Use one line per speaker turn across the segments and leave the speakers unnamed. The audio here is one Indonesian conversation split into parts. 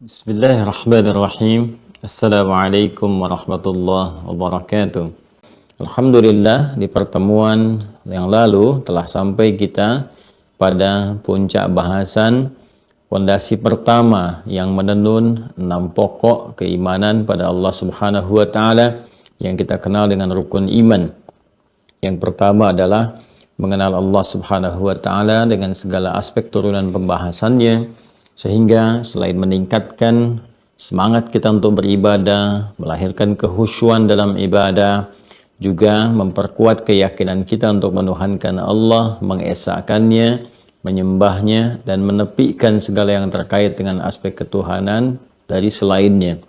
Bismillahirrahmanirrahim. Assalamualaikum warahmatullahi wabarakatuh. Alhamdulillah, di pertemuan yang lalu telah sampai kita pada puncak bahasan fondasi pertama yang menenun 6 pokok keimanan pada Allah Subhanahu wa taala yang kita kenal dengan rukun iman. Yang pertama adalah mengenal Allah Subhanahu wa taala dengan segala aspek turunan pembahasannya, sehingga selain meningkatkan semangat kita untuk beribadah, melahirkan kehusyuan dalam ibadah, juga memperkuat keyakinan kita untuk menuhankan Allah, mengesahkannya, menyembahnya, dan menepikan segala yang terkait dengan aspek ketuhanan dari selainnya.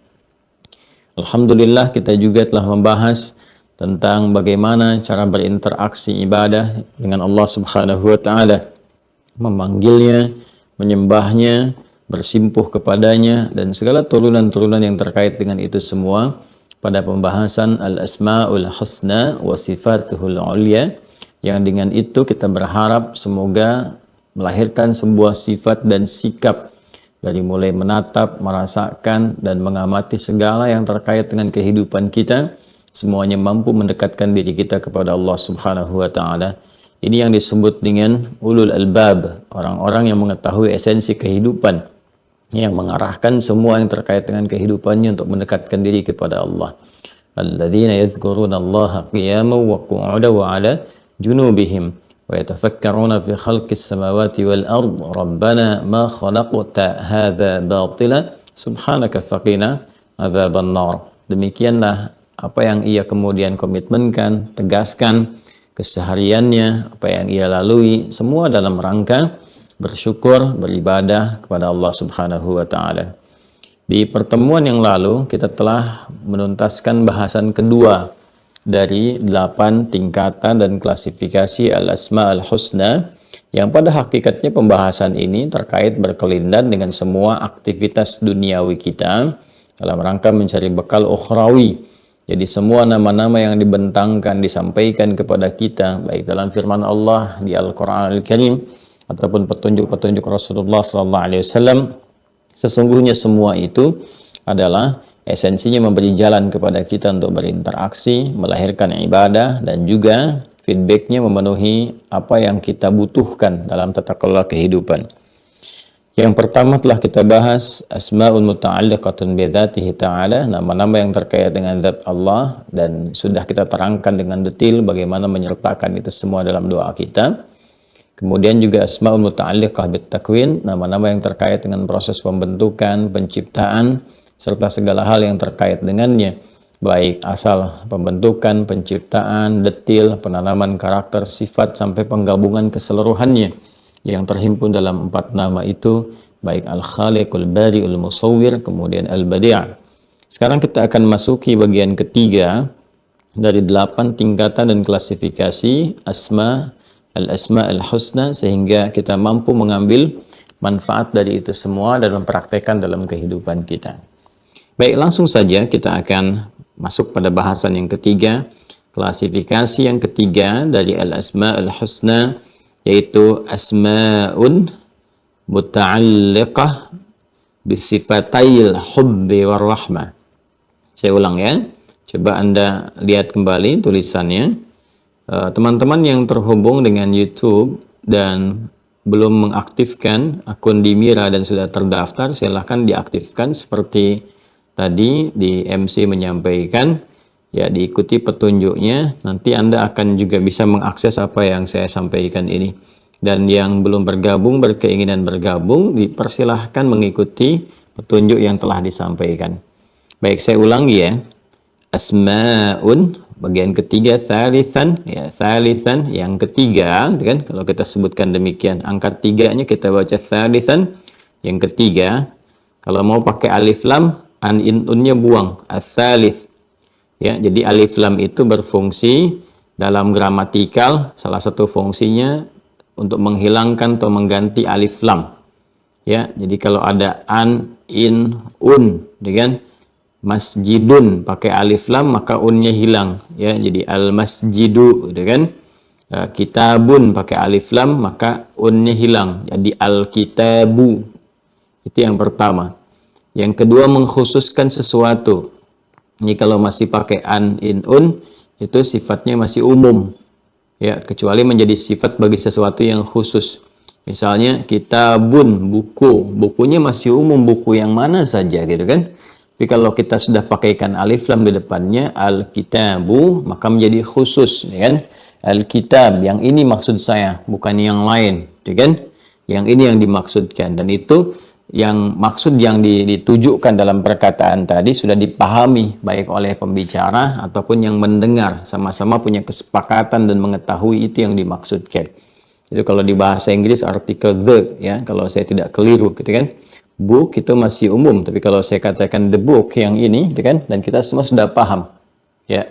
Alhamdulillah, kita juga telah membahas tentang bagaimana cara berinteraksi ibadah dengan Allah Subhanahu wa taala, memanggilnya, menyembahnya, bersimpuh kepadanya, dan segala turunan-turunan yang terkait dengan itu semua pada pembahasan Al-Asma'ul Husna wa Sifatuhul Ulya, yang dengan itu kita berharap semoga melahirkan sebuah sifat dan sikap dari mulai menatap, merasakan, dan mengamati segala yang terkait dengan kehidupan kita, semuanya mampu mendekatkan diri kita kepada Allah Subhanahu wa taala. Ini yang disebut dengan ulul albab, orang-orang yang mengetahui esensi kehidupan, yang mengarahkan semua yang terkait dengan kehidupannya untuk mendekatkan diri kepada Allah. Alladzina yadhkuruna Allaha qiyaman wa qu'udan wa 'ala junubihim wa yatafakkaruna fi khalqis samawati wal ard. Rabbana ma khalaqta hadza batila subhanaka faqina adzaban nar. Demikianlah apa yang ia kemudian komitmenkan, tegaskan kesehariannya, apa yang ia lalui, semua dalam rangka bersyukur, beribadah kepada Allah Subhanahu wa taala. Di pertemuan yang lalu kita telah menuntaskan bahasan kedua dari 8 tingkatan dan klasifikasi Al-Asma Al-Husna, yang pada hakikatnya pembahasan ini terkait berkelindan dengan semua aktivitas duniawi kita dalam rangka mencari bekal ukhrawi. Jadi semua nama-nama yang dibentangkan, disampaikan kepada kita, baik dalam firman Allah di Al-Quran Al-Karim, ataupun petunjuk-petunjuk Rasulullah SAW, sesungguhnya semua itu adalah esensinya memberi jalan kepada kita untuk berinteraksi, melahirkan ibadah, dan juga feedbacknya memenuhi apa yang kita butuhkan dalam tata kelola kehidupan. Yang pertama telah kita bahas asma'un muta'alliqatun bidzatihi ta'ala, nama-nama yang terkait dengan zat Allah, dan sudah kita terangkan dengan detail bagaimana menyertakan itu semua dalam doa kita. Kemudian juga asma'un muta'alliqah bitakwin, nama-nama yang terkait dengan proses pembentukan, penciptaan, serta segala hal yang terkait dengannya, baik asal pembentukan, penciptaan, detail, penanaman karakter, sifat, sampai penggabungan keseluruhannya yang terhimpun dalam 4 nama itu, baik Al-Khaliqul Bari'ul Musawwir, kemudian Al-Badi'. Sekarang kita akan masuki bagian ketiga dari 8 tingkatan dan klasifikasi Al-Asma Al-Husna, sehingga kita mampu mengambil manfaat dari itu semua dan mempraktekkan dalam kehidupan kita. Baik, langsung saja kita akan masuk pada bahasan yang ketiga, klasifikasi yang ketiga dari Al-Asma Al-Husna, yaitu asma'un muta'alliqah bisifatayil hubbi warrahmah. Saya ulang ya, coba Anda lihat kembali tulisannya. Teman-teman yang terhubung dengan YouTube dan belum mengaktifkan akun di Mira dan sudah terdaftar, silahkan diaktifkan seperti tadi di MC menyampaikan. Ya, diikuti petunjuknya, nanti Anda akan juga bisa mengakses apa yang saya sampaikan ini. Dan yang belum bergabung, berkeinginan bergabung, dipersilahkan mengikuti petunjuk yang telah disampaikan. Baik, saya ulangi ya. Asma'un, bagian ketiga, thalithan, ya, thalithan, yang ketiga, kan? Kalau kita sebutkan demikian, angka 3-nya kita baca thalithan, yang ketiga. Kalau mau pakai alif lam, unnya buang, ats-tsalits. Ya, jadi alif lam itu berfungsi dalam gramatikal, salah satu fungsinya untuk menghilangkan atau mengganti alif lam. Ya, jadi kalau ada an, in, un, dengan masjidun pakai alif lam maka unnya hilang. Ya, jadi al masjidu, kan? Kitabun pakai alif lam maka unnya hilang. Jadi al kitabu. Itu yang pertama. Yang kedua, mengkhususkan sesuatu. Ini kalau masih pakai an, in, un, itu sifatnya masih umum. Ya, kecuali menjadi sifat bagi sesuatu yang khusus. Misalnya kitabun, buku. Bukunya masih umum, buku yang mana saja gitu kan. Tapi kalau kita sudah pakaikan alif lam di depannya, al-kitabu, maka menjadi khusus, ya kan? Al-kitab, yang ini maksud saya, bukan yang lain, ya kan? Yang ini yang dimaksudkan, dan itu yang maksud yang ditujukan dalam perkataan tadi sudah dipahami baik oleh pembicara ataupun yang mendengar, sama-sama punya kesepakatan dan mengetahui itu yang dimaksudkan. Itu kalau di bahasa Inggris artikel the, ya, kalau saya tidak keliru gitu kan. Book itu masih umum, tapi kalau saya katakan the book yang ini gitu kan, dan kita semua sudah paham, ya.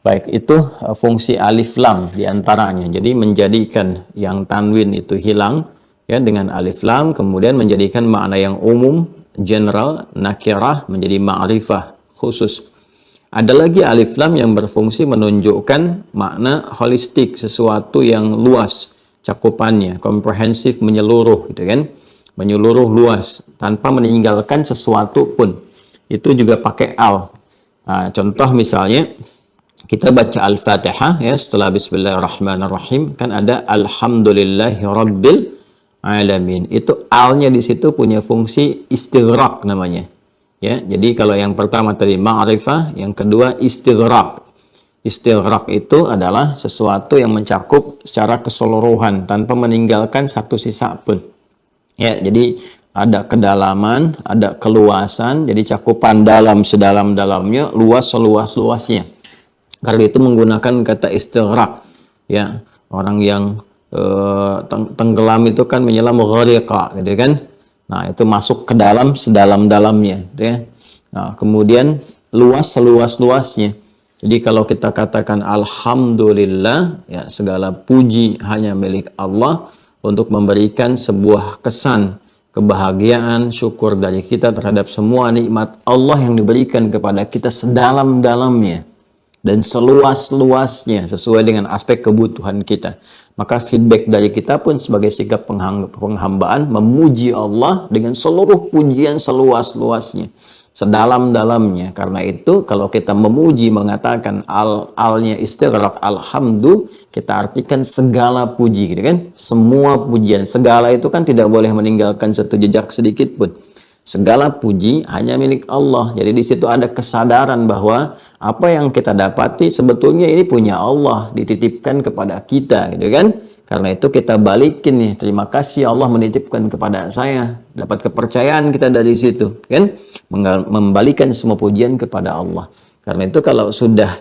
Baik, itu fungsi alif lam diantaranya. Jadi menjadikan yang tanwin itu hilang, ya, dengan alif lam, kemudian menjadikan makna yang umum, general, nakirah menjadi ma'rifah, khusus. Ada lagi alif lam yang berfungsi menunjukkan makna holistik, sesuatu yang luas cakupannya, komprehensif, menyeluruh gitu kan, menyeluruh luas tanpa meninggalkan sesuatu pun. Itu juga pakai al. Nah, contoh misalnya kita baca Al-Fatihah, ya, setelah Bismillahirrahmanirrahim kan ada Alhamdulillahi Rabbil Alamin. Itu alnya di situ punya fungsi istighraq namanya. Ya, jadi kalau yang pertama tadi ma'rifah, yang kedua istighraq. Istighraq itu adalah sesuatu yang mencakup secara keseluruhan tanpa meninggalkan satu sisa pun. Ya, jadi ada kedalaman, ada keluasan, jadi cakupan dalam sedalam-dalamnya, luas seluas-luasnya. Karena itu menggunakan kata istighraq. Ya, orang yang tenggelam itu kan menyelam ghariqa gitu kan. Nah, itu masuk ke dalam sedalam-dalamnya gitu ya. Nah, kemudian luas seluas-luasnya. Jadi kalau kita katakan alhamdulillah, ya, segala puji hanya milik Allah untuk memberikan sebuah kesan kebahagiaan, syukur dari kita terhadap semua nikmat Allah yang diberikan kepada kita sedalam-dalamnya dan seluas-luasnya sesuai dengan aspek kebutuhan kita. Maka feedback dari kita pun sebagai sikap penghambaan memuji Allah dengan seluruh pujian seluas-luasnya, sedalam-dalamnya. Karena itu kalau kita memuji, mengatakan alnya istighraq, alhamdu, kita artikan segala puji gitu kan. Semua pujian, segala itu kan tidak boleh meninggalkan satu jejak sedikit pun. Segala puji hanya milik Allah. Jadi di situ ada kesadaran bahwa apa yang kita dapati sebetulnya ini punya Allah, dititipkan kepada kita, gitu kan? Karena itu kita balikin nih, terima kasih Allah menitipkan kepada saya. Dapat kepercayaan kita dari situ, kan? Membalikan semua pujian kepada Allah. Karena itu kalau sudah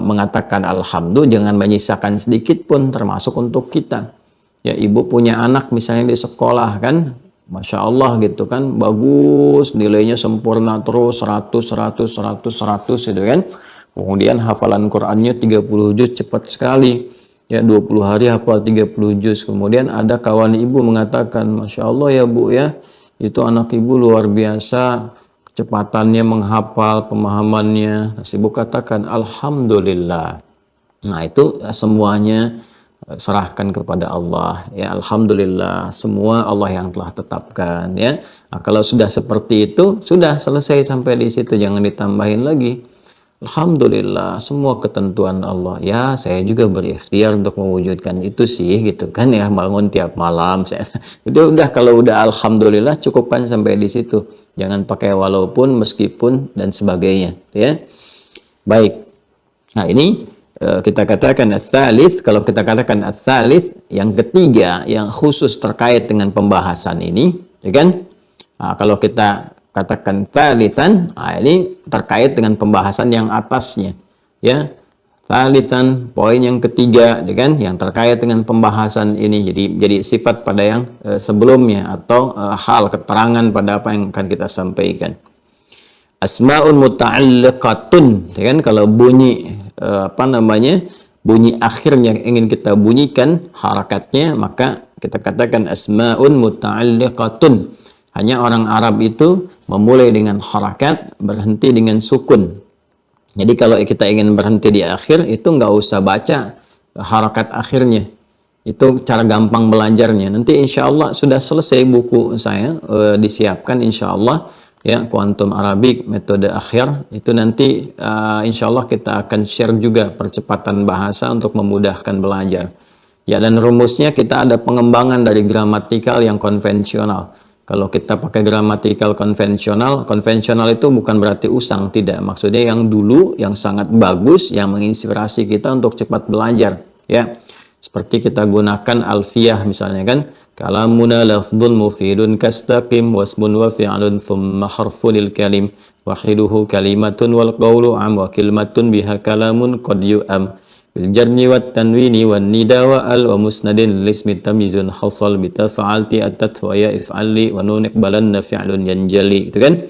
mengatakan alhamdulillah, jangan menyisakan sedikit pun, termasuk untuk kita. Ya, ibu punya anak misalnya di sekolah kan, Masya Allah gitu kan, bagus, nilainya sempurna terus, 100, 100, 100, 100 gitu kan. Kemudian hafalan Qur'annya 30 juz cepat sekali. Ya, 20 hari hafal 30 juz. Kemudian ada kawan ibu mengatakan, Masya Allah ya Bu ya, itu anak ibu luar biasa, kecepatannya menghafal, pemahamannya. Ibu katakan, Alhamdulillah. Nah, itu semuanya serahkan kepada Allah, ya. Alhamdulillah, semua Allah yang telah tetapkan, ya. Nah, kalau sudah seperti itu, sudah selesai sampai di situ, jangan ditambahin lagi. Alhamdulillah, semua ketentuan Allah. Ya, saya juga berikhtiar untuk mewujudkan itu sih, gitu kan ya, bangun tiap malam. Itu udah, kalau udah alhamdulillah cukupkan sampai di situ. Jangan pakai walaupun, meskipun dan sebagainya, ya. Baik. Nah, ini kita katakan ats-tsalits. Kalau kita katakan ats-tsalits, yang ketiga yang khusus terkait dengan pembahasan ini, ya kan? Nah, kalau kita katakan tsalitsan, nah ini terkait dengan pembahasan yang atasnya, ya. Tsalitsan, poin yang ketiga, ya kan? Yang terkait dengan pembahasan ini. Jadi sifat pada yang sebelumnya, atau hal keterangan pada apa yang akan kita sampaikan. Asma'un muta'alliqatun, ya kan? Kalau bunyi bunyi akhirnya ingin kita bunyikan harakatnya, maka kita katakan asma'un muta'alliqatun. Hanya orang Arab itu memulai dengan harakat, berhenti dengan sukun. Jadi kalau kita ingin berhenti di akhir, itu nggak usah baca harakat akhirnya, Itu cara gampang belajarnya. Nanti insya Allah sudah selesai buku saya, disiapkan insya Allah ya, Quantum Arabic metode akhir. Itu nanti insya Allah kita akan share juga percepatan bahasa untuk memudahkan belajar. Ya, dan rumusnya kita ada pengembangan dari gramatikal yang konvensional. Kalau kita pakai gramatikal konvensional itu bukan berarti usang, tidak. Maksudnya yang dulu, yang sangat bagus, yang menginspirasi kita untuk cepat belajar. Ya, seperti kita gunakan alfiyah misalnya kan, kalamuna lafdhun mufidun kastaqim wasmun wa fi'lun thumma harfunil kalim wahiduhu kalimatun wal qawlu am wa kalimatun biha kalamun qad yu'am bil jarni wat tanwini wan nida wa al wa musnadin lismi tamyizun hasal bitafa'alti atat wa ya if'ali wa nun iqbalanna fi'lun yanjali, itu kan.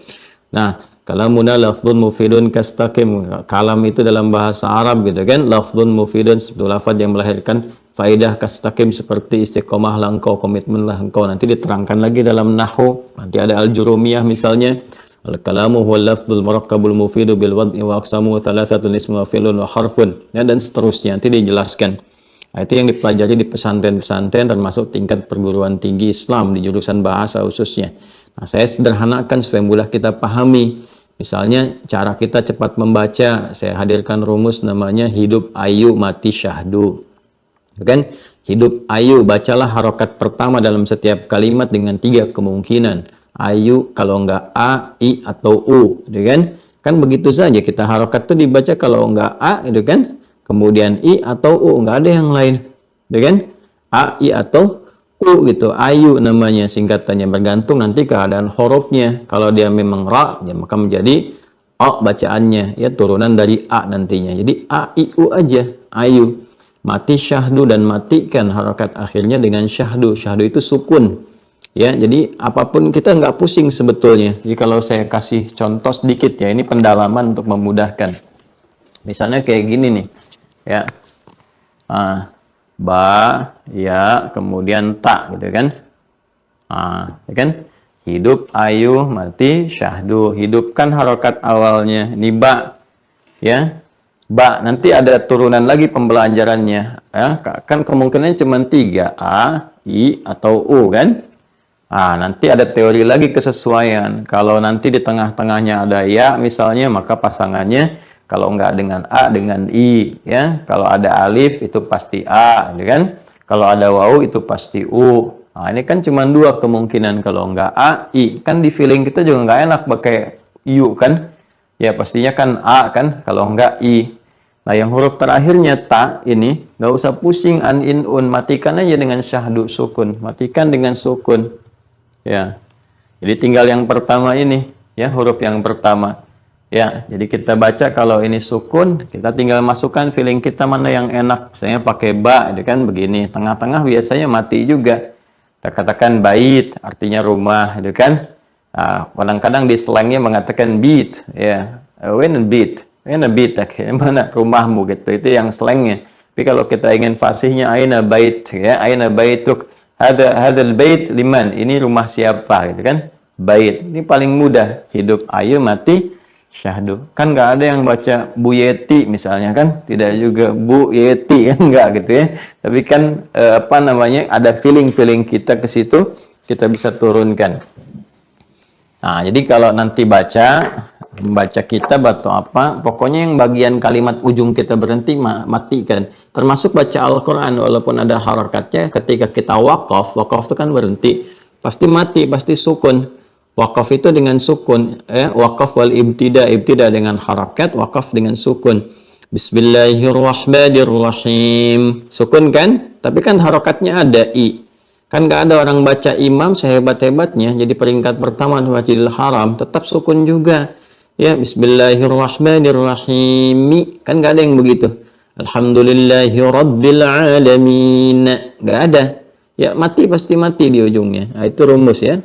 Nah, kalamuna lafdhun mufidun kastaqim, kalam itu dalam bahasa Arab gitu kan, lafdhun mufidun itu lafaz yang melahirkan faedah, kastaqim seperti istiqomahlah engkau, komitmenlah engkau. Nanti diterangkan lagi dalam nahwu, nanti ada al-jurumiyah misalnya, al-kalamu huwa lafdhul murakkabul mufidu bil wad'i wa aqsamu thalathatun ismu wa fi'lun wa harfun, ya, dan seterusnya nanti dijelaskan. Nah, itu yang dipelajari di pesantren-pesantren termasuk tingkat perguruan tinggi Islam di jurusan bahasa khususnya. Nah, saya sederhanakan supaya mudah kita pahami. Misalnya cara kita cepat membaca, saya hadirkan rumus namanya hidup ayu mati syahdu. Kan? Hidup ayu, bacalah harokat pertama dalam setiap kalimat dengan 3 kemungkinan. Ayu kalau enggak A, I, atau U. Gitu kan? Kan begitu saja kita harokat itu dibaca kalau enggak A, gitu kan? Kemudian I atau U, enggak ada yang lain. Gitu kan? A, I, atau U gitu. Ayu namanya singkatannya, bergantung nanti keadaan hurufnya. Kalau dia memang ra, ya maka menjadi A bacaannya, ya, turunan dari A nantinya. Jadi A, I, U aja, ayu. Mati syahdu, dan matikan harokat akhirnya dengan syahdu. Syahdu itu sukun. Ya, jadi apapun kita nggak pusing sebetulnya. Jadi kalau saya kasih contoh sedikit ya, ini pendalaman untuk memudahkan. Misalnya kayak gini nih, ya. Ba, ya, kemudian ta, gitu kan. Ya kan? Hidup ayu mati syahdu. Hidupkan harokat awalnya. Ini ba, ya. Ba, nanti ada turunan lagi pembelajarannya. Ya, kan kemungkinannya cuma 3, A, I, atau U kan. Nanti ada teori lagi kesesuaian. Kalau nanti di tengah-tengahnya ada ya misalnya, maka pasangannya kalau enggak dengan A dengan I, ya. Kalau ada alif itu pasti A, gitu kan. Kalau ada waw itu pasti U. Ini kan cuma 2 kemungkinan, kalau enggak A, I. Kan di feeling kita juga enggak enak pakai U kan. Ya pastinya kan A kan, kalau enggak I. Nah, yang huruf terakhirnya ta ini enggak usah pusing an, in, un, matikan aja dengan syahdu sukun. Matikan dengan sukun. Ya. Jadi tinggal yang pertama ini, ya, huruf yang pertama. Ya, jadi kita baca kalau ini sukun, kita tinggal masukkan feeling kita mana yang enak. Misalnya pakai ba, itu kan begini. Tengah-tengah biasanya mati juga. Kita katakan bait, artinya rumah, itu kan. Kadang-kadang di slangnya mengatakan beat, ya. When a beat, mana rumahmu gitu. Itu yang slangnya. Tapi kalau kita ingin fasihnya aina bait, ya, aina baituk. Hadzal bait liman, ini rumah siapa, gitu kan. Bait, ini paling mudah. Hidup ayu mati syahdu. Kan nggak ada yang baca Bu Yeti misalnya kan, tidak juga Bu Yeti kan, nggak gitu ya. Tapi kan ada feeling kita ke situ, kita bisa turunkan. Nah, jadi kalau nanti membaca kitab atau apa, pokoknya yang bagian kalimat ujung kita berhenti, matikan. Termasuk baca Al-Quran, walaupun ada harakatnya, ketika kita wakaf itu kan berhenti, pasti mati, pasti sukun. Wakaf itu dengan sukun, wakaf wal ibtida dengan harakat, wakaf dengan sukun. Bismillahirrahmanirrahim. Sukun kan? Tapi kan harakatnya ada i. Kan nggak ada orang baca imam sehebat-hebatnya jadi peringkat pertama di Masjidil Haram, tetap sukun juga. Ya, Bismillahirrahmanirrahim. Kan nggak ada yang begitu. Alhamdulillahirabbil alamin. Nggak ada. Ya, pasti mati di ujungnya. Nah, itu rumus ya.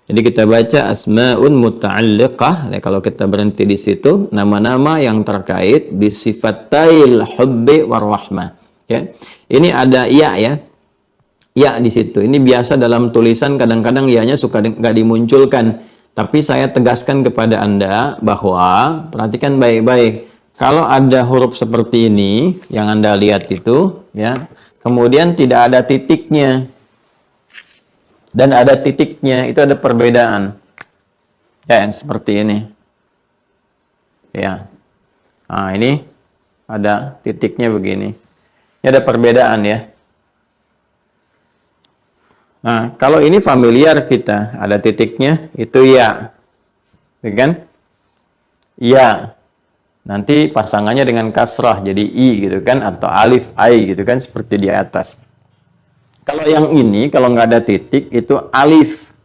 Jadi kita baca asmaun muta'alliqah. Kalau kita berhenti di situ, nama-nama yang terkait bisifatail hubbi warahmah. Ya. Ini ada ya. Ya di situ. Ini biasa dalam tulisan kadang-kadang ya-nya suka nggak dimunculkan. Tapi saya tegaskan kepada Anda bahwa perhatikan baik-baik. Kalau ada huruf seperti ini yang Anda lihat itu, ya. kemudian tidak ada titiknya, dan ada titiknya, itu ada perbedaan. Ya, yang seperti ini. Ya. Nah, ini ada titiknya begini. Ini ada perbedaan ya. Nah, kalau ini familiar kita, ada titiknya, itu ya. Ya kan? Ya. Nanti pasangannya dengan kasrah, jadi i gitu kan, atau alif ai gitu kan, seperti di atas. Kalau yang ini, kalau nggak ada titik, itu alif.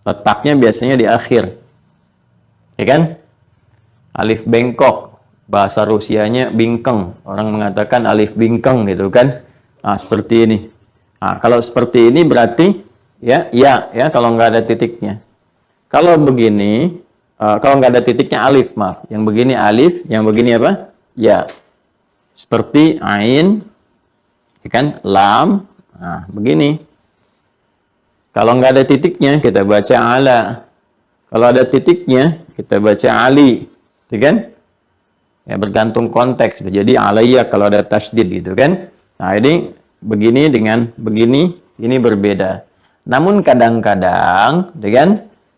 Letaknya biasanya di akhir. Ya kan? Alif bengkok. Bahasa Rusianya bingkeng. Orang mengatakan alif bingkeng gitu kan. Nah, seperti ini. Nah, kalau seperti ini berarti ya kalau nggak ada titiknya. Kalau begini, kalau nggak ada titiknya alif, maaf. Yang begini alif, yang begini apa? Ya. Seperti ain, ya kan? Lam. Nah, begini. Kalau nggak ada titiknya, kita baca ala. Kalau ada titiknya, kita baca ali. Ya kan? Ya, bergantung konteks. Jadi alaiya kalau ada tasydid gitu kan. Nah, ini begini dengan begini, ini berbeda. Namun kadang-kadang, ya kan?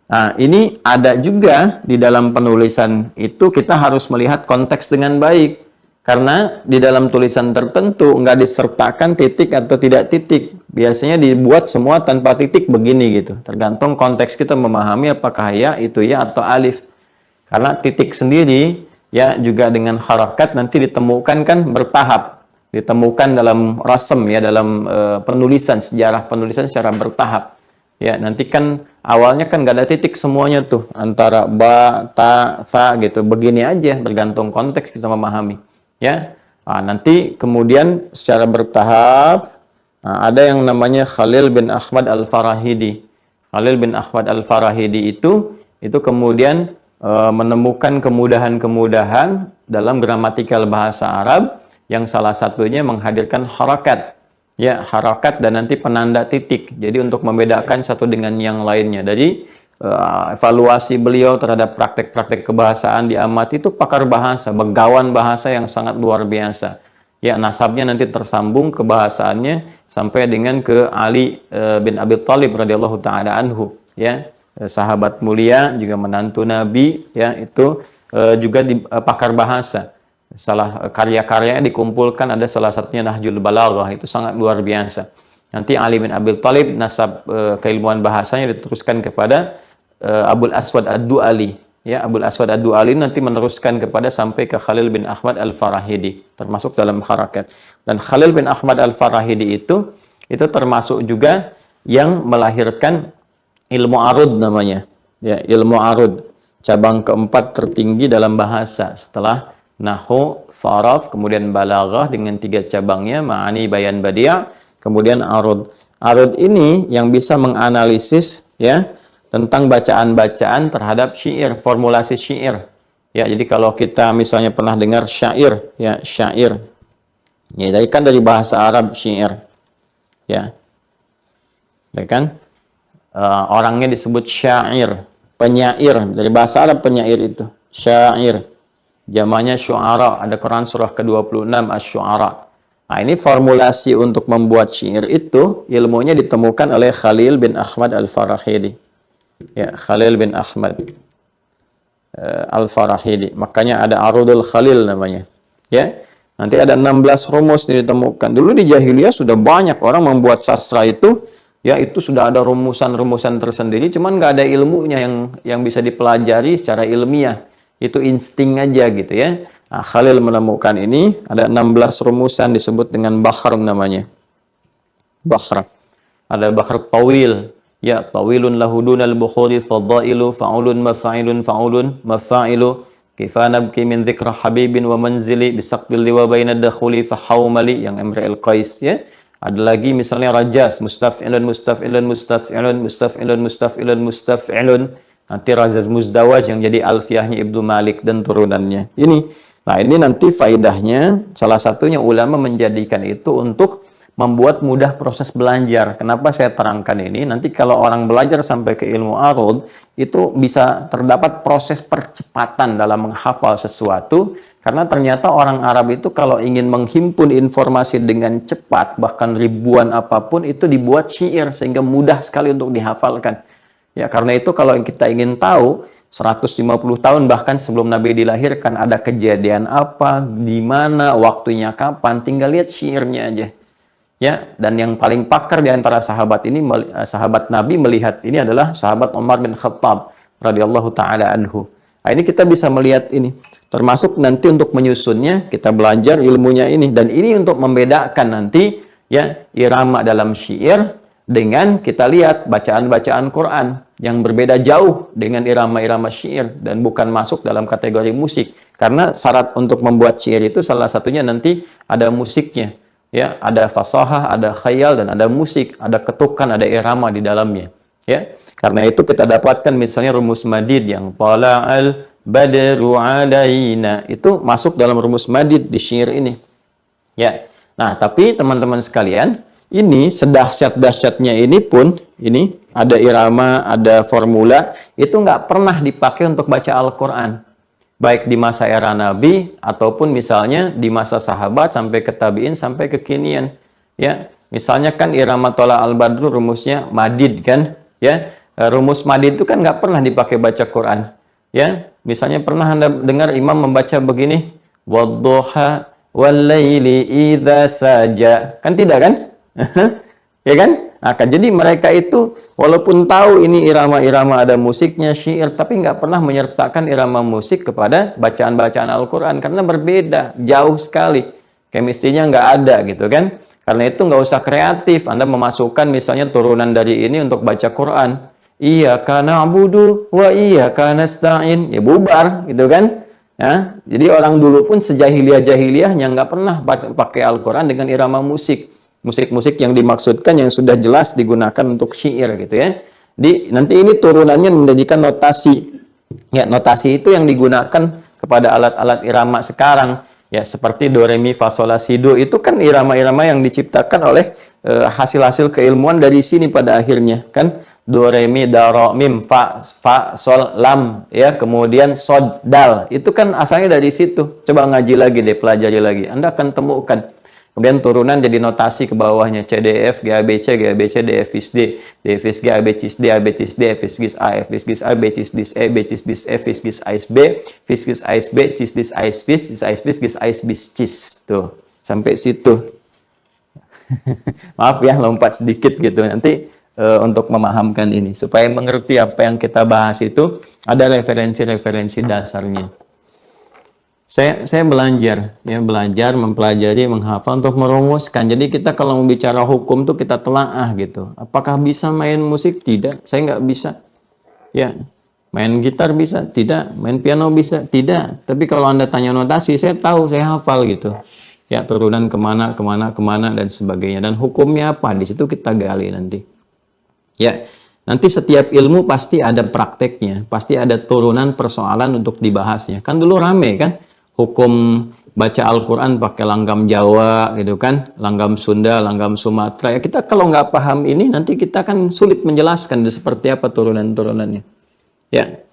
Nah, ini ada juga di dalam penulisan itu kita harus melihat konteks dengan baik. Karena di dalam tulisan tertentu nggak disertakan titik atau tidak titik. Biasanya dibuat semua tanpa titik begini gitu. Tergantung konteks kita memahami apakah ya itu ya atau alif. Karena titik sendiri ya juga dengan harakat nanti ditemukan kan bertahap. Ditemukan dalam rasem ya, dalam penulisan, sejarah penulisan secara bertahap. Ya, nanti kan awalnya kan nggak ada titik semuanya tuh. Antara ba, ta, fa gitu. Begini aja, bergantung konteks kita memahami. Ya, nah, nanti kemudian secara bertahap ada yang namanya Khalil bin Ahmad Al-Farahidi. Khalil bin Ahmad Al-Farahidi itu kemudian menemukan kemudahan-kemudahan dalam gramatikal bahasa Arab yang salah satunya menghadirkan harakat. Ya, harakat dan nanti penanda titik. Jadi untuk membedakan satu dengan yang lainnya. Jadi evaluasi beliau terhadap praktek-praktek kebahasaan diamati itu pakar bahasa, begawan bahasa yang sangat luar biasa. Ya, nasabnya nanti tersambung kebahasaannya sampai dengan ke Ali bin Abi Thalib radhiyallahu taala anhu, ya. Sahabat mulia juga menantu Nabi, ya, itu juga pakar bahasa. Salah karya-karyanya dikumpulkan, ada salah satunya Nahjul Balaghah, itu sangat luar biasa. Nanti Ali bin Abi Thalib nasab keilmuan bahasanya diteruskan kepada Abul Aswad Ad-Du'ali. Ya, Abul Aswad Ad-Du'ali nanti meneruskan kepada sampai ke Khalil bin Ahmad Al-Farahidi, termasuk dalam harakat. Dan Khalil bin Ahmad Al-Farahidi itu termasuk juga yang melahirkan ilmu arud namanya. Ya, ilmu arud, cabang keempat tertinggi dalam bahasa setelah nahwu, sharaf, kemudian balaghah dengan 3 cabangnya, ma'ani, bayan, badi', kemudian arud. Arud ini yang bisa menganalisis ya tentang bacaan-bacaan terhadap syair, formulasi syair. Ya, jadi kalau kita misalnya pernah dengar syair, ya, syair. Ya, dari kan dari bahasa Arab syair. Ya. Ya kan? Orangnya disebut syair, penyair, dari bahasa Arab penyair itu, syair. Jamannya syu'ara, ada Quran surah ke-26 Asy-Syu'ara. Nah, ini formulasi untuk membuat syair itu ilmunya ditemukan oleh Khalil bin Ahmad Al-Farahidi. Ya, Khalil bin Ahmad Al-Farahidi. Makanya ada Arudul Khalil namanya. Ya. Nanti ada 16 rumus ditemukan. Dulu di jahiliyah sudah banyak orang membuat sastra itu, ya, itu sudah ada rumusan-rumusan tersendiri, cuman nggak ada ilmunya yang bisa dipelajari secara ilmiah. Itu insting aja gitu ya. Nah, Khalil menemukan ini, ada 16 rumusan disebut dengan bahr namanya. Bahr. Ada bahr tawil. Ya, tawilun lahudunal bukhuri fadailu fa'ulun mafa'ilun fa'ulun mafa'ilu kifa nabki min dzikra habibin wa manzili bisaqdil liwa baina dakhuli fahawmali yang Imrul Qais, ya. Ada lagi misalnya rajas, mustaf'ilun mustaf'ilun mustaf'ilun mustaf'ilun mustaf'ilun mustaf'ilun. Nanti razaz muzdawaj yang jadi alfiyahnya Ibnu Malik dan turunannya. Nah, ini nanti faidahnya salah satunya ulama menjadikan itu untuk membuat mudah proses belajar. Kenapa saya terangkan ini? Nanti kalau orang belajar sampai ke ilmu arud, itu bisa terdapat proses percepatan dalam menghafal sesuatu, Karena ternyata orang Arab itu kalau ingin menghimpun informasi dengan cepat, bahkan ribuan apapun, itu dibuat syair sehingga mudah sekali untuk dihafalkan. Ya, karena itu kalau kita ingin tahu 150 tahun bahkan sebelum Nabi dilahirkan ada kejadian apa, di mana, waktunya kapan, tinggal lihat syairnya aja. Ya, dan yang paling pakar di antara sahabat ini, sahabat Nabi melihat ini adalah sahabat Umar bin Khattab radhiyallahu taala anhu. Nah, ini kita bisa melihat ini. Termasuk nanti untuk menyusunnya, kita belajar ilmunya ini. Dan ini untuk membedakan nanti ya irama dalam syair dengan kita lihat bacaan-bacaan Quran yang berbeda jauh dengan irama-irama syair dan bukan masuk dalam kategori musik. Karena syarat untuk membuat syair itu salah satunya nanti ada musiknya. Ya, ada fasahah, ada khayal, dan ada musik, ada ketukan, ada irama di dalamnya. Ya, karena itu kita dapatkan misalnya rumus madid yang tala'al badru alaina, itu masuk dalam rumus madid di syair ini. Ya. Nah, tapi teman-teman sekalian, ini sedahsyat-dahsyatnya ini pun, ini ada irama, ada formula, itu nggak pernah dipakai untuk baca Al-Quran. Baik di masa era Nabi, ataupun misalnya di masa sahabat, sampai ke tabi'in, sampai kekinian. Ya, misalnya kan irama tola al-badru rumusnya madid kan? Ya, rumus madid itu kan nggak pernah dipakai baca Quran. Ya, misalnya pernah Anda dengar imam membaca begini, wadduha wal-laili idza saja. Kan tidak kan? Ya kan? Nah, kan jadi mereka itu walaupun tahu ini irama-irama ada musiknya, syair, tapi nggak pernah menyertakan irama musik kepada bacaan-bacaan Al-Quran karena berbeda, jauh sekali. Chemistry-nya nggak ada gitu kan? Karena itu nggak usah kreatif. Anda memasukkan misalnya turunan dari ini untuk baca Quran. Iyyaka na'budu wa iyyaka nasta'in. Ya bubar gitu kan? Ya, jadi orang dulu pun sejahiliyah-jahiliyahnya nggak pernah pakai Al-Quran dengan irama musik. Musik-musik yang dimaksudkan yang sudah jelas digunakan untuk syair gitu ya. Nanti ini turunannya menjadikan notasi. Ya, notasi itu yang digunakan kepada alat-alat irama sekarang. Ya, seperti do, re, mi, fa, sol, la, si, do. Itu kan irama-irama yang diciptakan oleh hasil-hasil keilmuan dari sini pada akhirnya. Kan do, re, mi, da, ro, mim, fa, sol, lam. Ya, kemudian sod, dal. Itu kan asalnya dari situ. Coba ngaji lagi deh, pelajari lagi. Anda akan temukan. Kemudian turunan jadi notasi ke bawahnya C, D, F, G, A, B, C, G, A, B, C, D, F, D, D, F, G, A, B, C, D, A, B, C, D, F, G, A, F, G, A, B, C, D, E, B, C, D, F, G, A, B, F, G, A, B, C, D, A, B, C, A, B, C, tuh, sampai situ. Maaf ya, lompat sedikit gitu. Nanti untuk memahamkan ini, supaya mengerti apa yang kita bahas itu, ada referensi-referensi dasarnya. Saya belajar, mempelajari, menghafal untuk merumuskan. Jadi kita kalau mau bicara hukum tuh kita telaah gitu. Apakah bisa main musik? Tidak, saya nggak bisa. Ya, main gitar bisa? Tidak. Main piano bisa? Tidak. Tapi kalau Anda tanya notasi, saya tahu, saya hafal gitu. Ya, turunan kemana, dan sebagainya. Dan hukumnya apa? Di situ kita gali nanti. Ya, nanti setiap ilmu pasti ada prakteknya. Pasti ada turunan persoalan untuk dibahasnya. Kan dulu rame kan? Hukum baca Al-Quran pakai langgam Jawa gitu kan, langgam Sunda, langgam Sumatera. Ya, kita kalau nggak paham ini nanti kita kan sulit menjelaskan seperti apa turunan-turunannya. Ya,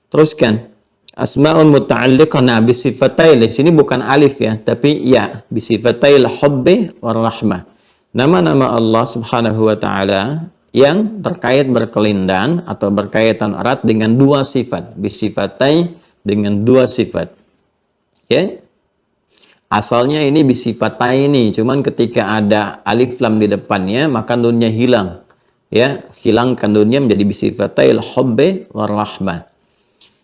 teruskan. Asma'un muta'alliqana bisifatai. Di sini bukan alif ya, tapi ya, bisifatai al-hubbi war-rahmah. Nama-nama Allah Subhanahu wa taala yang terkait berkelindan atau berkaitan erat dengan dua sifat, bisifatai, dengan dua sifat. Ya, asalnya ini bisifatai ini, cuman ketika ada alif lam di depannya maka nunnya hilang. Ya, hilangkan nunnya menjadi bisifatai al-hubbi war-rahmah.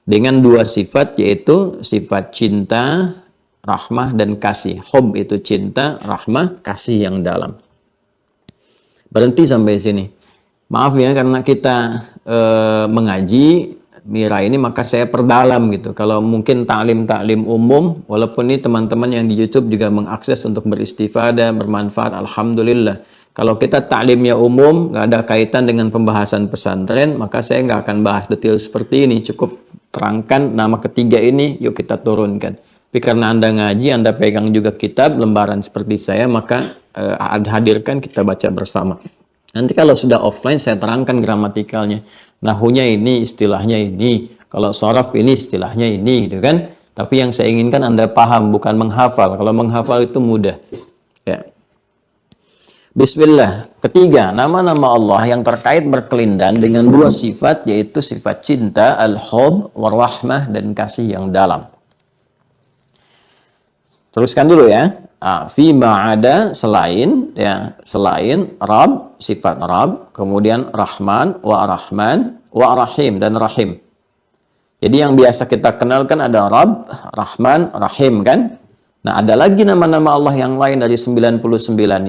Dengan dua sifat, yaitu sifat cinta, rahmah, dan kasih. Hub itu cinta, rahmah, kasih yang dalam. Berhenti sampai sini. Maaf ya, karena kita mengaji Mira ini, maka saya perdalam gitu. Kalau mungkin taklim umum, walaupun ini teman-teman yang di YouTube juga mengakses untuk beristifadah, bermanfaat, alhamdulillah. Kalau kita taklimnya umum, nggak ada kaitan dengan pembahasan pesantren, maka saya nggak akan bahas detail seperti ini. Cukup terangkan nama ketiga ini, yuk kita turunkan. Tapi karena Anda ngaji, Anda pegang juga kitab, lembaran seperti saya, maka hadirkan, kita baca bersama. Nanti kalau sudah offline, saya terangkan gramatikalnya. Nahunya ini, istilahnya ini. Kalau sharaf ini, istilahnya ini, gitu kan? Tapi yang saya inginkan Anda paham, bukan menghafal. Kalau menghafal itu mudah. Ya. Bismillah. Ketiga, nama-nama Allah yang terkait berkelindan dengan dua sifat, yaitu sifat cinta, al-hub, warahmah, dan kasih yang dalam. Teruskan dulu ya. Fima ada selain, ya, selain Rabb, sifat Rabb, kemudian Rahman, wa Rahim, dan Rahim. Jadi yang biasa kita kenalkan ada Rabb, Rahman, Rahim kan? Nah, ada lagi nama-nama Allah yang lain dari 99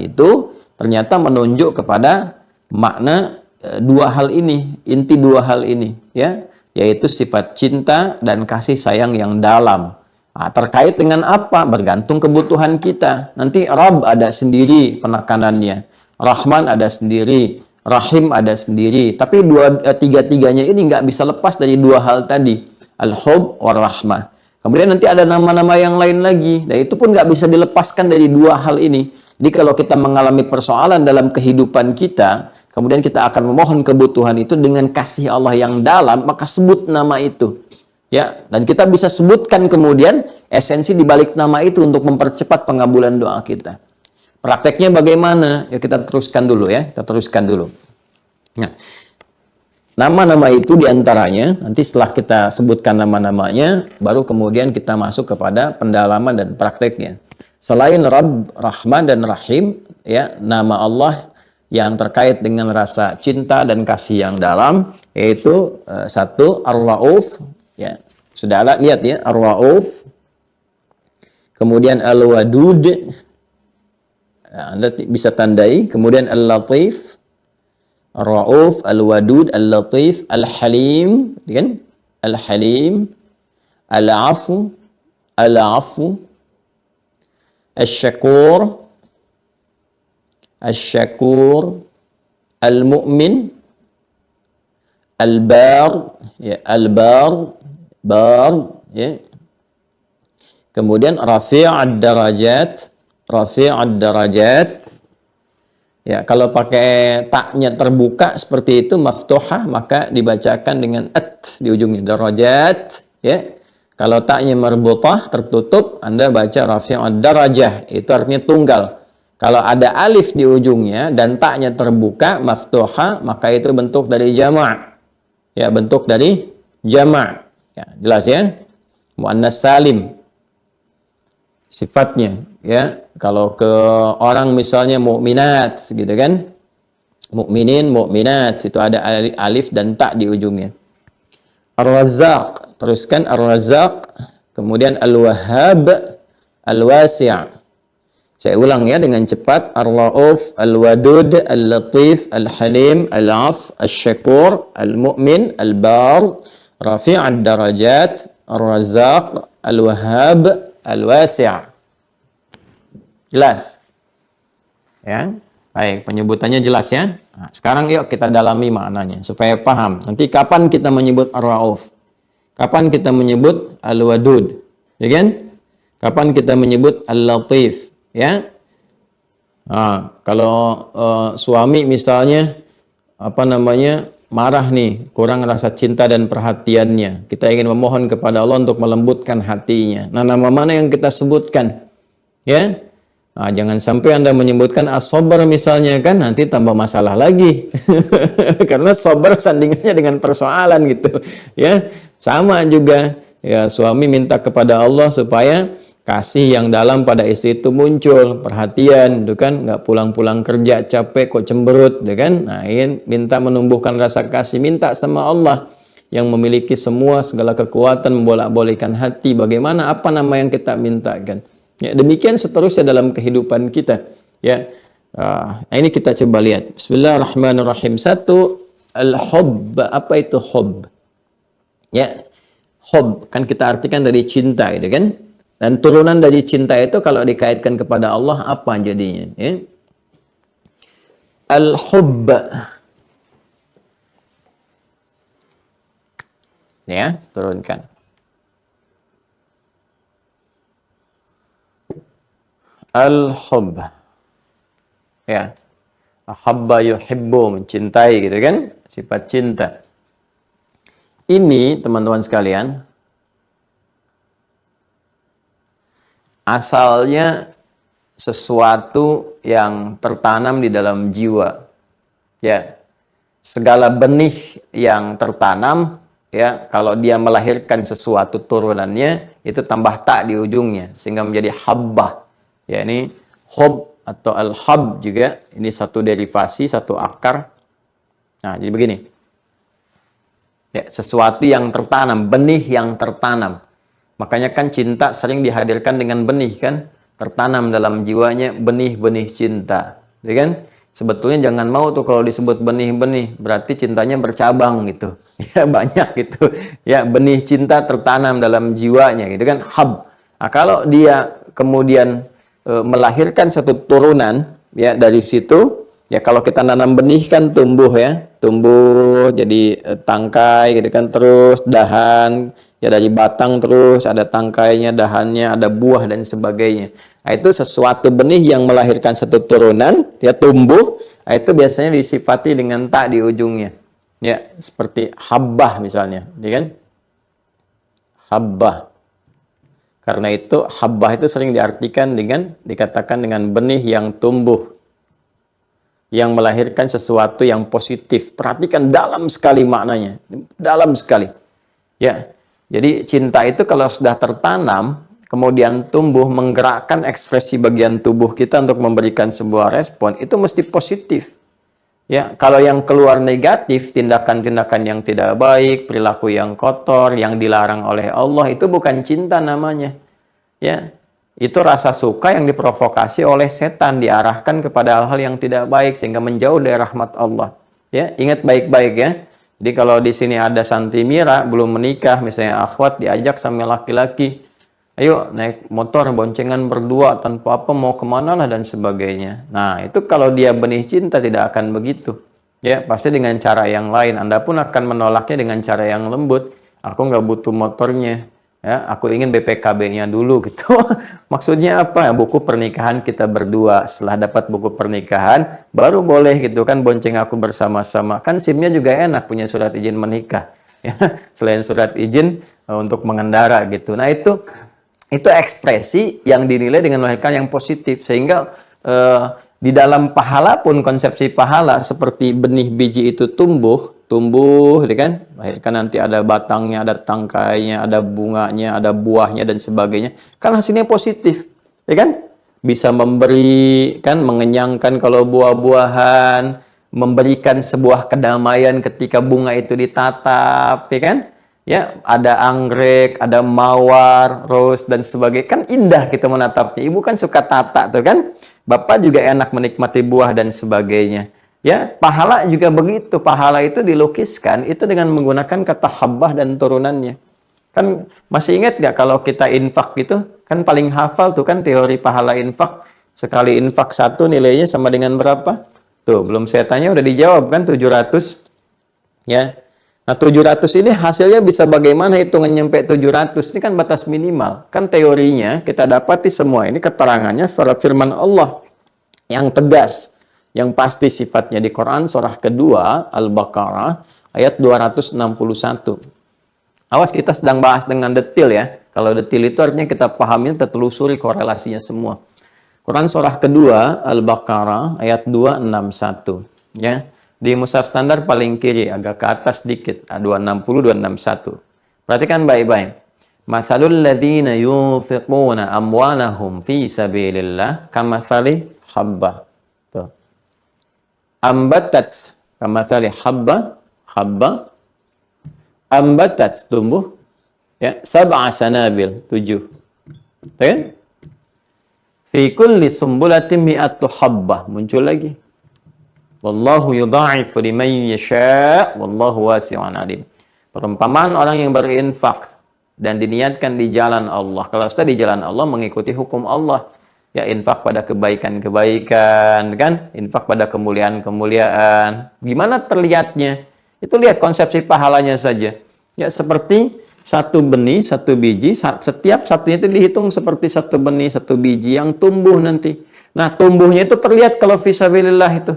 itu ternyata menunjuk kepada makna dua hal ini, inti dua hal ini, ya, yaitu sifat cinta dan kasih sayang yang dalam. Nah, terkait dengan apa? Bergantung kebutuhan kita. Nanti Rabb ada sendiri penekanannya, Rahman ada sendiri, Rahim ada sendiri. Tapi tiga-tiganya ini nggak bisa lepas dari dua hal tadi, al-hub war rahmah. Kemudian nanti ada nama-nama yang lain lagi, dan itu pun nggak bisa dilepaskan dari dua hal ini. Jadi kalau kita mengalami persoalan dalam kehidupan kita, kemudian kita akan memohon kebutuhan itu dengan kasih Allah yang dalam, maka sebut nama itu. Ya, dan kita bisa sebutkan kemudian esensi di balik nama itu untuk mempercepat pengabulan doa kita. Prakteknya bagaimana? Ya kita teruskan dulu ya, kita teruskan dulu. Nah, nama-nama itu diantaranya, nanti setelah kita sebutkan nama-namanya, baru kemudian kita masuk kepada pendalaman dan prakteknya. Selain Rabb, Rahman, dan Rahim, ya, nama Allah yang terkait dengan rasa cinta dan kasih yang dalam, yaitu satu, Ar-Ra'uf, ya, sudah lihat ya, Ar-Ra'uf, kemudian Al-Wadud, ya, Anda bisa tandai, kemudian Al-Latif, Ar-Ra'uf, Al-Wadud, Al-Latif, Al-Halim, kan? Al-Halim, Al-Afu, Al-Afu, Al-Syakur, Al-Syakur, Al-Mu'min, Al-Bar, ya, Al-Bar, Bar, ya. Kemudian Rafi'ad Darajat, Rafi'ad Darajat. Ya, kalau pakai taknya terbuka seperti itu maftuhah, maka dibacakan dengan at di ujungnya, darajat, ya. Kalau taknya marbutah tertutup, Anda baca rafi'ud darajah, itu artinya tunggal. Kalau ada alif di ujungnya dan taknya terbuka maftuhah, maka itu bentuk dari jama'. Ya, bentuk dari jama'. Ya, jelas ya? Muannas salim sifatnya, ya. Kalau ke orang misalnya mukminat gitu kan, mukminin, mukminat, itu ada alif dan ta di ujungnya. Ar-Razzaq, teruskan Ar-Razzaq, kemudian Al-Wahhab, Al-Wasi'. Saya ulang ya dengan cepat. Ar-Ra'uf, Al-Wadud, Al-Latif, Al-Halim, Al-Af, Al-Syakur, Al-Mu'min, Al-Bar, Rafi'ad Darajat, Ar-Razzaq, Al-Wahhab, Al-Wasi'. Jelas? Ya. Baik, penyebutannya jelas ya. Nah, sekarang yuk kita dalami maknanya supaya paham. Nanti kapan kita menyebut Ar-Ra'uf? Kapan kita menyebut Al-Wadud? Ya kan? Kapan kita menyebut Al-Latif? Ya. Nah, kalau suami misalnya marah nih, kurang rasa cinta dan perhatiannya. Kita ingin memohon kepada Allah untuk melembutkan hatinya. Nah, nama mana yang kita sebutkan? Ya. Nah, jangan sampai Anda menyebutkan as-sabar misalnya kan, nanti tambah masalah lagi. Karena sabar sandingannya dengan persoalan gitu. Ya, sama juga. Ya, suami minta kepada Allah supaya kasih yang dalam pada istri itu muncul, perhatian, itu kan, nggak pulang-pulang kerja capek kok cemberut, itu kan. Nah, ini minta menumbuhkan rasa kasih, minta sama Allah yang memiliki semua segala kekuatan membolak-balikan hati. Bagaimana, apa nama yang kita mintakan? Ya, demikian seterusnya dalam kehidupan kita. Ya, ini kita coba lihat. Bismillahirrahmanirrahim. Satu, al-hubb. Apa itu hubb? Ya, hubb kan kita artikan dari cinta, gitu kan? Dan turunan dari cinta itu kalau dikaitkan kepada Allah apa jadinya? Ya. Al-hubb. Ya, turunkan. Al-hubb. Ya. Ahabba yuhibbu, mencintai gitu kan? Sifat cinta. Ini teman-teman sekalian, asalnya sesuatu yang tertanam di dalam jiwa. Ya, segala benih yang tertanam, ya, kalau dia melahirkan sesuatu turunannya, itu tambah tak di ujungnya sehingga menjadi habbah. Ya, ini hub atau al-hab juga, ini satu derivasi, satu akar. Nah, jadi begini. Ya, sesuatu yang tertanam, benih yang tertanam. Makanya kan cinta sering dihadirkan dengan benih kan, tertanam dalam jiwanya benih-benih cinta, ya kan? Sebetulnya jangan mau tuh kalau disebut benih-benih, berarti cintanya bercabang gitu. Ya banyak gitu. Ya, benih cinta tertanam dalam jiwanya gitu kan, hab. Nah, kalau dia kemudian melahirkan satu turunan ya dari situ, ya kalau kita nanam benih kan tumbuh ya, tumbuh jadi tangkai gitu kan, terus dahan, ya dari batang terus ada tangkainya, dahannya, ada buah dan sebagainya. Nah, itu sesuatu benih yang melahirkan satu turunan, dia tumbuh. Nah, itu biasanya disifati dengan tak di ujungnya. Ya, seperti habbah misalnya, ya kan? Habbah. Karena itu habbah itu sering diartikan dengan, dikatakan dengan benih yang tumbuh, yang melahirkan sesuatu yang positif. Perhatikan dalam sekali maknanya, dalam sekali. Ya, jadi cinta itu kalau sudah tertanam, kemudian tumbuh, menggerakkan ekspresi bagian tubuh kita untuk memberikan sebuah respon, itu mesti positif. Ya, kalau yang keluar negatif, tindakan-tindakan yang tidak baik, perilaku yang kotor, yang dilarang oleh Allah, itu bukan cinta namanya. Ya, itu rasa suka yang diprovokasi oleh setan, diarahkan kepada hal-hal yang tidak baik sehingga menjauh dari rahmat Allah. Ya, ingat baik-baik ya. Jadi kalau di sini ada Santi Mira belum menikah, misalnya akhwat diajak sama laki-laki, ayo naik motor boncengan berdua tanpa apa, mau kemana lah dan sebagainya. Nah, itu kalau dia benih cinta tidak akan begitu. Ya, pasti dengan cara yang lain. Anda pun akan menolaknya dengan cara yang lembut. Aku nggak butuh motornya. Ya, aku ingin BPKB-nya dulu gitu. Maksudnya apa? Buku pernikahan kita berdua. Setelah dapat buku pernikahan, baru boleh gitu kan bonceng aku bersama-sama. Kan SIM-nya juga enak, punya surat izin menikah. Ya, selain surat izin untuk mengendara gitu. Nah, itu ekspresi yang dinilai dengan melahirkan yang positif, sehingga di dalam pahala pun konsepsi pahala seperti benih biji itu tumbuh, ya kan, melahirkan nanti ada batangnya, ada tangkainya, ada bunganya, ada buahnya dan sebagainya, kan hasilnya positif, ya kan, bisa memberi, kan, mengenyangkan kalau buah-buahan, memberikan sebuah kedamaian ketika bunga itu ditatap, ya kan. Ya, ada anggrek, ada mawar, rose dan sebagainya. Kan indah kita menatapnya. Ibu kan suka tata tuh kan. Bapak juga enak menikmati buah dan sebagainya. Ya, pahala juga begitu. Pahala itu dilukiskan itu dengan menggunakan kata habbah dan turunannya. Kan masih ingat nggak kalau kita infak gitu? Kan paling hafal tuh kan teori pahala infak. Sekali infak satu nilainya sama dengan berapa? Tuh, belum saya tanya udah dijawab kan 700. Ya. Nah, 700 ini hasilnya bisa bagaimana hitungan nyampe 700? Ini kan batas minimal. Kan teorinya kita dapati semua ini keterangannya firman Allah yang tegas, yang pasti sifatnya di Quran surah kedua Al-Baqarah ayat 261. Awas, kita sedang bahas dengan detil ya. Kalau detil itu artinya kita pahami, kita telusuri korelasinya semua. Quran surah kedua Al-Baqarah ayat 261 ya. Di mushaf standar paling kiri, agak ke atas sedikit, 260, 261. Perhatikan baik-baik. Mathalul ladzina yunfiquna amwalahum fi sabilillah kamathali habbah. Tuh. Ambatat kamathali habba. Ambatat tumbuh ya, sab'a sanabil, 7. Kan? Fi kulli sumbulatin mi'atu habbah, muncul lagi. Wallahu yudha'ifu liman yasha' wallahu wasi'un alim. Perumpamaan orang yang berinfak dan diniatkan di jalan Allah. Kalau sudah di jalan Allah mengikuti hukum Allah, ya infak pada kebaikan-kebaikan, kan? Infak pada kemuliaan-kemuliaan. Gimana terlihatnya? Itu lihat konsepsi pahalanya saja. Ya seperti satu benih, satu biji, setiap satunya itu dihitung seperti satu benih, satu biji yang tumbuh nanti. Nah, tumbuhnya itu terlihat kalau fisabilillah itu.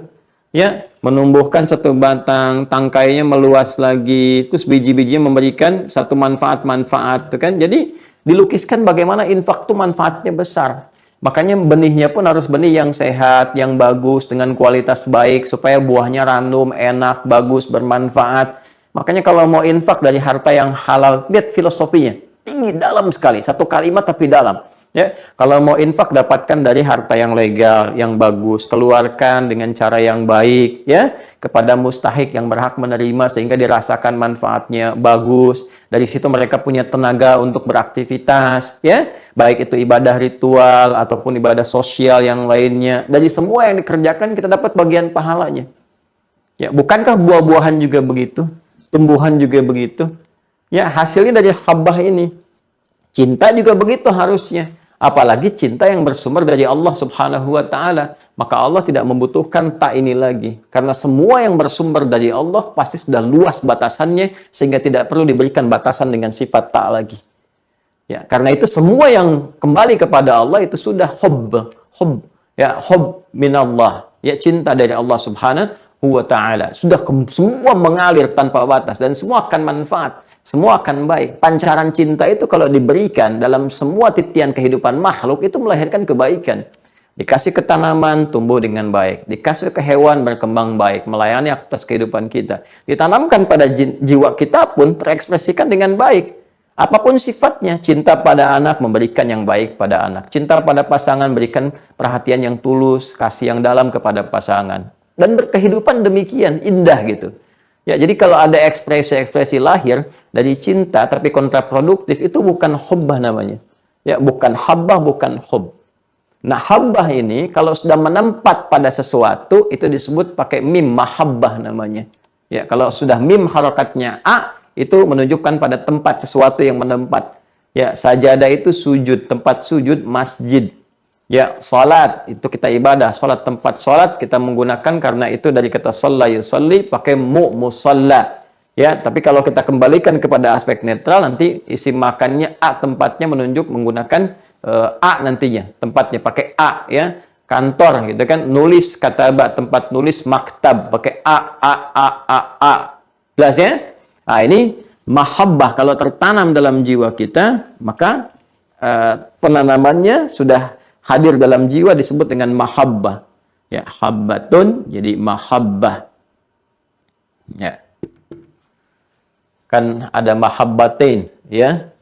Ya, menumbuhkan satu batang, tangkainya meluas lagi, terus biji-bijinya memberikan satu manfaat-manfaat, tuh kan. Jadi dilukiskan bagaimana infak itu manfaatnya besar. Makanya benihnya pun harus benih yang sehat, yang bagus, dengan kualitas baik, supaya buahnya random, enak, bagus, bermanfaat. Makanya kalau mau infak dari harta yang halal, lihat filosofinya. Tinggi, dalam sekali. Satu kalimat tapi dalam. Ya, kalau mau infak, dapatkan dari harta yang legal, yang bagus, keluarkan dengan cara yang baik, ya, kepada mustahik yang berhak menerima sehingga dirasakan manfaatnya bagus. Dari situ mereka punya tenaga untuk beraktivitas, ya, baik itu ibadah ritual ataupun ibadah sosial yang lainnya. Dari semua yang dikerjakan kita dapat bagian pahalanya. Ya, bukankah buah-buahan juga begitu? Tumbuhan juga begitu? Ya, hasilnya dari habbah ini. Cinta juga begitu harusnya. Apalagi cinta yang bersumber dari Allah Subhanahu wa Ta'ala. Maka Allah tidak membutuhkan tak ini lagi. Karena semua yang bersumber dari Allah pasti sudah luas batasannya, sehingga tidak perlu diberikan batasan dengan sifat tak lagi. Ya, karena itu semua yang kembali kepada Allah itu sudah hubb, ya, hubb minallah, ya, cinta dari Allah Subhanahu wa Ta'ala. Sudah semua mengalir tanpa batas dan semua akan manfaat. Semua akan baik. Pancaran cinta itu kalau diberikan dalam semua titian kehidupan makhluk itu melahirkan kebaikan. Dikasih ke tanaman, tumbuh dengan baik. Dikasih ke hewan, berkembang baik. Melayani atas kehidupan kita. Ditanamkan pada jiwa kita pun terekspresikan dengan baik. Apapun sifatnya, cinta pada anak, memberikan yang baik pada anak. Cinta pada pasangan, berikan perhatian yang tulus, kasih yang dalam kepada pasangan. Dan berkehidupan demikian, indah gitu. Ya, jadi kalau ada ekspresi-ekspresi lahir dari cinta tapi kontraproduktif, itu bukan hubbah namanya. Ya, bukan habbah, bukan hubb. Nah, habbah ini kalau sudah menempat pada sesuatu, itu disebut pakai mim, mahabbah namanya. Ya, kalau sudah mim harokatnya a, itu menunjukkan pada tempat sesuatu yang menempat. Ya, sajadah itu sujud, tempat sujud, masjid. Ya, salat itu kita ibadah, salat tempat salat kita menggunakan karena itu dari kata shalla yusalli pakai musalla. Ya, tapi kalau kita kembalikan kepada aspek netral nanti isim makannya a, tempatnya menunjuk menggunakan a nantinya, tempatnya pakai a, ya. Kantor gitu kan, nulis kataba, tempat nulis maktab pakai a. Jelas ya? Nah, ini mahabbah kalau tertanam dalam jiwa kita, maka penanamannya sudah hadir dalam jiwa disebut dengan mahabbah. Ya, habbatun jadi mahabbah. Ya. Kan ada mahabbatain, ya.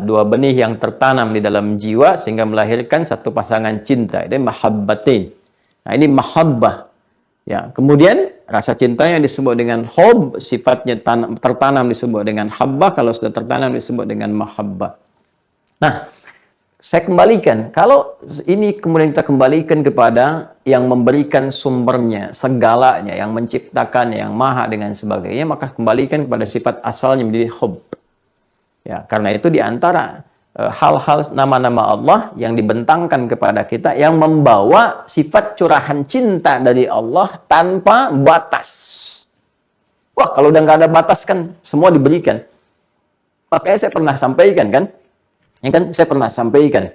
Dua benih yang tertanam di dalam jiwa sehingga melahirkan satu pasangan cinta. Itu mahabbatain. Nah, ini mahabbah. Ya, kemudian rasa cintanya disebut dengan hub, sifatnya tertanam disebut dengan habbah, kalau sudah tertanam disebut dengan mahabbah. Nah, saya kembalikan, kalau ini kemudian kita kembalikan kepada yang memberikan sumbernya, segalanya, yang menciptakan, yang maha dengan sebagainya, maka kembalikan kepada sifat asalnya menjadi hub. Ya, karena itu diantara hal-hal nama-nama Allah yang dibentangkan kepada kita yang membawa sifat curahan cinta dari Allah tanpa batas. Wah, kalau udah nggak ada batas kan semua diberikan. Makanya saya pernah sampaikan kan, ya kan, saya pernah sampaikan,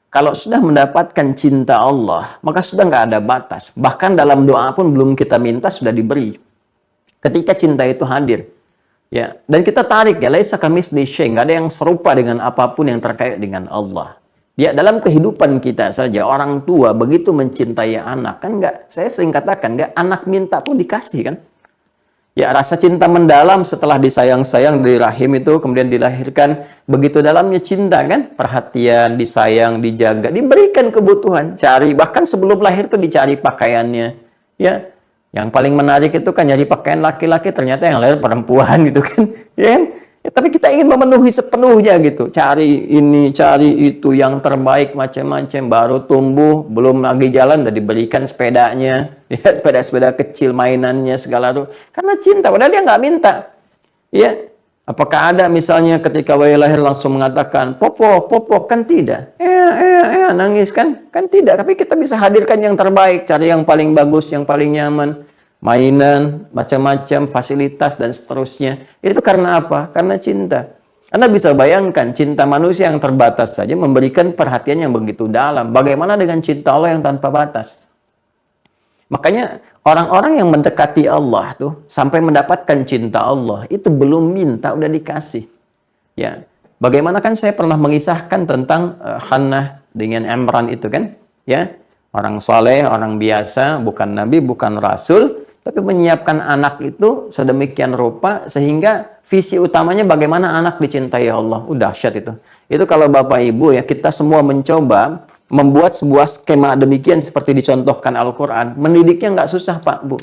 kalau sudah mendapatkan cinta Allah, maka sudah nggak ada batas. Bahkan dalam doa pun belum kita minta sudah diberi. Ketika cinta itu hadir, ya, dan kita tarik ya, laisa kamitsli syai', nggak ada yang serupa dengan apapun yang terkait dengan Allah. Ya, dalam kehidupan kita saja orang tua begitu mencintai anak, kan nggak, saya sering katakan nggak, anak minta pun dikasih kan. Ya, rasa cinta mendalam setelah disayang-sayang dari rahim itu kemudian dilahirkan, begitu dalamnya cinta kan, perhatian, disayang, dijaga, diberikan kebutuhan, cari, bahkan sebelum lahir tuh dicari pakaiannya. Ya, yang paling menarik itu kan nyari pakaian laki-laki, ternyata yang lahir perempuan gitu kan. Ya kan? Ya, tapi kita ingin memenuhi sepenuhnya gitu, cari ini, cari itu, yang terbaik macam-macam, baru tumbuh, belum lagi jalan udah diberikan sepedanya, ya, sepeda-sepeda kecil, mainannya segala itu, karena cinta, padahal dia nggak minta. Ya, apakah ada misalnya ketika bayi lahir langsung mengatakan popo, popo? Kan tidak. Nangis kan tidak. Tapi kita bisa hadirkan yang terbaik, cari yang paling bagus, yang paling nyaman, mainan, macam-macam, fasilitas, dan seterusnya. Itu karena apa? Karena cinta. Anda bisa bayangkan, cinta manusia yang terbatas saja memberikan perhatian yang begitu dalam. Bagaimana dengan cinta Allah yang tanpa batas? Makanya orang-orang yang mendekati Allah tuh sampai mendapatkan cinta Allah, itu belum minta, udah dikasih. Ya, Bagaimana kan saya pernah mengisahkan tentang Hannah dengan Imran itu kan, ya, orang soleh, orang biasa, bukan nabi, bukan rasul, tapi menyiapkan anak itu sedemikian rupa sehingga visi utamanya bagaimana anak dicintai Allah. Udah dahsyat itu. Itu kalau Bapak Ibu ya, kita semua mencoba membuat sebuah skema demikian seperti dicontohkan Al-Quran, mendidiknya nggak susah Pak Bu.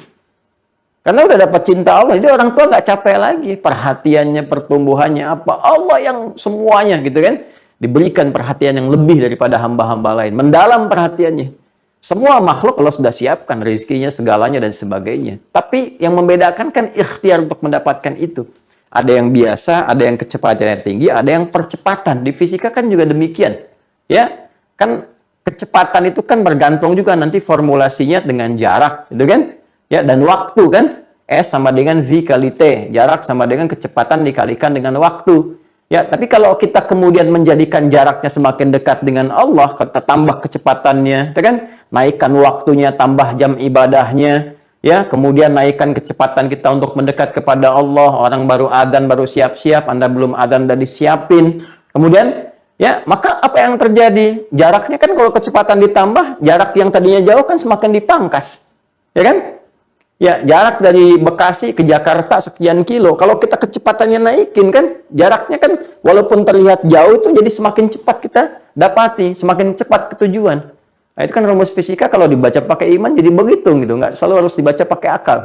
Karena udah dapat cinta Allah, jadi orang tua nggak capek lagi. Perhatiannya, pertumbuhannya apa? Allah yang semuanya gitu kan. Diberikan perhatian yang lebih daripada hamba-hamba lain. Mendalam perhatiannya. Semua makhluk Allah sudah siapkan rezekinya, segalanya dan sebagainya. Tapi yang membedakan kan ikhtiar untuk mendapatkan itu. Ada yang biasa, ada yang kecepatannya tinggi, ada yang percepatan. Di fisika kan juga demikian. Ya, kan kecepatan itu kan bergantung juga nanti formulasinya dengan jarak, gitu kan? Ya, dan waktu kan, S sama dengan V kali T, jarak sama dengan kecepatan dikalikan dengan waktu. Ya, tapi kalau kita kemudian menjadikan jaraknya semakin dekat dengan Allah, kita tambah kecepatannya, kan? Naikkan waktunya, tambah jam ibadahnya, ya, kemudian naikkan kecepatan kita untuk mendekat kepada Allah. Orang baru adzan, baru siap-siap, Anda belum adzan udah disiapin. Kemudian, ya, maka apa yang terjadi? Jaraknya kan kalau kecepatan ditambah, jarak yang tadinya jauh kan semakin dipangkas. Ya kan? Ya, jarak dari Bekasi ke Jakarta sekian kilo. Kalau kita kecepatannya naikin kan, jaraknya kan walaupun terlihat jauh itu jadi semakin cepat kita dapati, semakin cepat ke tujuan. Nah, itu kan rumus fisika kalau dibaca pakai iman jadi begitu gitu, nggak selalu harus dibaca pakai akal.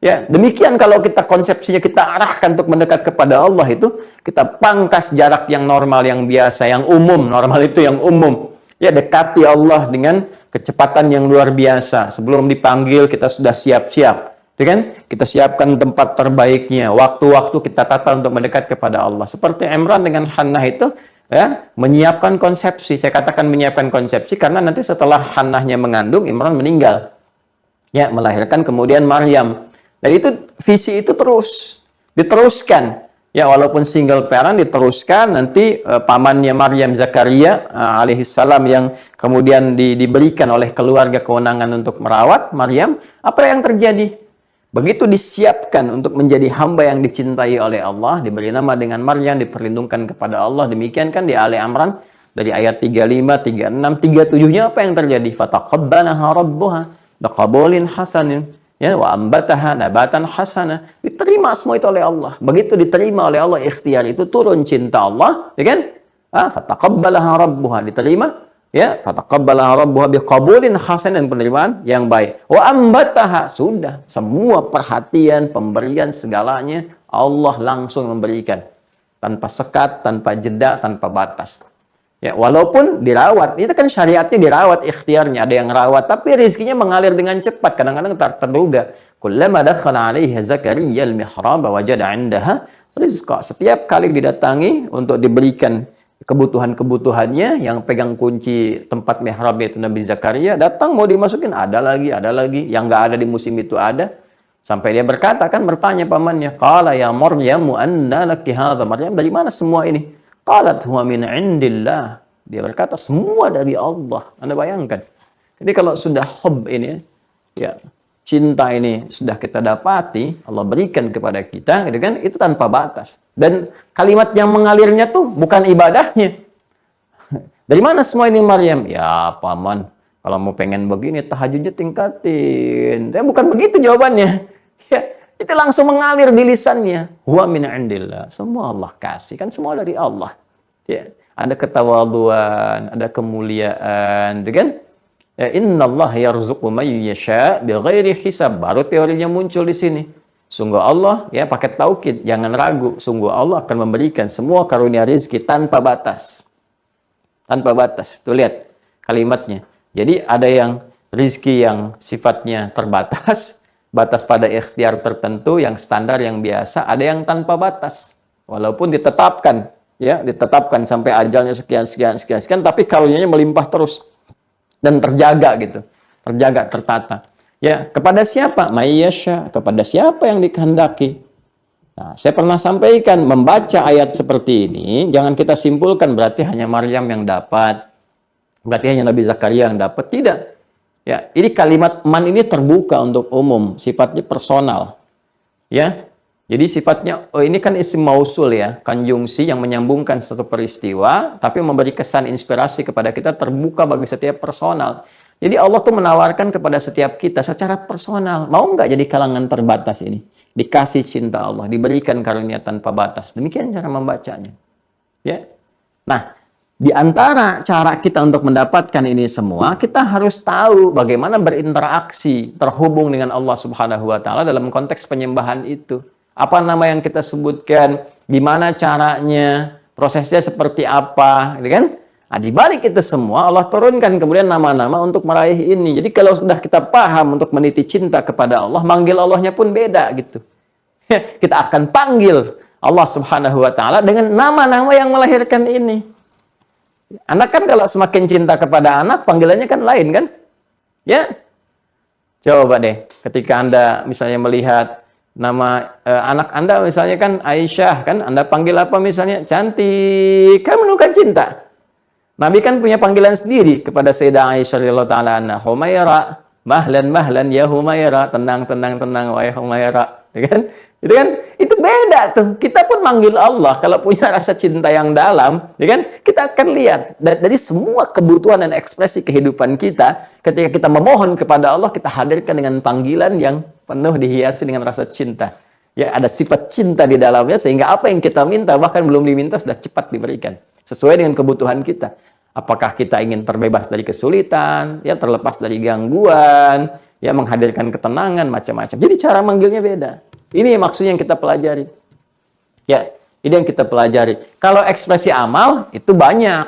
Ya, demikian kalau kita konsepsinya kita arahkan untuk mendekat kepada Allah itu, kita pangkas jarak yang normal, yang biasa, yang umum, normal itu yang umum. Ya, dekati Allah dengan kecepatan yang luar biasa. Sebelum dipanggil kita sudah siap-siap, ya kan? Kita siapkan tempat terbaiknya, waktu-waktu kita tata untuk mendekat kepada Allah. Seperti Imran dengan Hannah itu, ya, menyiapkan konsepsi. Saya katakan menyiapkan konsepsi karena nanti setelah Hannahnya mengandung, Imran meninggal. Ya, melahirkan kemudian Maryam. Dan itu visi itu terus diteruskan. Ya, walaupun single parent diteruskan, nanti pamannya Maryam Zakaria alaihissalam yang kemudian diberikan oleh keluarga kewenangan untuk merawat Maryam. Apa yang terjadi? Begitu disiapkan untuk menjadi hamba yang dicintai oleh Allah, diberi nama dengan Maryam, diperlindungkan kepada Allah. Demikian kan di Ali Imran dari ayat 35, 36, 37-nya apa yang terjadi? Fataqabbalaha rabbuha biqabulin hasanin. Ya, wa ambataha nabatan hasana. Diterima semua itu oleh Allah. Begitu diterima oleh Allah, ikhtiar itu turun cinta Allah, ya kan? Fataqabbalaha rabbuha, diterima, ya, fataqabbalaha rabbuha biqabulin hasan, dan penerimaan yang baik. Wa ambataha, sudah semua perhatian, pemberian segalanya Allah langsung memberikan. Tanpa sekat, tanpa jeda, tanpa batas. Ya, walaupun dirawat, itu kan syariatnya dirawat, ikhtiarnya ada yang rawat, tapi rezekinya mengalir dengan cepat. Kadang-kadang terduga. Kullama dakhala 'alaiha Zakaria al-mihrab wajada 'indaha rizqa. Setiap kali didatangi untuk diberikan kebutuhan-kebutuhannya, yang pegang kunci tempat mihrab itu Nabi Zakaria, datang mau dimasukin, ada lagi, yang nggak ada di musim itu ada. Sampai dia berkata, kan bertanya pamannya, qala ya Maryam anna laki hadza. Maryam, dari mana semua ini? Qalat huwa min indillah. Dia berkata semua dari Allah. Anda bayangkan. Jadi kalau sudah hub ini, ya, cinta ini sudah kita dapati, Allah berikan kepada kita, gitu kan? Itu tanpa batas. Dan kalimat yang mengalirnya tuh bukan ibadahnya. Dari mana semua ini Maryam? Ya, paman, kalau mau pengen begini tahajudnya tingkatin. Tapi bukan begitu jawabannya. Ya, itu langsung mengalir di lisannya. Huwa min indillah. Semua Allah kasih. Kan semua dari Allah. Ya, ada ketawaduan, ada kemuliaan, kan? Ya, innallaha yarzuqu may yasha bighairi hisab. Baru teorinya muncul di sini. Sungguh Allah, ya, pakai taukid, jangan ragu. Sungguh Allah akan memberikan semua karunia rezeki tanpa batas. Tanpa batas. Tuh lihat kalimatnya. Jadi ada yang rezeki yang sifatnya terbatas, batas pada ikhtiar tertentu, yang standar, yang biasa, ada yang tanpa batas. Walaupun ditetapkan, ya, ditetapkan sampai ajalnya sekian, tapi karunianya melimpah terus dan terjaga gitu. Terjaga, tertata. Ya, kepada siapa? Mayyasha, kepada siapa yang dikehendaki. Nah, saya pernah sampaikan, membaca ayat seperti ini, jangan kita simpulkan berarti hanya Maryam yang dapat. Berarti hanya Nabi Zakaria yang dapat. Tidak. Ya, ini kalimat man ini terbuka untuk umum, sifatnya personal. Ya. Jadi sifatnya, oh ini kan isim mausul ya, konjungsi yang menyambungkan satu peristiwa, tapi memberi kesan inspirasi kepada kita terbuka bagi setiap personal. Jadi Allah tuh menawarkan kepada setiap kita secara personal, mau nggak jadi kalangan terbatas ini? Dikasih cinta Allah, diberikan karunia tanpa batas. Demikian cara membacanya. Ya. Nah, di antara cara kita untuk mendapatkan ini semua, kita harus tahu bagaimana berinteraksi, terhubung dengan Allah Subhanahu wa taala dalam konteks penyembahan itu. Apa nama yang kita sebutkan, gimana caranya, prosesnya seperti apa, gitu kan? Nah, di balik itu semua Allah turunkan kemudian nama-nama untuk meraih ini. Jadi kalau sudah kita paham untuk meniti cinta kepada Allah, manggil Allahnya pun beda gitu. Kita akan panggil Allah Subhanahu wa taala dengan nama-nama yang melahirkan ini. Anak kan kalau semakin cinta kepada anak, panggilannya kan lain kan? Ya. Coba deh, ketika Anda misalnya melihat nama anak Anda misalnya kan Aisyah, kan Anda panggil apa misalnya? Cantik, kan menunjukkan cinta. Nabi kan punya panggilan sendiri kepada Sayyidah Aisyah radhiyallahu taala anha, Humaira, mahlan mahlan ya Humaira, tenang tenang tenang wahai Humaira, ya kan? Itu beda tuh. Kita pun manggil Allah kalau punya rasa cinta yang dalam, ya kan? Kita akan lihat dari semua kebutuhan dan ekspresi kehidupan kita, ketika kita memohon kepada Allah, kita hadirkan dengan panggilan yang penuh dihiasi dengan rasa cinta. Ya, ada sifat cinta di dalamnya sehingga apa yang kita minta bahkan belum diminta sudah cepat diberikan sesuai dengan kebutuhan kita. Apakah kita ingin terbebas dari kesulitan, ya terlepas dari gangguan, ya menghadirkan ketenangan macam-macam. Jadi cara manggilnya beda. Ini maksudnya yang kita pelajari. Ya, ini yang kita pelajari. Kalau ekspresi amal itu banyak.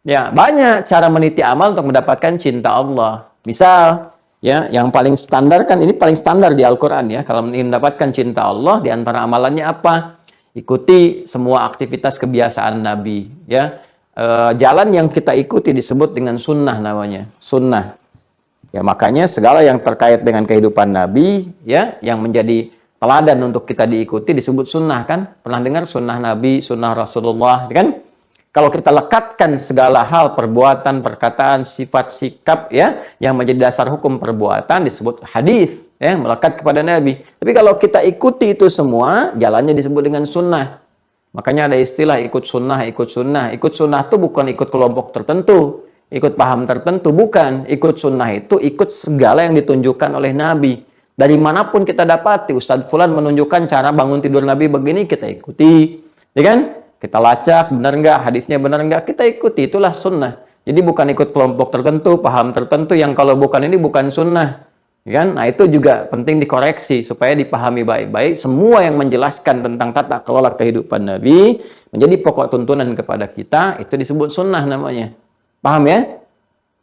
Ya, banyak cara meniti amal untuk mendapatkan cinta Allah. Misal, ya, yang paling standar kan ini paling standar di Al-Qur'an ya. Kalau ingin mendapatkan cinta Allah, di antara amalannya apa? Ikuti semua aktivitas kebiasaan Nabi, ya. Jalan yang kita ikuti disebut dengan sunnah namanya, sunnah. Ya, makanya segala yang terkait dengan kehidupan Nabi, ya, yang menjadi teladan untuk kita diikuti disebut sunnah kan? Pernah dengar sunnah Nabi, sunnah Rasulullah, kan? Kalau kita lekatkan segala hal, perbuatan, perkataan, sifat, sikap, ya, yang menjadi dasar hukum perbuatan disebut hadis, ya, melekat kepada Nabi. Tapi kalau kita ikuti itu semua, jalannya disebut dengan sunnah. Makanya ada istilah ikut sunnah, ikut sunnah. Ikut sunnah itu bukan ikut kelompok tertentu, ikut paham tertentu, bukan. Ikut sunnah itu ikut segala yang ditunjukkan oleh Nabi. Dari manapun kita dapati, Ustadz Fulan menunjukkan cara bangun tidur Nabi begini, kita ikuti. Ya kan? Kita lacak, benar nggak? Hadisnya benar nggak? Kita ikuti, itulah sunnah. Jadi bukan ikut kelompok tertentu, paham tertentu, yang kalau bukan ini bukan sunnah. Ya kan? Nah itu juga penting dikoreksi, supaya dipahami baik-baik. Semua yang menjelaskan tentang tata kelola kehidupan Nabi, menjadi pokok tuntunan kepada kita, itu disebut sunnah namanya. Paham ya?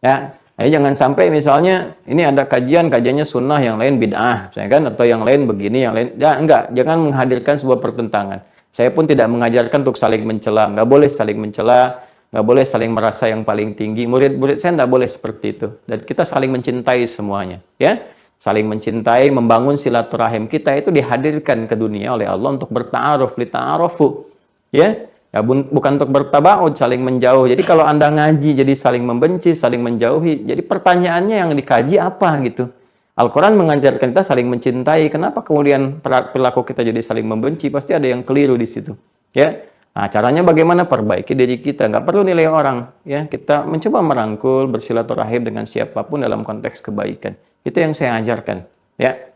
Ya. Jadi jangan sampai misalnya ini ada kajiannya sunnah, yang lain bid'ah, misalnya kan, atau yang lain begini, yang lain ya enggak, jangan menghadirkan sebuah pertentangan. Saya pun tidak mengajarkan untuk saling mencela, enggak boleh saling mencela, enggak boleh saling merasa yang paling tinggi. Murid-murid saya enggak boleh seperti itu. Dan kita saling mencintai semuanya, ya. Saling mencintai, membangun silaturahim kita itu dihadirkan ke dunia oleh Allah untuk berta'aruf, lita'arufu, ya. Ya, bukan untuk bertabaud, saling menjauh. Jadi kalau Anda ngaji jadi saling membenci, saling menjauhi. Jadi pertanyaannya yang dikaji apa gitu? Al-Quran mengajarkan kita saling mencintai. Kenapa kemudian perilaku kita jadi saling membenci? Pasti ada yang keliru di situ. Ya, nah caranya bagaimana? Perbaiki diri kita. Nggak perlu nilai orang. Ya, kita mencoba merangkul, bersilaturahim dengan siapapun dalam konteks kebaikan. Itu yang saya ajarkan. Ya,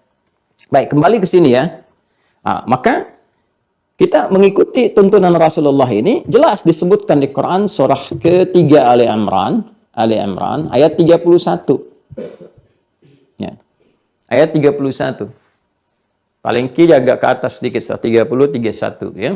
baik, kembali ke sini ya. Nah, maka kita mengikuti tuntunan Rasulullah ini jelas disebutkan di Quran surah ketiga Ali Imran ayat 31. Ya. Ayat 31. Paling kiri agak ke atas sedikit, 30 31 ya.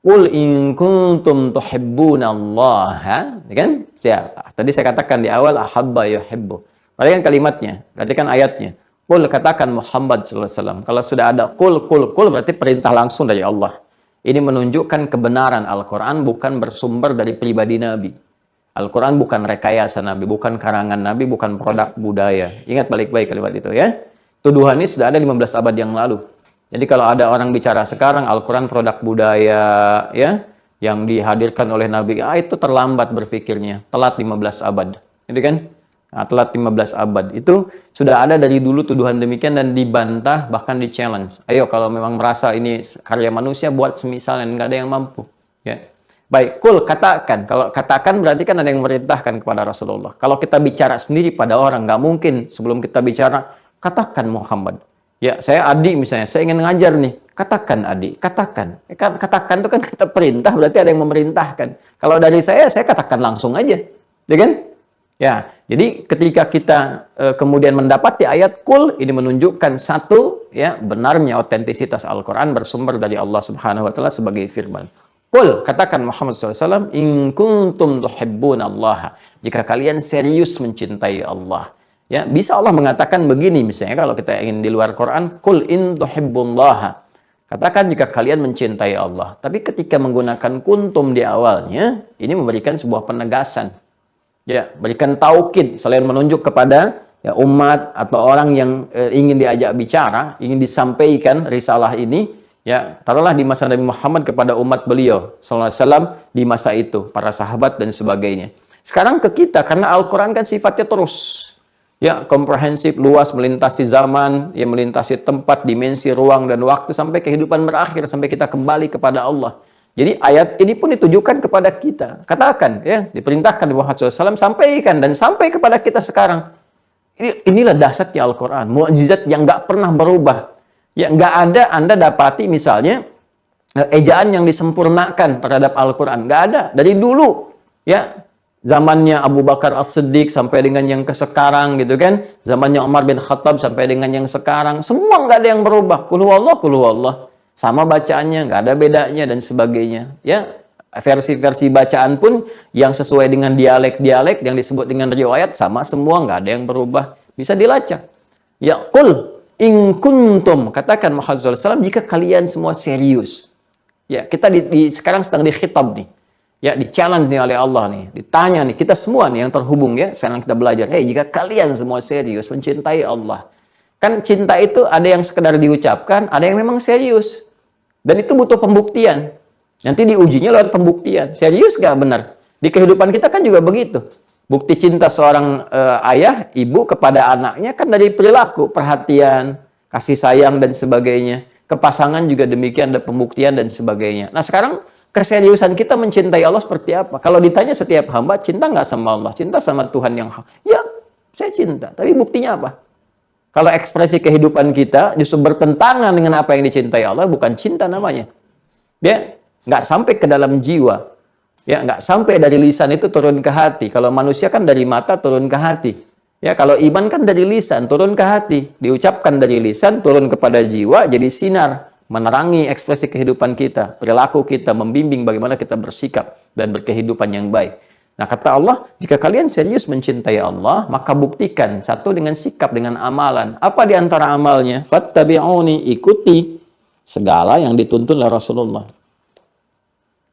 Qul in kuntum tuhibbunallaha, ya kan? Ya, tadi saya katakan di awal ahabba yuhibbu. Perhatikan kalimatnya, perhatikan ayatnya. Qul, katakan Muhammad sallallahu alaihi wasallam. Kalau sudah ada qul berarti perintah langsung dari Allah. Ini menunjukkan kebenaran Al-Qur'an bukan bersumber dari pribadi Nabi. Al-Qur'an bukan rekayasa Nabi, bukan karangan Nabi, bukan produk budaya. Ingat baik-baik kalimat itu ya. Tuduhan ini sudah ada 15 abad yang lalu. Jadi kalau ada orang bicara sekarang Al-Qur'an produk budaya ya yang dihadirkan oleh Nabi, itu terlambat berpikirnya, telat 15 abad. Jadi kan telat 15 abad. Itu sudah ada dari dulu tuduhan demikian dan dibantah, bahkan di-challenge. Ayo kalau memang merasa ini karya manusia, buat semisal yang nggak ada yang mampu. Ya. Baik, kul katakan. Kalau katakan berarti kan ada yang memerintahkan kepada Rasulullah. Kalau kita bicara sendiri pada orang, nggak mungkin sebelum kita bicara, katakan Muhammad. Ya, saya adik misalnya, saya ingin ngajar nih. Katakan adik, katakan. Katakan itu kan kata perintah, berarti ada yang memerintahkan. Kalau dari saya katakan langsung aja. Ya kan? Ya, jadi ketika kita kemudian mendapati ayat kul, ini menunjukkan satu, ya, benarnya otentisitas Al-Quran bersumber dari Allah Subhanahu wa Ta'ala sebagai firman. Kul, katakan Muhammad SAW, in kuntum tuhibbunallaha. Jika kalian serius mencintai Allah. Ya, bisa Allah mengatakan begini misalnya kalau kita ingin di luar Quran, kul in tuhibbunallaha. Katakan jika kalian mencintai Allah. Tapi ketika menggunakan kuntum di awalnya, ini memberikan sebuah penegasan. Ya, berikan taukid selain menunjuk kepada ya, umat atau orang yang ingin diajak bicara, ingin disampaikan risalah ini, ya, taruhlah di masa Nabi Muhammad kepada umat beliau sallallahu alaihi wasallam di masa itu, para sahabat dan sebagainya. Sekarang ke kita karena Al-Qur'an kan sifatnya terus. Ya, komprehensif, luas, melintasi zaman, ya, melintasi tempat, dimensi, ruang, dan waktu, sampai kehidupan berakhir, sampai kita kembali kepada Allah. Jadi ayat ini pun ditujukan kepada kita. Katakan, ya, diperintahkan Muhammad SAW, sampaikan, dan sampai kepada kita sekarang. Inilah dahsyatnya Al-Quran, mukjizat yang nggak pernah berubah. Ya, nggak ada Anda dapati misalnya, ejaan yang disempurnakan terhadap Al-Quran. Nggak ada, dari dulu. Ya, zamannya Abu Bakar As-Siddiq sampai dengan yang ke sekarang gitu kan, zamannya Umar bin Khattab sampai dengan yang sekarang, semua nggak ada yang berubah. Qul huwallah, sama bacaannya, nggak ada bedanya dan sebagainya. Ya, versi-versi bacaan pun yang sesuai dengan dialek-dialek yang disebut dengan riwayat sama semua, nggak ada yang berubah, bisa dilacak. Ya, qul in kuntum, katakan Muhammad SAW, jika kalian semua serius. Ya, kita sekarang sedang dikhitab nih. Ya, di-challenge nih oleh Allah nih, ditanya nih, kita semua nih yang terhubung ya, sekarang kita belajar. Hei, jika kalian semua serius mencintai Allah. Kan cinta itu ada yang sekedar diucapkan, ada yang memang serius. Dan itu butuh pembuktian. Nanti diujinya lewat pembuktian. Serius gak benar? Di kehidupan kita kan juga begitu. Bukti cinta seorang ayah, ibu kepada anaknya kan dari perilaku, perhatian, kasih sayang dan sebagainya. Ke pasangan juga demikian, ada pembuktian dan sebagainya. Nah sekarang, keseriusan kita mencintai Allah seperti apa? Kalau ditanya setiap hamba, cinta nggak sama Allah? Cinta sama Tuhan yang... Ya, saya cinta. Tapi buktinya apa? Kalau ekspresi kehidupan kita justru bertentangan dengan apa yang dicintai Allah, bukan cinta namanya. Dia nggak sampai ke dalam jiwa. Ya, nggak sampai dari lisan itu turun ke hati. Kalau manusia kan dari mata turun ke hati. Ya, kalau iman kan dari lisan turun ke hati. Diucapkan dari lisan, turun kepada jiwa, jadi sinar. Menerangi ekspresi kehidupan kita, perilaku kita, membimbing bagaimana kita bersikap dan berkehidupan yang baik. Nah, kata Allah, jika kalian serius mencintai Allah, maka buktikan satu dengan sikap, dengan amalan. Apa di antara amalnya? Fattabi'uni, ikuti segala yang dituntun oleh Rasulullah.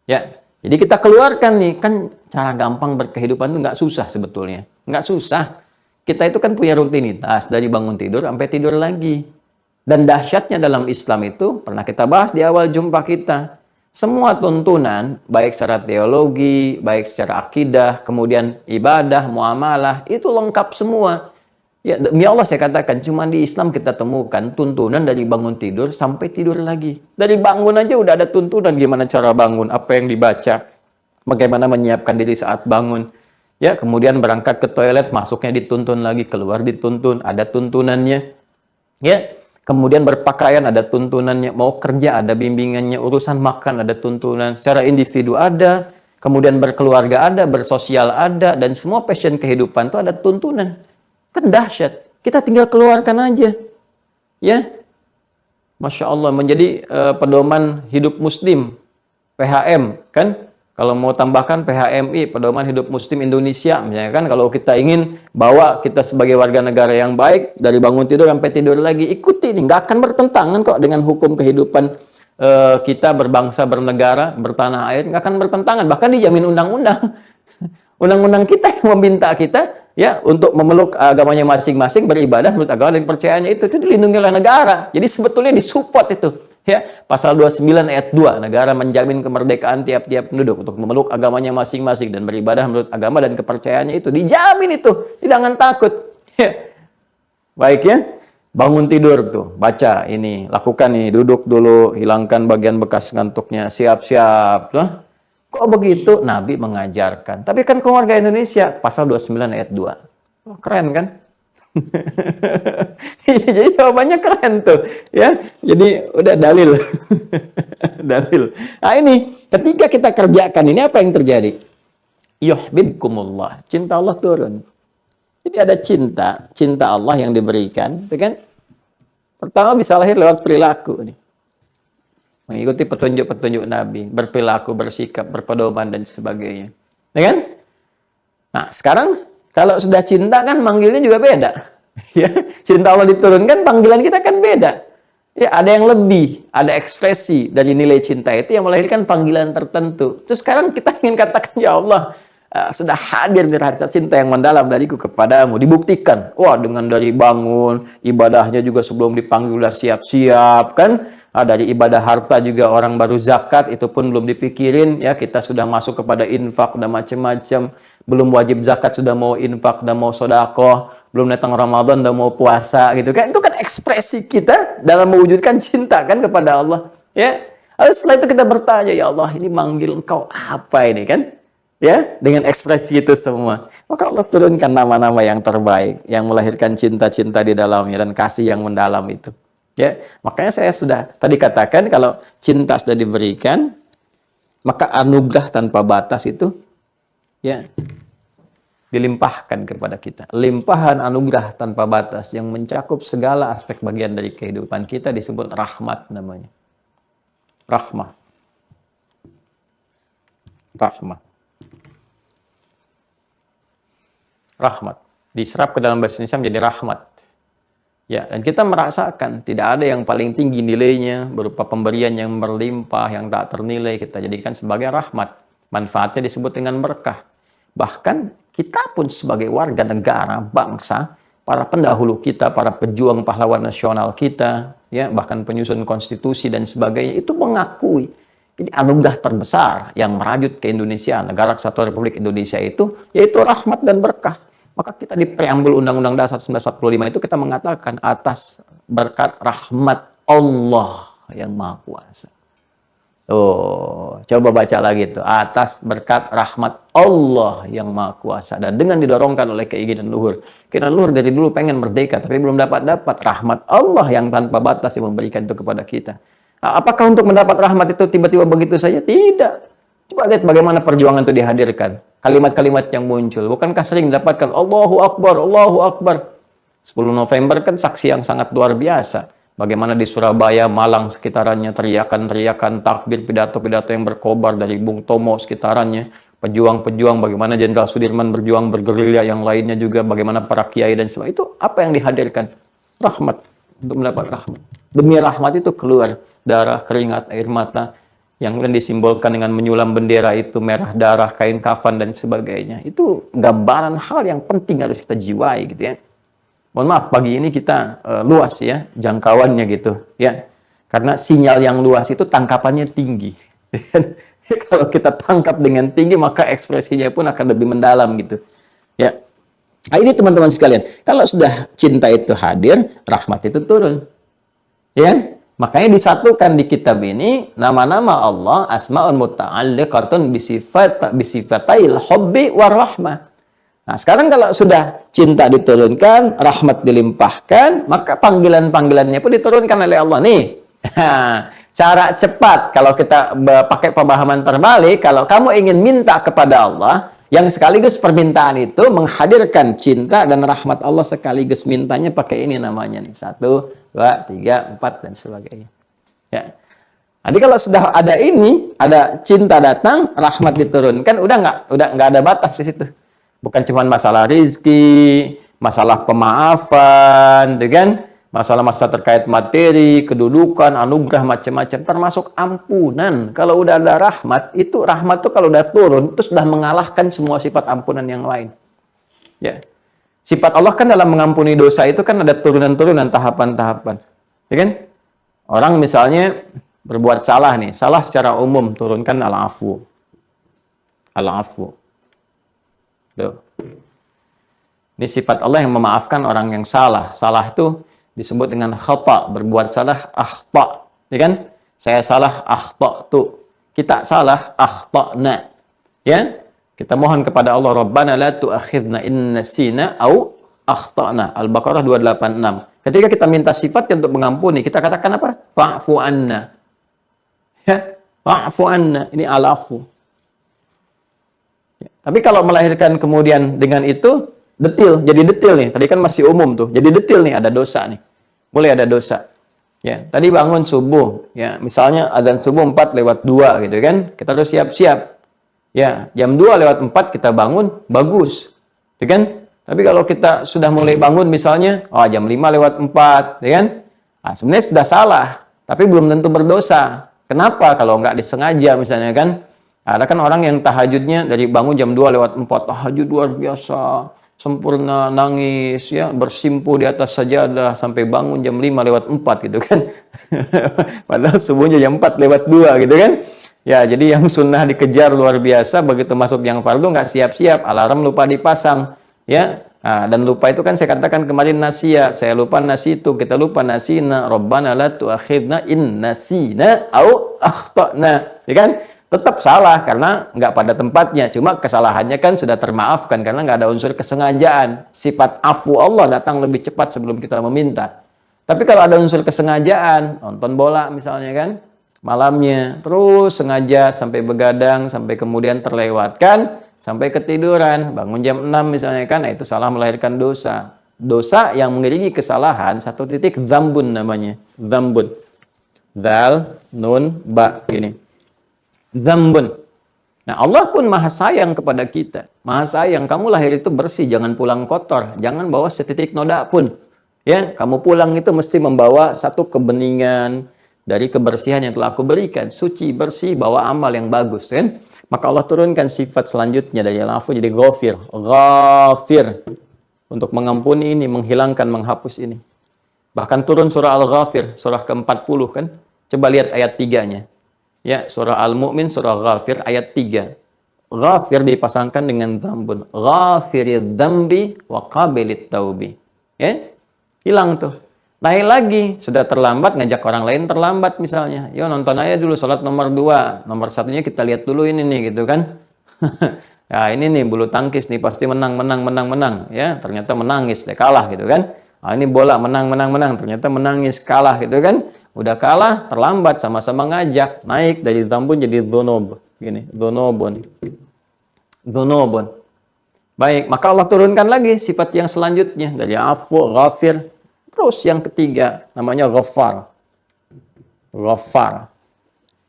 Ya, jadi kita keluarkan nih, kan cara gampang berkehidupan itu nggak susah sebetulnya. Nggak susah. Kita itu kan punya rutinitas dari bangun tidur sampai tidur lagi. Dan dahsyatnya dalam Islam itu, pernah kita bahas di awal jumpa kita, semua tuntunan, baik secara teologi, baik secara akidah, kemudian ibadah, muamalah, itu lengkap semua. Ya, demi Allah saya katakan, cuma di Islam kita temukan tuntunan dari bangun tidur sampai tidur lagi. Dari bangun aja udah ada tuntunan gimana cara bangun, apa yang dibaca, bagaimana menyiapkan diri saat bangun. Ya, kemudian berangkat ke toilet, masuknya dituntun lagi, keluar dituntun, ada tuntunannya. Ya, kemudian berpakaian ada tuntunannya, mau kerja ada bimbingannya, urusan makan ada tuntunan, secara individu ada, kemudian berkeluarga ada, bersosial ada, dan semua passion kehidupan itu ada tuntunan. Kan dahsyat. Kita tinggal keluarkan aja. Ya. Masya Allah, menjadi pedoman hidup muslim, PHM, kan? Kalau mau tambahkan PHMI, Pedoman Hidup Muslim Indonesia, misalnya kan, kalau kita ingin bawa kita sebagai warga negara yang baik, dari bangun tidur sampai tidur lagi, ikuti ini, nggak akan bertentangan kok dengan hukum kehidupan kita berbangsa, bernegara, bertanah air, nggak akan bertentangan, bahkan dijamin undang-undang. Undang-undang kita yang meminta kita ya untuk memeluk agamanya masing-masing, beribadah menurut agama dan kepercayaannya itu dilindungi oleh negara. Jadi sebetulnya disupport itu. Ya, pasal 29 ayat 2, negara menjamin kemerdekaan tiap-tiap penduduk untuk memeluk agamanya masing-masing dan beribadah menurut agama dan kepercayaannya itu. Dijamin itu, jangan takut. Ya. Baik ya, bangun tidur tuh, baca ini, lakukan nih, duduk dulu, hilangkan bagian bekas ngantuknya, siap-siap. Nah, kok begitu? Nabi mengajarkan. Tapi kan keluarga Indonesia, pasal 29 ayat 2. Oh, keren kan? Jadi jawabannya keren tuh, ya. Jadi udah dalil, dalil. Nah ini, ketika kita kerjakan ini apa yang terjadi? Yuhibbukumullah, cinta Allah turun. Jadi ada cinta Allah yang diberikan, kan? Pertama bisa lahir lewat perilaku nih. Mengikuti petunjuk-petunjuk Nabi, berperilaku, bersikap, berpedoman dan sebagainya. Ya kan? Nah, sekarang kalau sudah cinta kan manggilnya juga beda. Ya, cinta Allah diturunkan, panggilan kita kan beda. Ya, ada yang lebih, ada ekspresi dari nilai cinta itu yang melahirkan panggilan tertentu. Terus sekarang kita ingin katakan, ya Allah, sudah hadir di rasa cinta yang mendalam dariku kepadamu. Dibuktikan. Wah, dengan dari bangun, ibadahnya juga sebelum dipanggil udah siap-siap, kan? Dari ibadah harta juga orang baru zakat, itu pun belum dipikirin. Ya, kita sudah masuk kepada infak, udah macam-macam. Belum wajib zakat, sudah mau infak, sudah mau sodakoh. Belum datang Ramadan, udah mau puasa, gitu kan? Itu kan ekspresi kita dalam mewujudkan cinta kan kepada Allah. Ya, lalu setelah itu kita bertanya, ya Allah, ini manggil engkau apa ini kan? Ya, dengan ekspresi itu semua. Maka Allah turunkan nama-nama yang terbaik, yang melahirkan cinta-cinta di dalamnya dan kasih yang mendalam itu. Ya, makanya saya sudah tadi katakan kalau cinta sudah diberikan, maka anugerah tanpa batas itu ya dilimpahkan kepada kita. Limpahan anugerah tanpa batas yang mencakup segala aspek bagian dari kehidupan kita disebut rahmat namanya. Rahmah. Rahmah. Rahmat. Diserap ke dalam bahasa Indonesia menjadi rahmat. Ya, dan kita merasakan tidak ada yang paling tinggi nilainya berupa pemberian yang berlimpah, yang tak ternilai, kita jadikan sebagai rahmat. Manfaatnya disebut dengan berkah. Bahkan kita pun sebagai warga negara, bangsa, para pendahulu kita, para pejuang pahlawan nasional kita, ya, bahkan penyusun konstitusi dan sebagainya, itu mengakui. Jadi anugerah terbesar yang merajut ke Indonesia, Negara Kesatuan Republik Indonesia itu, yaitu rahmat dan berkah. Maka kita di preambul Undang-Undang Dasar 1945 itu kita mengatakan atas berkat rahmat Allah yang Maha Kuasa. Oh, coba baca lagi itu. Atas berkat rahmat Allah yang Maha Kuasa. Dan dengan didorongkan oleh keinginan luhur. Keinginan luhur dari dulu pengen merdeka, tapi belum dapat-dapat. Rahmat Allah yang tanpa batas yang memberikan itu kepada kita. Nah, apakah untuk mendapat rahmat itu tiba-tiba begitu saja? Tidak. Coba lihat bagaimana perjuangan itu dihadirkan. Kalimat-kalimat yang muncul. Bukankah sering mendapatkan Allahu Akbar, Allahu Akbar. 10 November kan saksi yang sangat luar biasa. Bagaimana di Surabaya, Malang sekitarannya teriakan-teriakan takbir, pidato-pidato yang berkobar dari Bung Tomo sekitarannya. Pejuang-pejuang, bagaimana Jenderal Sudirman berjuang bergerilya, yang lainnya juga, bagaimana para kiai dan sebagainya. Itu apa yang dihadirkan? Rahmat. Untuk mendapat rahmat. Demi rahmat itu keluar darah, keringat, air mata. Yang kemudian disimbolkan dengan menyulam bendera itu, merah darah, kain kafan, dan sebagainya. Itu gambaran hal yang penting harus kita jiwai gitu ya. Mohon maaf, pagi ini kita luas ya, jangkauannya gitu ya. Karena sinyal yang luas itu tangkapannya tinggi. Kalau kita tangkap dengan tinggi, maka ekspresinya pun akan lebih mendalam gitu. Ya. Nah, ini teman-teman sekalian, kalau sudah cinta itu hadir, rahmat itu turun. Ya. Makanya disatukan di kitab ini nama-nama Allah asma'un muta'alliqatun bisifatail hubbi warahmah. Nah, sekarang kalau sudah cinta diturunkan, rahmat dilimpahkan, maka panggilan-panggilannya pun diturunkan oleh Allah nih. Cara cepat kalau kita pakai pemahaman terbalik, kalau kamu ingin minta kepada Allah, yang sekaligus permintaan itu menghadirkan cinta dan rahmat Allah sekaligus, mintanya pakai ini namanya nih. 1, 2, 3, 4 dan sebagainya. Ya. Jadi kalau sudah ada ini, ada cinta datang, rahmat diturunkan, udah nggak ada batas di situ. Bukan cuma masalah rizki, masalah pemaafan, kan? Masalah-masalah terkait materi, kedudukan, anugerah macam-macam, termasuk ampunan. Kalau udah ada rahmat, rahmat tuh kalau udah turun, itu sudah mengalahkan semua sifat ampunan yang lain. Ya. Sifat Allah kan dalam mengampuni dosa itu kan ada turunan-turunan, tahapan-tahapan. Ya kan? Orang misalnya berbuat salah nih, salah secara umum turunkan al-afu. Al-afu. Tuh. Ini sifat Allah yang memaafkan orang yang salah. Salah itu disebut dengan khata, berbuat salah akhta. Ya kan? Saya salah akhta'tu. Kita salah akhta'na. Ya? Kita mohon kepada Allah, Rabbana la tu'akhidna in nasina au akhtana. Al-Baqarah 286. Ketika kita minta sifat untuk mengampuni, kita katakan apa? Fa'fu anna. Ya, fa'fu anna. Ini al-afu. Ya. Tapi kalau melahirkan kemudian dengan itu, detil. Jadi detil nih. Tadi kan masih umum tuh. Jadi detil nih, ada dosa nih. Mulai ada dosa. Ya, tadi bangun subuh. Ya, misalnya azan subuh 4:02 gitu kan. Kita harus siap-siap. Ya, jam 2:04 kita bangun, bagus. Ya kan? Tapi kalau kita sudah mulai bangun misalnya, jam 5:04, ya kan? Nah, sebenarnya sudah salah, tapi belum tentu berdosa. Kenapa? Kalau nggak disengaja misalnya kan? Ada kan orang yang tahajudnya dari bangun jam 2:04, tahajud luar biasa, sempurna, nangis, ya, bersimpuh di atas sajadah sampai bangun jam 5:04 gitu kan. Padahal subuhnya jam 4:02 gitu kan. Ya, jadi yang sunnah dikejar luar biasa, begitu masuk yang fardu nggak siap-siap, alarm lupa dipasang, ya. Nah, dan lupa itu kan saya katakan kemarin nasia, saya lupa nasitu, kita lupa nasina, Rabbana la tu'akhidna in nasina au akhtana, ya kan? Tetap salah karena nggak pada tempatnya, cuma kesalahannya kan sudah termaafkan karena nggak ada unsur kesengajaan. Sifat afu Allah datang lebih cepat sebelum kita meminta. Tapi kalau ada unsur kesengajaan, nonton bola misalnya kan, malamnya terus sengaja sampai begadang, sampai kemudian terlewatkan, sampai ketiduran, bangun jam 6 misalnya kan, nah itu salah melahirkan dosa. Dosa yang mengiringi kesalahan, satu titik dzambun namanya. Dzambun. Dzal, nun, ba, gini. Dzambun. Nah, Allah pun maha sayang kepada kita. Maha sayang, kamu lahir itu bersih, jangan pulang kotor, jangan bawa setitik noda pun. Ya, kamu pulang itu mesti membawa satu kebeningan dari kebersihan yang telah aku berikan, suci, bersih, bawa amal yang bagus, kan? Maka Allah turunkan sifat selanjutnya dari al-afu jadi ghafir. Ghafir. Untuk mengampuni ini, menghilangkan, menghapus ini. Bahkan turun surah Al-Ghafir, surah ke-40 kan? Coba lihat ayat 3-nya. Ya, surah Al-Mu'min, surah Ghafir, ayat 3. Ghafir dipasangkan dengan dzambun. Ghafirid dzambi wa qabilit taubi. Ya? Hilang tuh. Naik lagi, sudah terlambat, ngajak orang lain terlambat misalnya. Yo nonton aja dulu sholat nomor 2. Nomor satunya kita lihat dulu ini nih gitu kan. Ya ini nih bulu tangkis nih pasti menang. Ya ternyata menangis, deh kalah gitu kan. Ini bola menang. Ternyata menangis, kalah gitu kan. Udah kalah, terlambat, sama-sama ngajak. Naik dari dzambun jadi dzunub. Gini, dzunubun. Baik, maka Allah turunkan lagi sifat yang selanjutnya. Dari afu, ghafir. Terus yang ketiga, namanya Ghaffar. Ghaffar.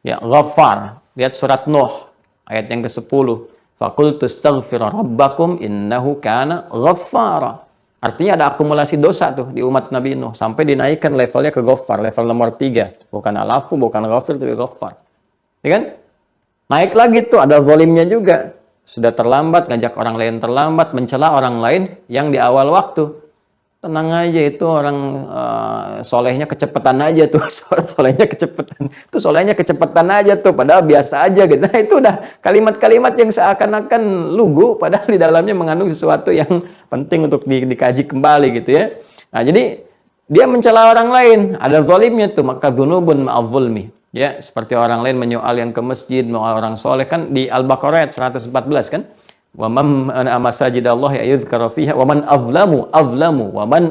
Ya, Ghaffar. Lihat surat Nuh, ayat yang ke-10. Faqultu astaghfiru rabbakum innahu kana ghaffara. Artinya ada akumulasi dosa tuh di umat Nabi Nuh. Sampai dinaikkan levelnya ke Ghaffar. Level nomor 3. Bukan al-afu, bukan ghafir, tapi Ghaffar. Ya kan? Naik lagi tuh, ada zalimnya juga. Sudah terlambat, ngajak orang lain terlambat, mencela orang lain yang di awal waktu. Tenang aja, itu orang solehnya kecepatan aja tuh. Solehnya kecepatan aja tuh. Padahal biasa aja gitu. Nah, itu udah kalimat-kalimat yang seakan-akan lugu. Padahal di dalamnya mengandung sesuatu yang penting untuk dikaji kembali gitu ya. Nah, jadi dia mencela orang lain. Ada zalimnya tuh. Maka dzunubun ma'azzulmi. Ya, seperti orang lain menyoal yang ke masjid, menyoal orang soleh. Kan di Al-Baqarah 114 kan. Wa man masajidallahi ayuzkara fiha wa man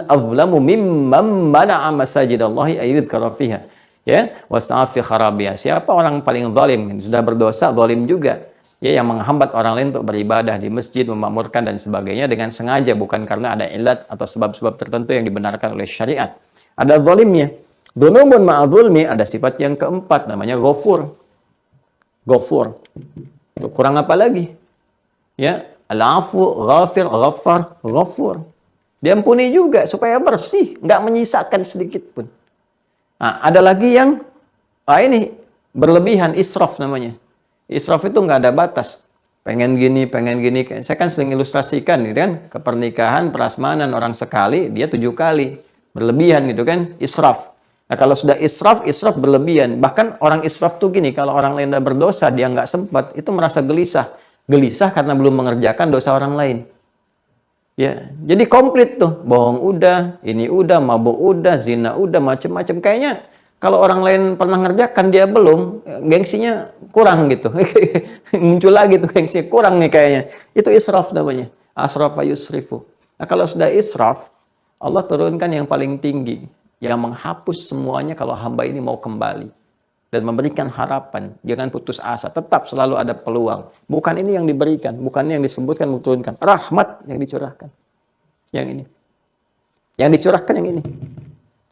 azlamu mimman mana'a masajidallahi ayuzkara fiha, ya, wasa'a fi kharabiha. Siapa orang paling zalim, sudah berdosa, zalim juga, ya, yang menghambat orang lain untuk beribadah di masjid, memakmurkan dan sebagainya dengan sengaja, bukan karena ada ilat atau sebab-sebab tertentu yang dibenarkan oleh syariat. Ada zalimnya. Dzunubun ma'adzulmi, ada sifat yang keempat namanya ghafur. Ghafur. Kurang apa lagi? Ya, al-afu, ghafir, ghaffar, ghafur. Diampuni juga supaya bersih, nggak menyisakan sedikit pun. Nah, ada lagi yang ini berlebihan, israf namanya. Israf itu nggak ada batas. pengen gini, pengen gini. Saya kan sering ilustrasikan gitu kan, ke pernikahan, prasmanan orang sekali, dia 7 kali. Berlebihan gitu kan, israf. Nah, kalau sudah israf, israf berlebihan. Bahkan orang israf tuh gini, kalau orang lain udah berdosa, dia nggak sempat, itu merasa gelisah. Gelisah karena belum mengerjakan dosa orang lain. Ya, jadi komplit tuh. Bohong udah, ini udah, mabuk udah, zina udah, macem-macem. Kayaknya kalau orang lain pernah ngerjakan, dia belum, gengsinya kurang gitu. Muncul lagi tuh gengsinya kurang nih kayaknya. Itu israf namanya. Asrafa yusrifu. Nah, kalau sudah israf, Allah turunkan yang paling tinggi, yang menghapus semuanya kalau hamba ini mau kembali. Dan memberikan harapan, jangan putus asa, tetap selalu ada peluang. Bukan ini yang diberikan, bukan ini yang disebutkan, diturunkan. Rahmat yang dicurahkan. Yang ini. Yang dicurahkan yang ini.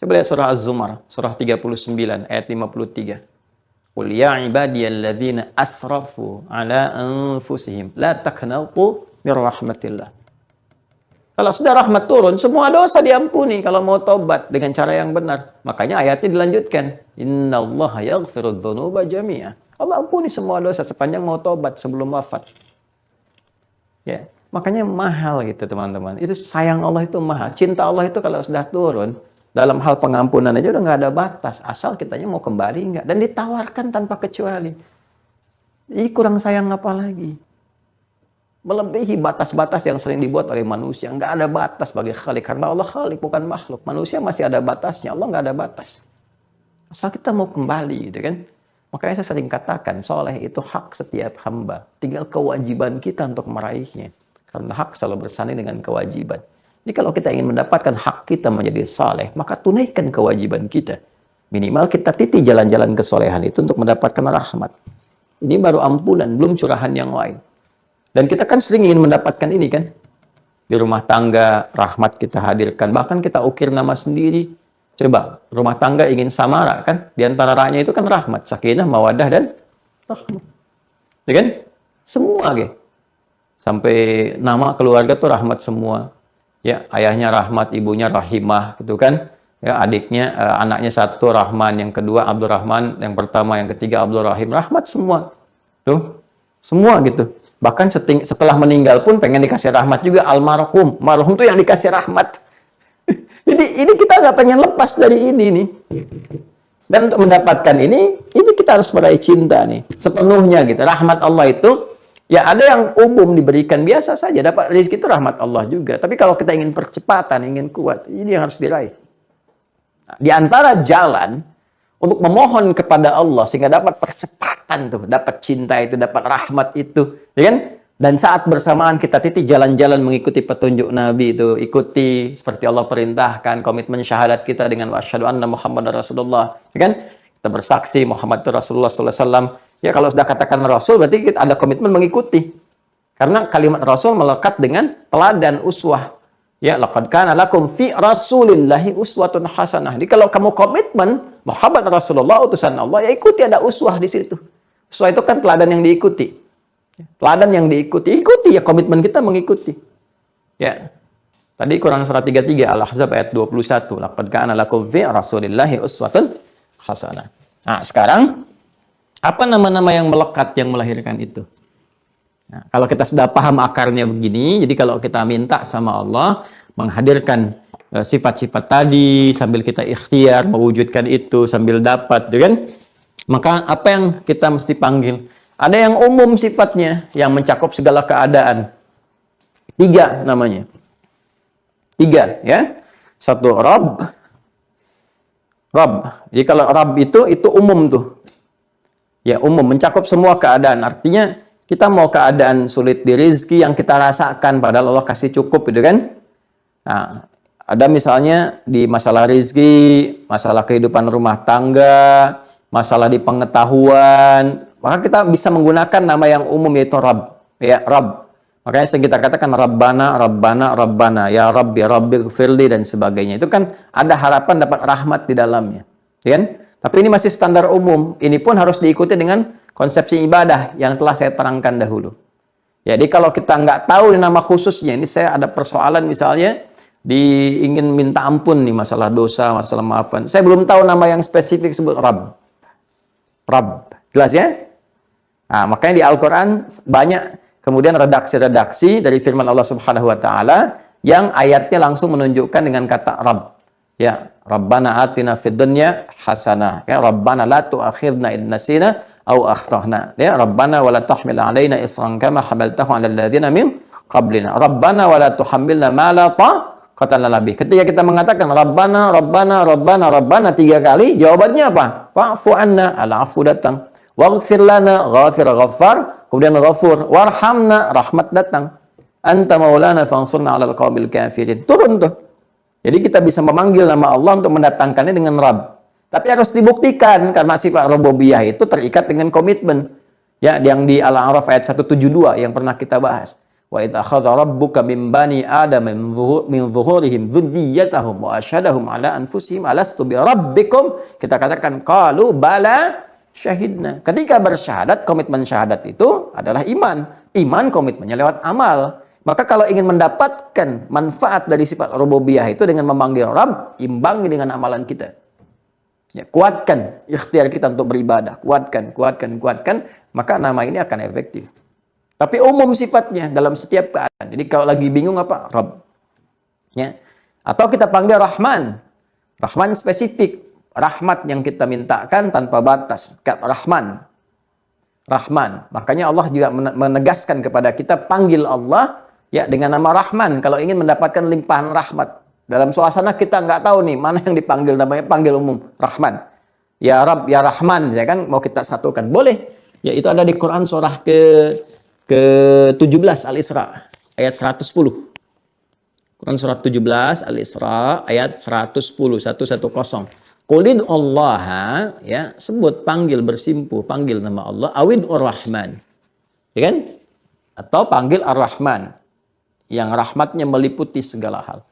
Coba lihat surah Az-Zumar, surah 39, ayat 53. Qul ya ibadiyalladzina asrafu ala anfusihim, la taqnatu min rahmatillah. Kalau sudah rahmat turun, semua dosa diampuni kalau mau tobat dengan cara yang benar. Makanya ayatnya dilanjutkan. Innallaha yaghfirudz dzunuba jami'a. Allah ampuni semua dosa sepanjang mau tobat sebelum wafat. Ya, makanya mahal gitu teman-teman. Itu sayang Allah itu mahal. Cinta Allah itu kalau sudah turun, dalam hal pengampunan aja udah nggak ada batas. Asal kitanya mau kembali nggak. Dan ditawarkan tanpa kecuali. Ini kurang sayang apa lagi? Melebihi batas-batas yang sering dibuat oleh manusia. Nggak ada batas bagi Khalik. Karena Allah Khalik, bukan makhluk. Manusia masih ada batasnya. Allah nggak ada batas. Asal kita mau kembali, gitu kan. Makanya saya sering katakan, soleh itu hak setiap hamba. Tinggal kewajiban kita untuk meraihnya. Karena hak selalu bersanding dengan kewajiban. Jadi kalau kita ingin mendapatkan hak kita menjadi soleh, maka tunaikan kewajiban kita. Minimal kita titi jalan-jalan kesolehan itu untuk mendapatkan rahmat. Ini baru ampunan, belum curahan yang lain. Dan kita kan sering ingin mendapatkan ini kan. Di rumah tangga, rahmat kita hadirkan. Bahkan kita ukir nama sendiri. Coba, rumah tangga ingin samara kan. Di antara ra-nya itu kan rahmat. Sakinah, mawadah, dan rahmat. Ya kan? Semua gitu. Sampai nama keluarga tuh rahmat semua. Ya, ayahnya rahmat, ibunya rahimah gitu kan. Ya, adiknya, anaknya satu Rahman, yang kedua Abdurrahman, yang pertama, yang ketiga Abdurrahim. Rahmat semua. Tuh, semua gitu. Bahkan setelah meninggal pun pengen dikasih rahmat juga, almarhum. Marhum tuh yang dikasih rahmat. Jadi ini kita nggak pengen lepas dari ini nih. Dan untuk mendapatkan ini kita harus meraih cinta nih. Sepenuhnya gitu. Rahmat Allah itu, ya ada yang umum diberikan biasa saja. Dapat rezeki itu rahmat Allah juga. Tapi kalau kita ingin percepatan, ingin kuat, ini yang harus diraih. Nah, di antara jalan untuk memohon kepada Allah sehingga dapat percepatan tuh, dapat cinta itu, dapat rahmat itu, ya kan? Dan saat bersamaan kita titik jalan-jalan mengikuti petunjuk Nabi itu, ikuti seperti Allah perintahkan, komitmen syahadat kita dengan wasyhadu anna Muhammadar Rasulullah, ya kan? Kita bersaksi Muhammad itu Rasulullah sallallahu alaihi wasallam. Ya kalau sudah katakan Rasul berarti kita ada komitmen mengikuti. Karena kalimat Rasul melekat dengan teladan uswah. Ya, laqad kana lakum fi Rasulillahi uswatun hasanah. Jadi kalau kamu komitmen Muhammad Rasulullah utusan Allah, ya ikuti, ada uswah di situ. Uswah itu kan teladan yang diikuti. Teladan yang diikuti, ikuti ya, komitmen kita mengikuti. Ya. Tadi Quran surah 33 Al-Ahzab ayat 21. Laqad kana lakum fi Rasulillahi uswatun hasanah. Nah, sekarang apa nama-nama yang melekat yang melahirkan itu? Nah, kalau kita sudah paham akarnya begini, jadi kalau kita minta sama Allah menghadirkan sifat-sifat tadi sambil kita ikhtiar mewujudkan itu sambil dapat, gitu kan? Maka apa yang kita mesti panggil? Ada yang umum sifatnya yang mencakup segala keadaan. 3 namanya. 3 ya. 1 Rabb. Rabb. Jadi kalau Rabb itu umum tuh. Ya, umum mencakup semua keadaan. Artinya kita mau keadaan sulit di rezeki yang kita rasakan padahal Allah kasih cukup, gitu kan? Nah, ada misalnya di masalah rezeki, masalah kehidupan rumah tangga, masalah di pengetahuan, maka kita bisa menggunakan nama yang umum yaitu Rabb. Ya, Rabb. Makanya sering kita katakan Rabbana, Rabbana, Rabbana, ya Rabbi, Rabbi gfirli dan sebagainya. Itu kan ada harapan dapat rahmat di dalamnya. Ya kan? Tapi ini masih standar umum. Ini pun harus diikuti dengan konsepsi ibadah yang telah saya terangkan dahulu. Jadi kalau kita nggak tahu nama khususnya, ini saya ada persoalan misalnya, ingin minta ampun nih masalah dosa, masalah maafan. Saya belum tahu nama yang spesifik sebut Rabb. Rabb. Jelas ya? Nah, makanya di Al-Quran banyak kemudian redaksi-redaksi dari firman Allah Subhanahu wa taala yang ayatnya langsung menunjukkan dengan kata Rabb. Ya, Rabbana atina fid dunya hasanah. Ya, Rabbana la tu'akhidna in nasina aw akhtana. Ya, Rabbana wa la tahmil 'alaina isran kama hamaltahu 'alal ladzina min qablina. Rabbana wa la tuhammilna ma la taqata lana bih. Ketika kita mengatakan Rabbana, Rabbana, Rabbana, Rabbana 3 kali, jawabannya apa? Fa'fu 'anna, al-'afwu datang. Waghfir lana, ghafir ghaffar, kemudian ghafur, warhamna, rahmat datang. Anta maulana fansurna 'alal qaumil kafirin. Turun tuh. Jadi kita bisa memanggil nama Allah untuk mendatangkannya dengan Rabb. Tapi harus dibuktikan karena sifat rububiyah itu terikat dengan komitmen. Ya, yang di Al-A'raf ayat 172 yang pernah kita bahas. Wa idz akhadha rabbuka min bani adama min zuhurihim dzurriyyatahum wa asyhadahum 'ala anfusihim alastu bi rabbikum. Kita katakan qalu bala syahidna. Ketika bersyahadat, komitmen syahadat itu adalah iman. Iman komitmennya lewat amal. Maka kalau ingin mendapatkan manfaat dari sifat rububiyah itu dengan memanggil Rabb, imbangi dengan amalan kita. Ya, kuatkan ikhtiar kita untuk beribadah. Kuatkan, maka nama ini akan efektif. Tapi umum sifatnya dalam setiap keadaan. Jadi kalau lagi bingung apa? Rabb. Ya. Atau kita panggil Rahman. Rahman spesifik. Rahmat yang kita mintakan tanpa batas. Rahman. Rahman. Makanya Allah juga menegaskan kepada kita panggil Allah ya dengan nama Rahman. Kalau ingin mendapatkan limpahan rahmat. Dalam suasana kita nggak tahu nih mana yang dipanggil, namanya panggil umum. Rahman. Ya Rabb, ya Rahman. Ya kan mau kita satukan. Boleh. Ya itu ada di Quran surah ke-17 Al-Isra. Ayat 110. Quran surah 17 Al-Isra ayat 110. 110. Qulid Allah, ya, sebut, panggil, bersimpuh, panggil nama Allah, awid ar-Rahman. Ya kan? Atau panggil ar-Rahman. Yang rahmatnya meliputi segala hal.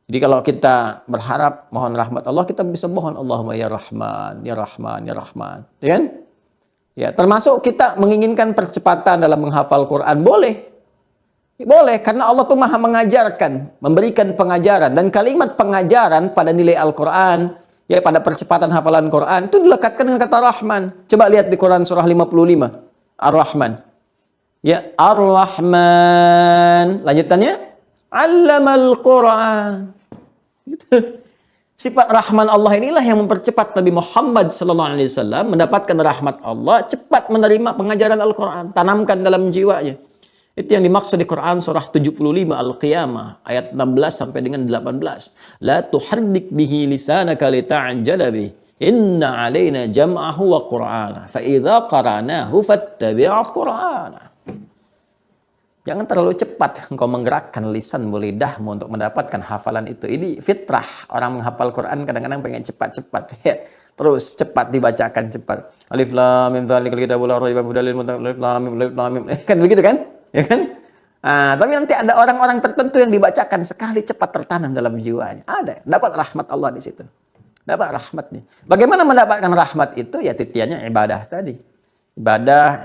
Jadi kalau kita berharap mohon rahmat Allah, kita bisa mohon Allahumma ya Rahman, ya Rahman, ya Rahman. Ya kan? Ya, termasuk kita menginginkan percepatan dalam menghafal Quran, boleh. Boleh, karena Allah tuh maha mengajarkan, memberikan pengajaran. Dan kalimat pengajaran pada nilai Al-Quran, ya pada percepatan hafalan Quran itu dilekatkan dengan kata Rahman. Coba lihat di Quran surah 55. Ar-Rahman. Ya, Ar-Rahman. Lanjutannya, 'Allamal Quran. Gitu. Sifat Rahman Allah inilah yang mempercepat Nabi Muhammad SAW mendapatkan rahmat Allah, cepat menerima pengajaran Al-Quran, tanamkan dalam jiwanya. Itu yang dimaksud di Quran surah 75 Al-Qiyamah ayat 16 sampai dengan 18. La tuharrik bihi lisanaka lita'jala bih. Inna 'alaina jam'ahu wa Qur'ana. Fa idza qara'nahu fattabi' Qur'ana. Jangan terlalu cepat engkau menggerakkan lisanmu, lidahmu untuk mendapatkan hafalan itu. Ini fitrah. Orang menghafal Quran kadang-kadang pengen cepat-cepat. Ya. Terus cepat dibacakan cepat. Alif lam mim dzalikal kitabul la raiba fihi lil muttaqin. Alif lam mim. Kan begitu kan? Ya kan? Tapi nanti ada orang-orang tertentu yang dibacakan sekali cepat tertanam dalam jiwanya. Ada, dapat rahmat Allah di situ. Dapat rahmatnya. Bagaimana mendapatkan rahmat itu? Ya titiannya ibadah tadi. Ibadah.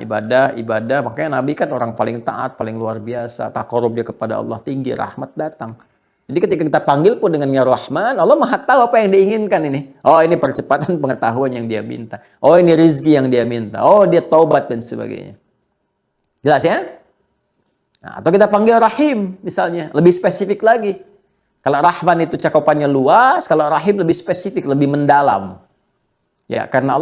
Makanya Nabi kan orang paling taat, paling luar biasa. Taqarrub dia kepada Allah tinggi, rahmat datang. Jadi ketika kita panggil pun dengan ya Rahman, Allah maha tahu apa yang diinginkan ini. Oh ini percepatan pengetahuan yang dia minta. Oh ini rezeki yang dia minta. Oh dia taubat dan sebagainya. Jelas ya? Nah, atau kita panggil Rahim misalnya, lebih spesifik lagi. Kalau Rahman itu cakupannya luas, kalau Rahim lebih spesifik, lebih mendalam. Ya, karena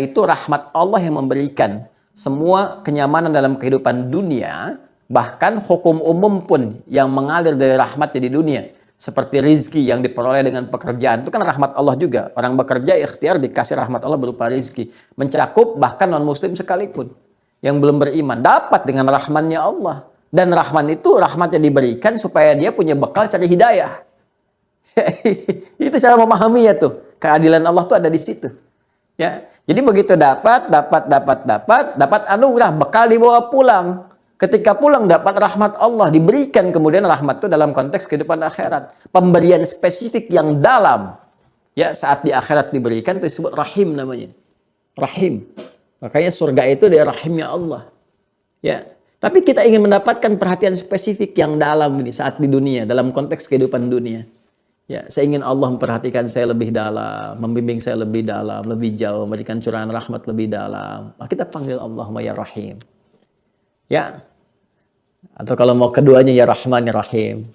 itu rahmat Allah yang memberikan semua kenyamanan dalam kehidupan dunia, bahkan hukum umum pun yang mengalir dari rahmatnya di dunia, seperti rizki yang diperoleh dengan pekerjaan, itu kan rahmat Allah juga. Orang bekerja ikhtiar dikasih rahmat Allah berupa rizki, mencakup bahkan non-muslim sekalipun yang belum beriman, dapat dengan rahmannya Allah. Dan rahman itu rahmatnya diberikan supaya dia punya bekal cari hidayah. Itu cara memahami ya tuh. Keadilan Allah tuh ada di situ. Ya. Jadi begitu dapat anugerah, bekal dibawa pulang. Ketika pulang dapat rahmat Allah, diberikan kemudian rahmat itu dalam konteks kehidupan akhirat. Pemberian spesifik yang dalam. Ya, saat di akhirat diberikan itu disebut rahim namanya. Rahim. Makanya surga itu dari rahimnya Allah. Ya. Tapi kita ingin mendapatkan perhatian spesifik yang dalam ini saat di dunia, dalam konteks kehidupan dunia. Ya, saya ingin Allah memperhatikan saya lebih dalam, membimbing saya lebih dalam, lebih jauh, memberikan curahan rahmat lebih dalam. Kita panggil Allahumma ya Rahim. Ya, Atau kalau mau keduanya ya Rahman ya Rahim.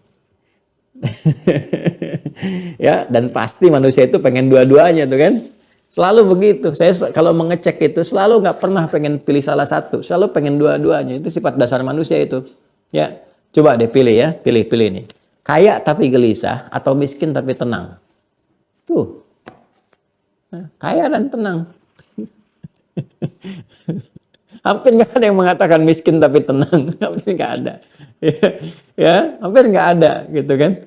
Ya, dan pasti manusia itu pengen dua-duanya tuh kan. Selalu begitu. Saya kalau mengecek itu selalu nggak pernah pengen pilih salah satu, selalu pengen dua-duanya. Itu sifat dasar manusia itu. Ya, coba deh pilih ya, pilih nih. Kaya tapi gelisah atau miskin tapi tenang. Tuh. Nah, kaya dan tenang. Hampir nggak ada yang mengatakan miskin tapi tenang. Hampir nggak ada. Ya, hampir nggak ada gitu kan.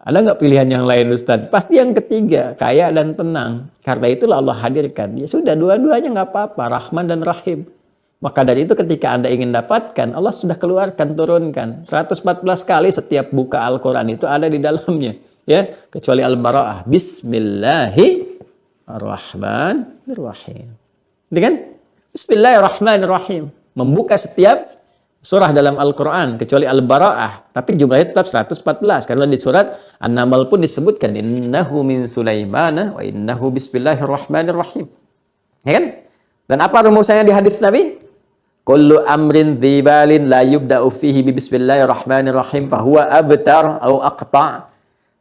Ada nggak pilihan yang lain Ustadz? Pasti yang ketiga, kaya dan tenang. Karena itulah Allah hadirkan. Ya sudah, dua-duanya nggak apa-apa, Rahman dan Rahim. Maka dari itu ketika Anda ingin dapatkan, Allah sudah keluarkan, turunkan. 114 kali setiap buka Al-Quran itu ada di dalamnya. Ya, kecuali Al-Bara'ah. Bismillahirrahmanirrahim. Ini kan? Bismillahirrahmanirrahim. Membuka setiap surah dalam Al-Quran, kecuali Al-Bara'ah. Tapi jumlahnya tetap 114. Karena di surat An-Naml pun disebutkan, innahu min Sulaimana wa innahu bismillahirrahmanirrahim. Ya kan? Dan apa rumusnya di hadis Nabi? Kullu amrin dzibalin la yubda'u fihi bi bismillahirrahmanirrahim fahuwa abtar au aqta'.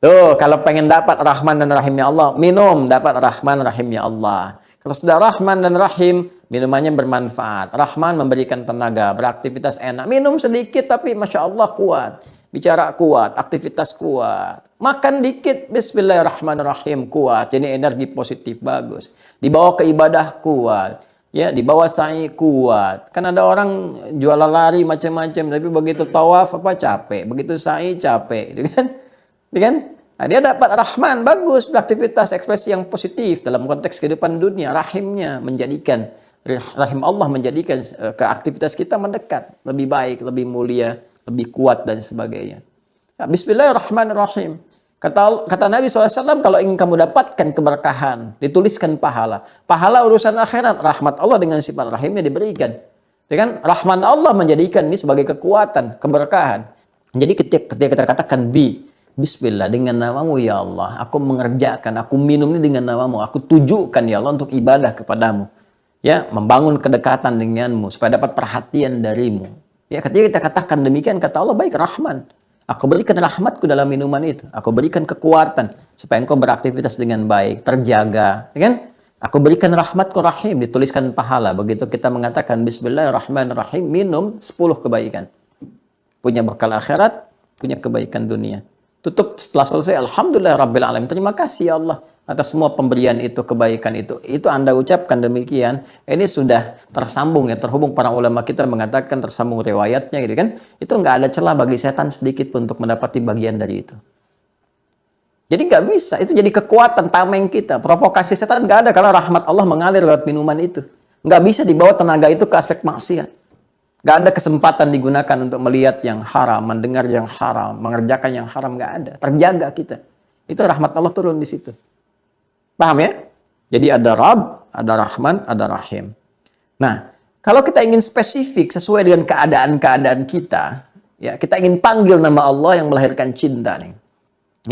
Tuh, kalau pengen dapat Rahman dan Rahimnya Allah, minum dapat Rahman Rahimnya Allah. Kalau sudah Rahman dan Rahim, minumannya bermanfaat. Rahman memberikan tenaga, beraktivitas enak. Minum sedikit tapi Masya Allah kuat. Bicara kuat, aktivitas kuat. Makan dikit, Bismillahirrahmanirrahim, kuat. Jadi energi positif, bagus. Dibawa ke ibadah kuat. Ya, dibawa sa'i kuat. Kan ada orang jualan lari macam-macam, tapi begitu tawaf apa capek, begitu sa'i capek, gitu kan? Gitu kan? Nah, dia dapat Rahman, bagus, beraktivitas, ekspresi yang positif dalam konteks kehidupan dunia. Rahimnya menjadikan, rahim Allah menjadikan ke aktivitas kita mendekat, lebih baik, lebih mulia, lebih kuat dan sebagainya. Nah, Bismillahirrahmanirrahim. Kata Nabi SAW, kalau ingin kamu dapatkan keberkahan, dituliskan pahala. Pahala urusan akhirat, rahmat Allah dengan sifat rahimnya diberikan. Dengan rahman Allah menjadikan ini sebagai kekuatan, keberkahan. Jadi ketika kita katakan Bismillah, dengan namamu ya Allah, aku mengerjakan, aku minum ini dengan namamu, aku tujukan ya Allah untuk ibadah kepadamu. Ya, membangun kedekatan denganmu, supaya dapat perhatian darimu. Ya, ketika kita katakan demikian, kata Allah, baik Rahman. Aku berikan rahmatku dalam minuman itu. Aku berikan kekuatan, supaya engkau beraktivitas dengan baik, terjaga. Ya kan? Aku berikan rahmatku Rahim, dituliskan pahala. Begitu kita mengatakan Bismillahirrahmanirrahim, minum 10 kebaikan. Punya bekal akhirat, punya kebaikan dunia. Tutup setelah selesai, Alhamdulillah Rabbil Alamin. Terima kasih ya Allah atas semua pemberian itu, kebaikan itu. Itu Anda ucapkan demikian. Ini sudah tersambung ya, terhubung para ulama kita mengatakan tersambung riwayatnya gitu kan. Itu nggak ada celah bagi setan sedikit pun untuk mendapati bagian dari itu. Jadi nggak bisa, itu jadi kekuatan tameng kita. Provokasi setan nggak ada kalau rahmat Allah mengalir lewat minuman itu. Nggak bisa dibawa tenaga itu ke aspek maksiat. Gak ada kesempatan digunakan untuk melihat yang haram, mendengar yang haram, mengerjakan yang haram, gak ada. Terjaga kita. Itu rahmat Allah turun di situ. Paham ya? Jadi ada Rabb, ada Rahman, ada Rahim. Nah, kalau kita ingin spesifik sesuai dengan keadaan-keadaan kita, ya kita ingin panggil nama Allah yang melahirkan cinta nih.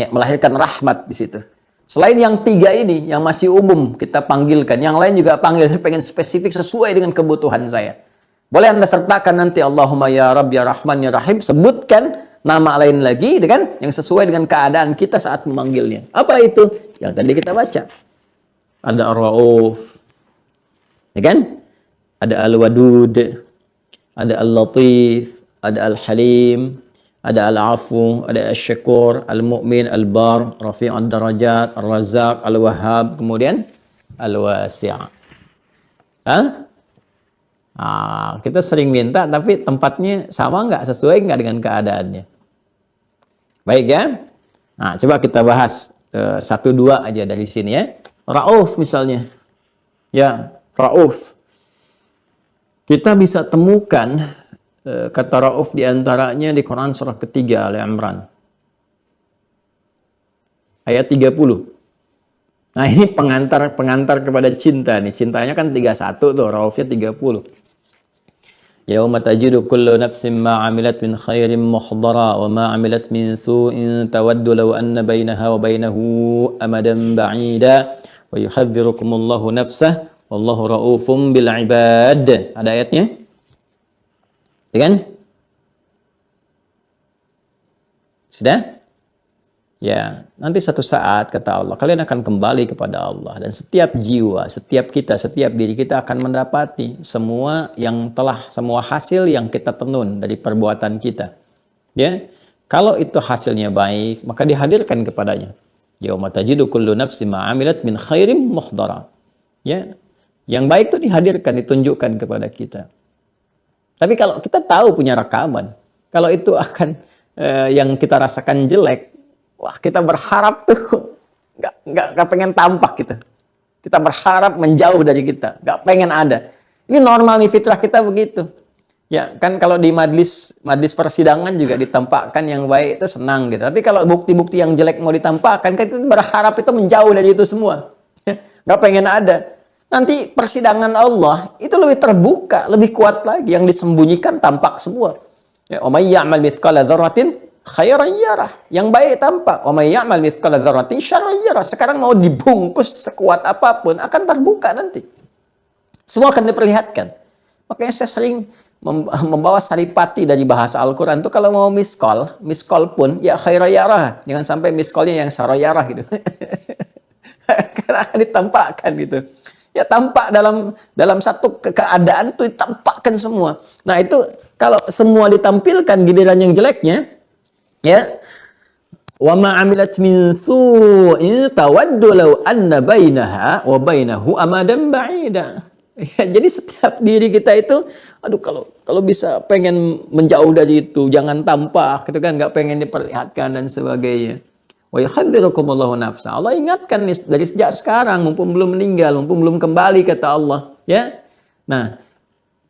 Ya, melahirkan rahmat di situ. Selain yang 3 ini, yang masih umum kita panggilkan, yang lain juga panggil, saya pengen spesifik sesuai dengan kebutuhan saya. Boleh Anda sertakan nanti Allahumma ya Rabb ya Rahman ya Rahim, sebutkan nama lain lagi gitu kan, yang sesuai dengan keadaan kita saat memanggilnya. Apa itu? Yang tadi kita baca. Ada Ar-Rauf, ya kan? Ada Al-Wadud, ada Al-Latif, ada Al-Halim, ada Al-Afu, ada Al-Syakur, Al-Mu'min, Al-Bar, Rafi'ud Darajat, Ar-Razzaq, Al-Wahhab, kemudian Al-Wasi'. Hah? Nah, kita sering minta tapi tempatnya sama nggak, sesuai nggak dengan keadaannya. Baik ya. Nah, coba kita bahas 1-2 aja dari sini ya. Rauf misalnya. Ya, Rauf. Kita bisa temukan kata Rauf diantaranya di Quran surah ketiga Al-Imran. Ayat 30. Nah, ini pengantar kepada cinta nih. Cintanya kan 31 tuh, Raufnya 30. Yauma tajidu kullu nafsin ma 'amilat min khairin muhdara wa ma 'amilat min su'in tawaddu law anna bainaha wa bainahu amadan ba'ida wa yuhadzirukumullahu nafsah wallahu raufum bil 'ibad. Ada ayatnya? Ya kan? Sudah? Ya, nanti satu saat kata Allah, kalian akan kembali kepada Allah dan setiap jiwa, setiap kita, setiap diri kita akan mendapati semua hasil yang kita tenun dari perbuatan kita. Ya. Kalau itu hasilnya baik, maka dihadirkan kepadanya. Yauma tajidu kullu nafsin ma 'amilat min khairin muhdara. Ya. Yang baik itu dihadirkan, ditunjukkan kepada kita. Tapi kalau kita tahu punya rekaman, kalau itu akan yang kita rasakan jelek, wah kita berharap tuh nggak pengen tampak gitu. Kita berharap menjauh dari kita, nggak pengen ada. Ini normal nih, fitrah kita begitu. Ya kan, kalau di majlis persidangan juga ditampakkan yang baik itu senang gitu. Tapi kalau bukti-bukti yang jelek mau ditampakkan, kita berharap itu menjauh dari itu semua. Nggak pengen ada. Nanti persidangan Allah itu lebih terbuka, lebih kuat lagi. Yang disembunyikan tampak semua. Ya, wa may ya'mal mithqala dzarratin khairan yarah. Yang baik tampak. Wa may ya'mal mithqala dzarratin syarran yarah. Sekarang mau dibungkus sekuat apapun akan terbuka nanti. Semua akan diperlihatkan. Makanya saya sering membawa saripati dari bahasa Al-Quran itu kalau mau miss call pun ya khairan yarah. Jangan sampai miss call-nya yang syarran yarah gitu. Karena akan ditampakkan gitu. Ya tampak dalam satu keadaan itu ditampakkan semua. Nah itu kalau semua ditampilkan giliran yang jeleknya, ya, wa ma 'amilat min su'in tawaddu law anna bainaha wa bainahu amadan ba'ida. Ya, jadi setiap diri kita itu, aduh kalau bisa pengen menjauh dari itu, jangan tampak, gitu kan, nggak pengen diperlihatkan dan sebagainya. Wa yuhadzirukumullahu nafsa. Allah ingatkan nih dari sejak sekarang, mumpung belum meninggal, mumpung belum kembali, kata Allah. Ya, nah,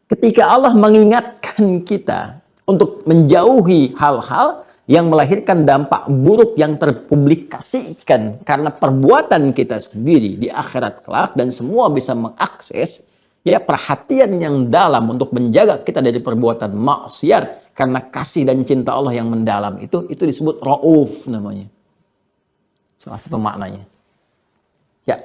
ketika Allah mengingatkan kita untuk menjauhi hal-hal yang melahirkan dampak buruk yang terpublikasikan karena perbuatan kita sendiri di akhirat kelak, dan semua bisa mengakses, ya, perhatian yang dalam untuk menjaga kita dari perbuatan maksiat karena kasih dan cinta Allah yang mendalam, itu disebut Rauf namanya. Salah satu maknanya. Ya,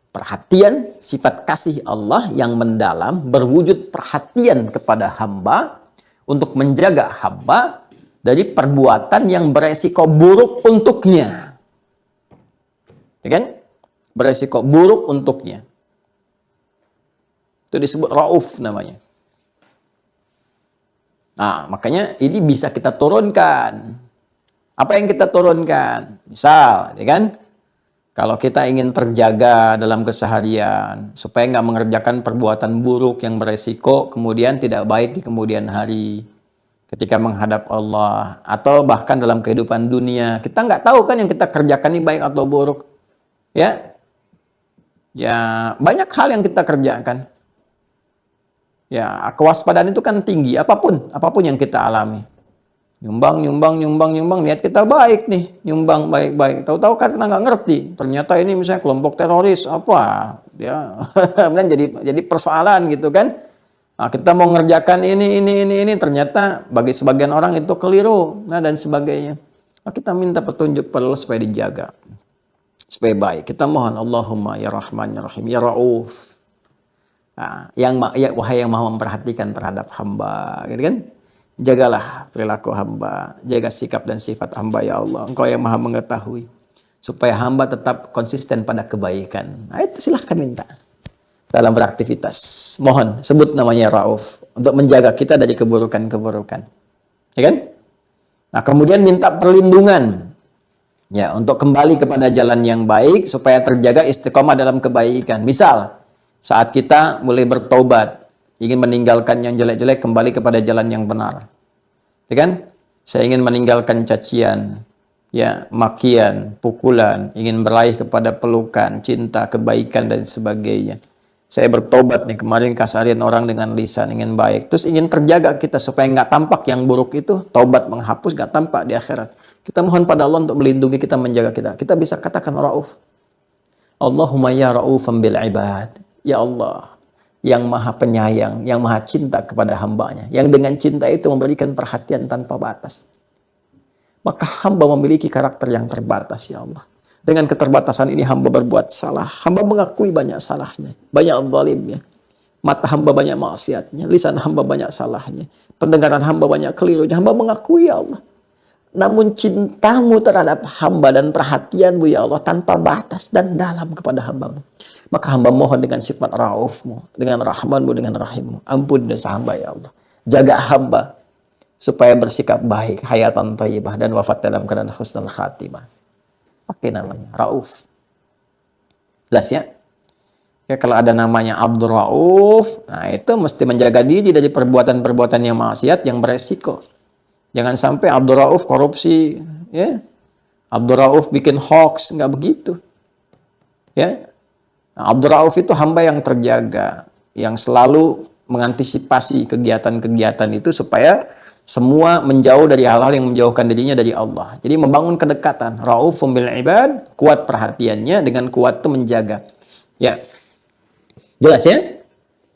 perhatian, sifat kasih Allah yang mendalam berwujud perhatian kepada hamba untuk menjaga hamba dari perbuatan yang beresiko buruk untuknya. Ya kan? Beresiko buruk untuknya. Itu disebut Rauf namanya. Nah, makanya ini bisa kita turunkan. Apa yang kita turunkan? Misal, ya kan? Kalau kita ingin terjaga dalam keseharian, supaya nggak mengerjakan perbuatan buruk yang beresiko, kemudian tidak baik di kemudian hari, ketika menghadap Allah, atau bahkan dalam kehidupan dunia, kita nggak tahu kan yang kita kerjakan ini baik atau buruk. Ya, banyak hal yang kita kerjakan. Ya, kewaspadaan itu kan tinggi, apapun yang kita alami. Nyumbang, niat kita baik nih, nyumbang baik-baik. Tahu-tahu kan kita nggak ngerti, ternyata ini misalnya kelompok teroris, apa, ya, kemudian jadi persoalan gitu kan. Nah, kita mau ngerjakan ini, ternyata bagi sebagian orang itu keliru, nah dan sebagainya. Nah, kita minta petunjuk pada Allah supaya dijaga, supaya baik. Kita mohon, Allahumma ya Rahman ya Rahim ya Rauf. Nah, wahai yang maha memperhatikan terhadap hamba, gitu kan? Jagalah perilaku hamba, jaga sikap dan sifat hamba ya Allah. Engkau yang maha mengetahui, supaya hamba tetap konsisten pada kebaikan. Nah, itu silahkan minta dalam beraktivitas. Mohon sebut namanya Rauf untuk menjaga kita dari keburukan-keburukan, ya kan? Nah, kemudian minta perlindungan, ya, untuk kembali kepada jalan yang baik supaya terjaga istiqomah dalam kebaikan. Misal saat kita mulai bertobat, ingin meninggalkan yang jelek-jelek, kembali kepada jalan yang benar. Ya kan? Saya ingin meninggalkan cacian, ya, makian, pukulan, ingin beralih kepada pelukan, cinta, kebaikan dan sebagainya. Saya bertobat nih, kemarin kasarin orang dengan lisan, ingin baik. Terus ingin terjaga kita supaya nggak tampak yang buruk itu, taubat menghapus, nggak tampak di akhirat. Kita mohon pada Allah untuk melindungi kita, menjaga kita. Kita bisa katakan Rauf. Allahumma ya Raufan bil ibad. Ya Allah, yang maha penyayang, yang maha cinta kepada hambanya, yang dengan cinta itu memberikan perhatian tanpa batas. Maka hamba memiliki karakter yang terbatas, ya Allah. Dengan keterbatasan ini hamba berbuat salah. Hamba mengakui banyak salahnya, banyak zalimnya. Mata hamba banyak maksiatnya, lisan hamba banyak salahnya, pendengaran hamba banyak kelirunya. Hamba mengakui, ya Allah. namun cintamu terhadap hamba dan perhatianmu ya Allah tanpa batas dan dalam kepada hambamu. Maka hamba mohon dengan sifat raufmu, dengan rahmanmu, dengan rahimmu. Ampun dosa hamba ya Allah. Jaga hamba supaya bersikap baik, hayatan thayyibah, dan wafat dalam keadaan husnul khatimah. Pakai namanya Rauf. Jelas ya? Ya, kalau ada namanya Abdur Rauf, nah itu mesti menjaga diri dari perbuatan-perbuatan yang maksiat yang beresiko. Jangan sampai Abdur Rauf korupsi, ya. Abdur Rauf bikin hoax, nggak begitu. Ya. Nah, Abdur Rauf itu hamba yang terjaga, yang selalu mengantisipasi kegiatan-kegiatan itu supaya semua menjauh dari hal-hal yang menjauhkan dirinya dari Allah. Jadi membangun kedekatan. Raufum bil ibad, kuat perhatiannya, dengan kuat itu menjaga. Ya. Jelas ya?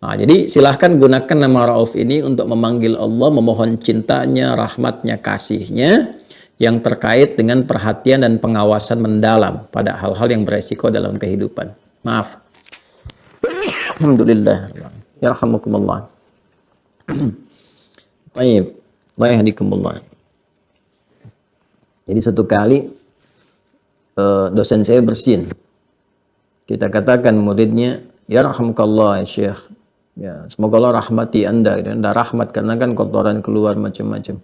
Nah, jadi silahkan gunakan nama Rauf ini untuk memanggil Allah, memohon cintanya, rahmatnya, kasihnya yang terkait dengan perhatian dan pengawasan mendalam pada hal-hal yang beresiko dalam kehidupan. Maaf. Alhamdulillah. Yarhamukumullah. Baik. Allah yahdikumullah. Jadi satu kali dosen saya bersin. Kita katakan muridnya, ya rahmukallah ya Syekh. Ya, semoga Allah rahmati Anda. Anda rahmat karena kan kotoran keluar macam-macam.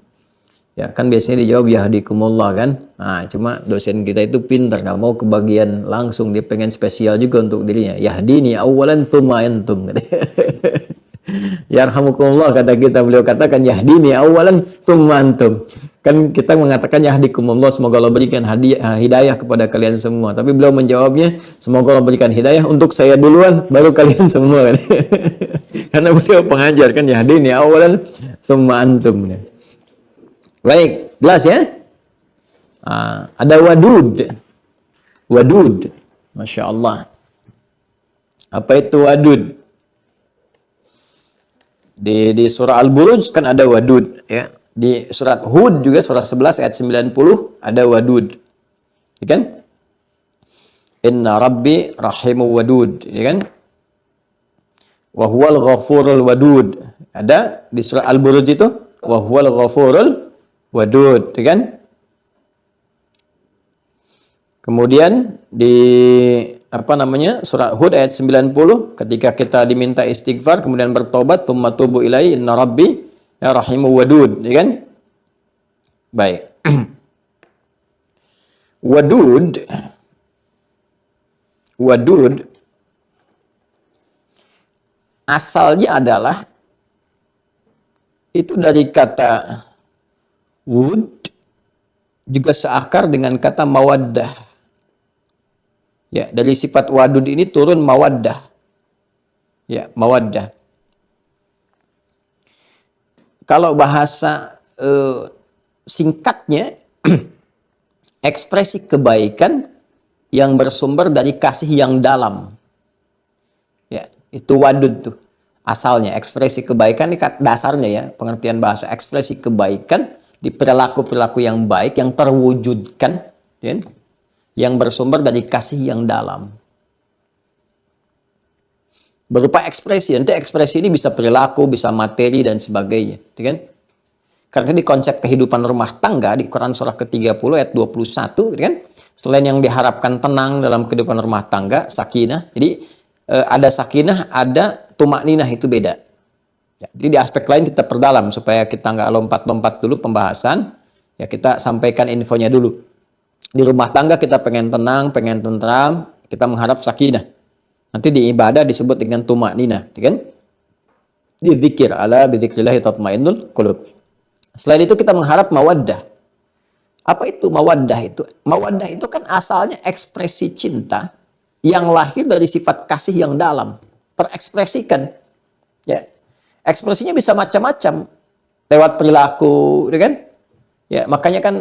Ya, kan biasanya dijawab yahdikumullah kan. Nah, cuma dosen kita itu pintar, nggak mau kebagian langsung, dia pengen spesial juga untuk dirinya. Yahdini awalan tsumma antum. Yarhamukumullah kata kita, beliau katakan yahdini awalan tsumma antum. Kan kita mengatakan yahdikumullah, semoga Allah berikan hidayah kepada kalian semua. Tapi beliau menjawabnya, semoga Allah berikan hidayah untuk saya duluan, baru kalian semua. Kan? Karena beliau pengajar kan, yahdini awalan tsumma antum. Baik, jelas ya? Ada wadud. Wadud. Masya Allah. Apa itu wadud? Di surah Al-Buruj kan ada wadud. Ya. Di surat Hud juga, surah 11 ayat 90 ada wadud. Ya kan? Inna rabbi rahimu wadud. Ya kan? Wa huwal ghafurul wadud. Ada di surah Al-Buruj itu. Wa huwal ghafurul wadud, kan? Kemudian di surah Hud ayat 90 ketika kita diminta istighfar kemudian bertobat, tsumma tubu ilaihi inna rabbi ya rahimu wadud, kan? Baik. Wadud asalnya adalah itu dari kata wud, juga seakar dengan kata mawaddah. Ya, dari sifat wadud ini turun mawaddah. Ya, mawaddah. Kalau bahasa singkatnya, ekspresi kebaikan yang bersumber dari kasih yang dalam. Ya, itu wadud tuh. Asalnya, ekspresi kebaikan ini dasarnya ya, pengertian bahasa ekspresi kebaikan di perilaku-perilaku yang baik, yang terwujudkan, ya, yang bersumber dari kasih yang dalam. Berupa ekspresi, nanti ekspresi ini bisa perilaku, bisa materi, dan sebagainya. Ya kan? Karena di konsep kehidupan rumah tangga, di Quran surah ke-30 ayat 21, ya kan? Selain yang diharapkan tenang dalam kehidupan rumah tangga, sakinah, jadi ada sakinah, ada tumakninah, itu beda. Ya, jadi di aspek lain kita perdalam supaya kita nggak lompat-lompat dulu pembahasan. Ya, kita sampaikan infonya dulu. Di rumah tangga kita pengen tenang, pengen tentram, kita mengharap sakinah. Nanti di ibadah disebut dengan tumakninah, kan? Di zikir, ala bidzikrillah tatmainnul qulub. Selain itu kita mengharap mawaddah. Apa itu mawaddah itu? Mawaddah itu kan asalnya ekspresi cinta yang lahir dari sifat kasih yang dalam, terekspresikan. Ya. Ekspresinya bisa macam-macam, lewat perilaku, kan? Ya, makanya kan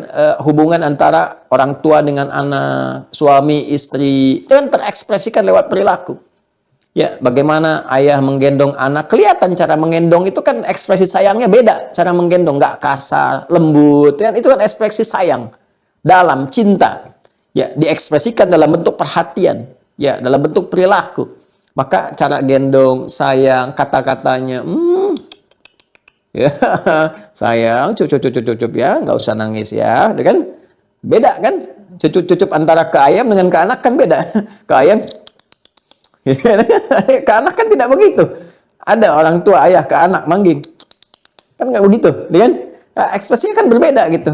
hubungan antara orang tua dengan anak, suami, istri, itu kan terekspresikan lewat perilaku. Ya, bagaimana ayah menggendong anak, kelihatan cara menggendong itu kan ekspresi sayangnya beda, cara menggendong nggak kasar, lembut, kan? Itu kan ekspresi sayang, dalam cinta. Ya, diekspresikan dalam bentuk perhatian, ya, dalam bentuk perilaku. Maka cara gendong, sayang, kata-katanya, Ya, sayang, cucup ya, nggak usah nangis ya, kan? Beda kan? Cucup antara ke ayam dengan ke anak kan beda. Ke ayam, ke anak kan tidak begitu. Ada orang tua ayah ke anak manggil, kan nggak begitu, kan? Nah, ekspresinya kan berbeda gitu.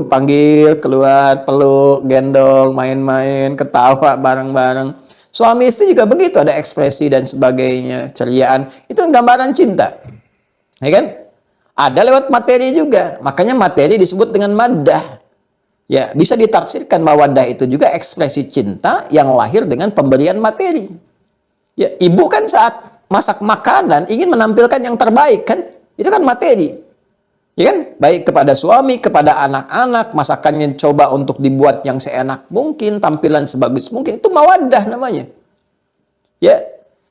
Panggil, keluar, peluk, gendong, main-main, ketawa bareng-bareng. Suami istri juga begitu, ada ekspresi dan sebagainya, ceriaan. Itu gambaran cinta. Ya kan? Ada lewat materi juga. Makanya materi disebut dengan maddah. Ya, bisa ditafsirkan mawaddah itu juga ekspresi cinta yang lahir dengan pemberian materi. Ya, ibu kan saat masak makanan ingin menampilkan yang terbaik kan? Itu kan materi. Ya kan? Baik kepada suami, kepada anak-anak, masakannya coba untuk dibuat yang seenak mungkin, tampilan sebagus mungkin. Itu mawaddah namanya. Ya,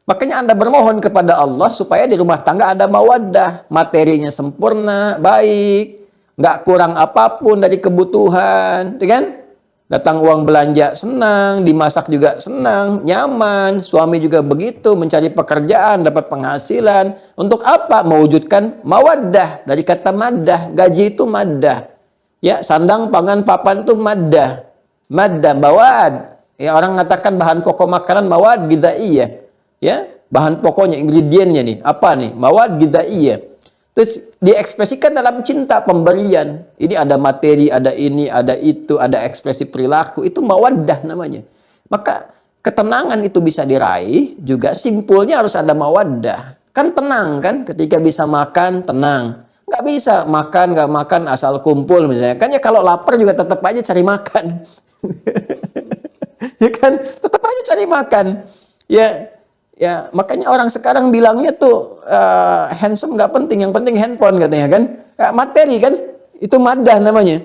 makanya Anda bermohon kepada Allah supaya di rumah tangga ada mawaddah, materinya sempurna, baik, nggak kurang apapun dari kebutuhan, kan? Datang uang belanja senang, dimasak juga senang, nyaman, suami juga begitu, mencari pekerjaan, dapat penghasilan. Untuk apa? Mewujudkan mawaddah, dari kata maddah, gaji itu maddah. Ya, sandang, pangan, papan itu maddah. Maddah, mawad. Ya, orang mengatakan bahan pokok makanan mawad ghidaiyah. Ya, bahan pokoknya, ingredientnya nih, apa nih? Mawad ghidaiyah. Terus diekspresikan dalam cinta pemberian. Ini ada materi, ada ini, ada itu, ada ekspresi perilaku. Itu mawaddah namanya. Maka ketenangan itu bisa diraih, juga simpulnya harus ada mawaddah. Kan tenang kan, ketika bisa makan, tenang. Nggak bisa makan, nggak makan, asal kumpul misalnya. Kan ya kalau lapar juga tetap aja cari makan. Ya kan, tetap aja cari makan. Ya, ya, makanya orang sekarang bilangnya tuh handsome nggak penting, yang penting handphone katanya kan. Ya, materi kan, itu maddah namanya.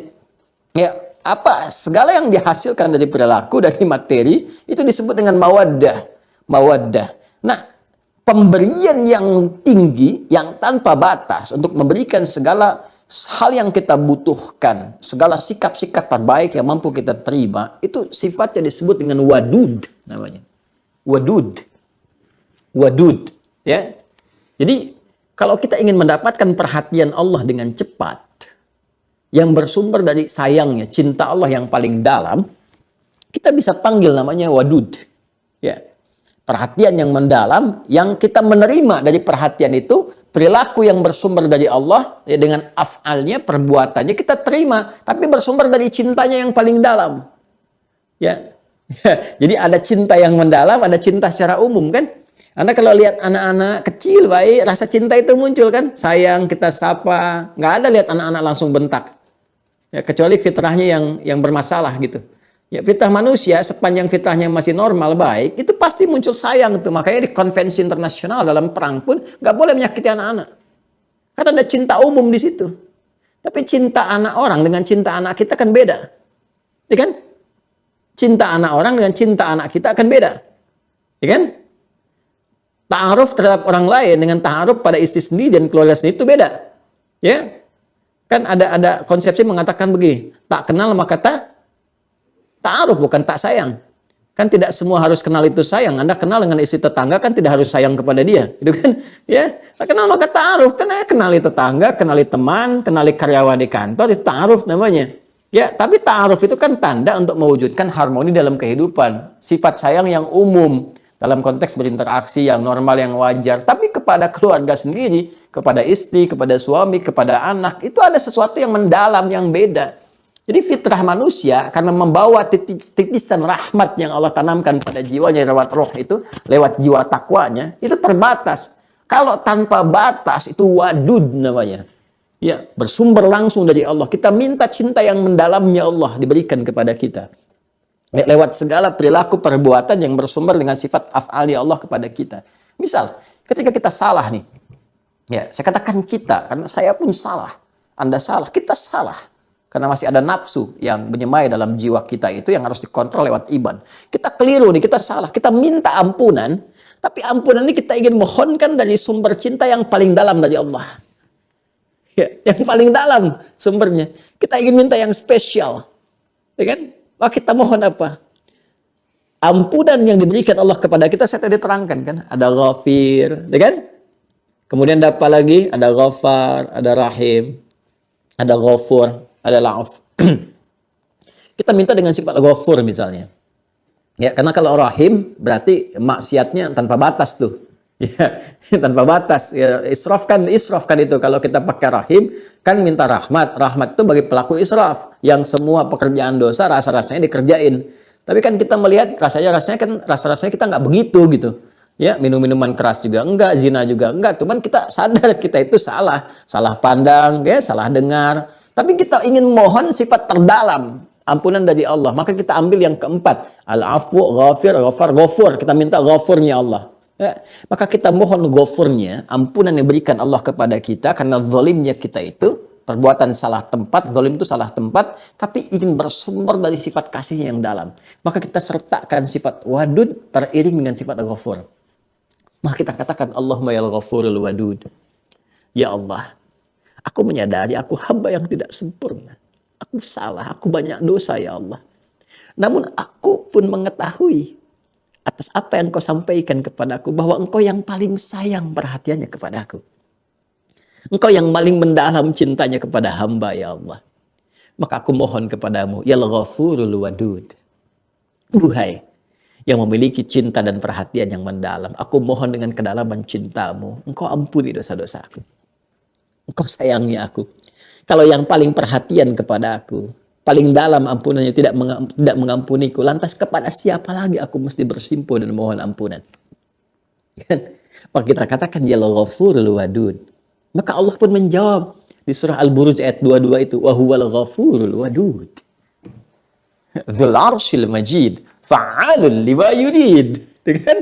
Ya, apa segala yang dihasilkan dari perilaku, dari materi itu disebut dengan mawaddah. Mawaddah. Nah, pemberian yang tinggi, yang tanpa batas untuk memberikan segala hal yang kita butuhkan, segala sikap-sikap terbaik yang mampu kita terima, itu sifatnya disebut dengan wadud namanya. Wadud. Wadud, ya. Jadi kalau kita ingin mendapatkan perhatian Allah dengan cepat, yang bersumber dari sayangnya, cinta Allah yang paling dalam, kita bisa panggil namanya wadud. Ya. Perhatian yang mendalam, yang kita menerima dari perhatian itu, perilaku yang bersumber dari Allah, ya, dengan af'alnya, perbuatannya kita terima, tapi bersumber dari cintanya yang paling dalam. Ya. Jadi ada cinta yang mendalam, ada cinta secara umum kan? Anda kalau lihat anak-anak kecil baik, rasa cinta itu muncul kan? Sayang, kita sapa. Nggak ada lihat anak-anak langsung bentak. Ya, kecuali fitrahnya yang bermasalah gitu. Ya, fitrah manusia sepanjang fitrahnya masih normal baik, itu pasti muncul sayang tuh. Makanya di konvensi internasional dalam perang pun nggak boleh menyakiti anak-anak. Karena ada cinta umum di situ. Tapi cinta anak orang dengan cinta anak kita kan beda. Ya kan? Cinta anak orang dengan cinta anak kita akan beda. Ya kan? Ta'aruf terhadap orang lain dengan ta'aruf pada istri sendiri dan keluarga sendiri itu beda. Ya. Kan ada konsepsi mengatakan begini, tak kenal maka ta'aruf, bukan tak sayang. Kan tidak semua harus kenal itu sayang. Anda kenal dengan istri tetangga kan tidak harus sayang kepada dia, gitu kan? Ya, tak kenal maka ta'aruf. Kan kenali tetangga, kenali teman, kenali karyawan di kantor, itu ta'aruf namanya. Ya, tapi ta'aruf itu kan tanda untuk mewujudkan harmoni dalam kehidupan. Sifat sayang yang umum dalam konteks berinteraksi yang normal, yang wajar. Tapi kepada keluarga sendiri, kepada istri, kepada suami, kepada anak, itu ada sesuatu yang mendalam, yang beda. Jadi fitrah manusia karena membawa titisan rahmat yang Allah tanamkan pada jiwanya lewat roh itu, lewat jiwa takwanya, itu terbatas. Kalau tanpa batas itu wadud namanya. Ya, bersumber langsung dari Allah. Kita minta cinta yang mendalamnya Allah diberikan kepada kita. Lewat segala perilaku perbuatan yang bersumber dengan sifat af'ali Allah kepada kita. Misal, ketika kita salah nih. Ya, saya katakan kita karena saya pun salah. Anda salah, kita salah. Karena masih ada nafsu yang menyemai dalam jiwa kita itu yang harus dikontrol lewat iman. Kita keliru nih, kita salah. Kita minta ampunan, tapi ampunan ini kita ingin mohonkan dari sumber cinta yang paling dalam dari Allah. Ya, yang paling dalam sumbernya. Kita ingin minta yang spesial. Ya kan? Maka kita mohon apa? Ampunan yang diberikan Allah kepada kita, saya tadi terangkan kan. Ada ghafir, ya kan? Kemudian ada apa lagi? Ada Ghafar, ada Rahim, ada Ghafur, ada La'af. Kita minta dengan sifat Ghafur misalnya. Ya, karena kalau Rahim berarti maksiatnya tanpa batas tuh. Ya, tanpa batas. Ya, israf kan itu. Kalau kita pakai Rahim kan minta rahmat. Rahmat itu bagi pelaku israf yang semua pekerjaan dosa rasa-rasanya dikerjain. Tapi kan kita melihat rasa-rasanya kita nggak begitu gitu. Ya, minum-minuman keras juga enggak, zina juga enggak. Cuman kita sadar kita itu salah pandang, ya, salah dengar. Tapi kita ingin mohon sifat terdalam, ampunan dari Allah. Maka kita ambil yang keempat, al-afwu, ghafir, ghafar, ghafur. Kita minta ghafurnya Allah. Ya, maka kita mohon ghafurnya, ampunan yang berikan Allah kepada kita karena zalimnya kita itu, perbuatan salah tempat, zalim itu salah tempat, tapi ingin bersumber dari sifat kasihnya yang dalam. Maka kita sertakan sifat wadud teriring dengan sifat ghafur. Maka kita katakan Allahumma ya ghafurul wadud. Ya Allah, aku menyadari aku hamba yang tidak sempurna. Aku salah, aku banyak dosa ya Allah. Namun aku pun mengetahui atas apa yang kau sampaikan kepadaku bahwa engkau yang paling sayang perhatiannya kepadaku. Engkau yang paling mendalam cintanya kepada hamba ya Allah. Maka aku mohon kepadamu, ya Ghafurul Wadud. Duhai yang memiliki cinta dan perhatian yang mendalam, aku mohon dengan kedalaman cintamu, engkau ampuni dosa-dosaku. Engkau sayangi aku. Kalau yang paling perhatian kepada aku, paling dalam ampunannya tidak mengampuniku, lantas kepada siapa lagi aku mesti bersimpuh dan mohon ampunan? Maka kita katakan ya Ghafurul Wadud. Maka Allah pun menjawab di surah Al-Buruj ayat 22 itu, wa huwal ghafurul wadud. Dzul arsyil majid, fa'alun lima yurid. Kan?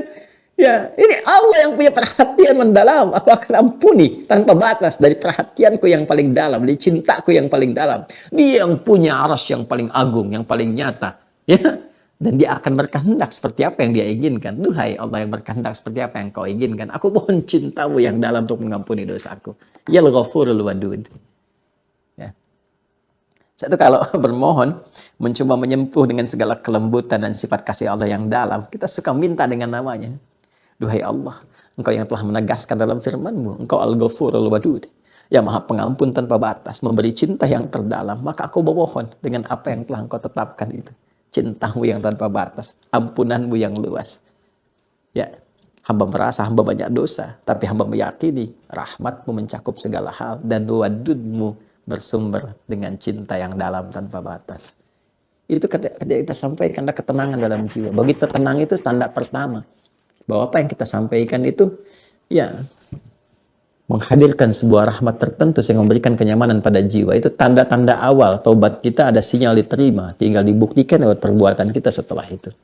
Ya, ini Allah yang punya perhatian mendalam. Aku akan ampuni tanpa batas dari perhatianku yang paling dalam, dari cintaku yang paling dalam. Dia yang punya arsy yang paling agung, yang paling nyata. Ya. Dan dia akan berkehendak seperti apa yang dia inginkan. Duhai Allah yang berkehendak seperti apa yang kau inginkan. Aku mohon cintamu yang dalam untuk mengampuni dosaku. Ya Ghafurul Wadud. Ya. Saya itu kalau bermohon, mencoba menyempuh dengan segala kelembutan dan sifat kasih Allah yang dalam, kita suka minta dengan namanya. Duhai Allah, engkau yang telah menegaskan dalam firman-Mu, engkau Al-Ghafurul Wadud, yang maha pengampun tanpa batas, memberi cinta yang terdalam. Maka aku memohon dengan apa yang telah engkau tetapkan itu. Cintamu yang tanpa batas, ampunanmu yang luas. Ya, hamba merasa hamba banyak dosa, tapi hamba meyakini rahmatmu mencakup segala hal dan wadudmu bersumber dengan cinta yang dalam tanpa batas. Itu ketika kita sampaikan ada ketenangan dalam jiwa. Begitu tenang itu tanda pertama bahwa apa yang kita sampaikan itu ya menghadirkan sebuah rahmat tertentu yang memberikan kenyamanan pada jiwa. Itu tanda-tanda awal taubat kita ada sinyal diterima, tinggal dibuktikan lewat perbuatan kita setelah itu.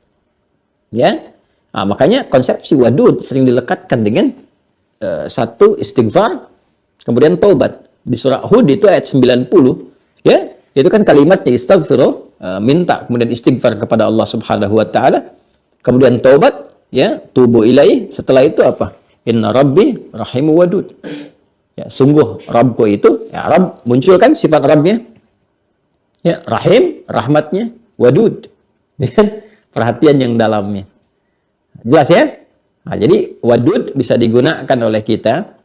Ya, nah, makanya konsepsi wadud sering dilekatkan dengan satu istighfar, kemudian taubat. Di surah Hud itu ayat 90, ya, itu kan kalimatnya istaghfiru, minta, kemudian istighfar kepada Allah Subhanahu wa taala, kemudian taubat, ya, tubu ilaih. Setelah itu apa? Inna Rabbi Rahimu Wadud. Ya, sungguh Rabbku itu, ya Rabb, munculkan sifat Rabbnya. Ya, Rahim, rahmatnya, Wadud. Dengan perhatian yang dalamnya. Jelas ya? Nah, jadi Wadud bisa digunakan oleh kita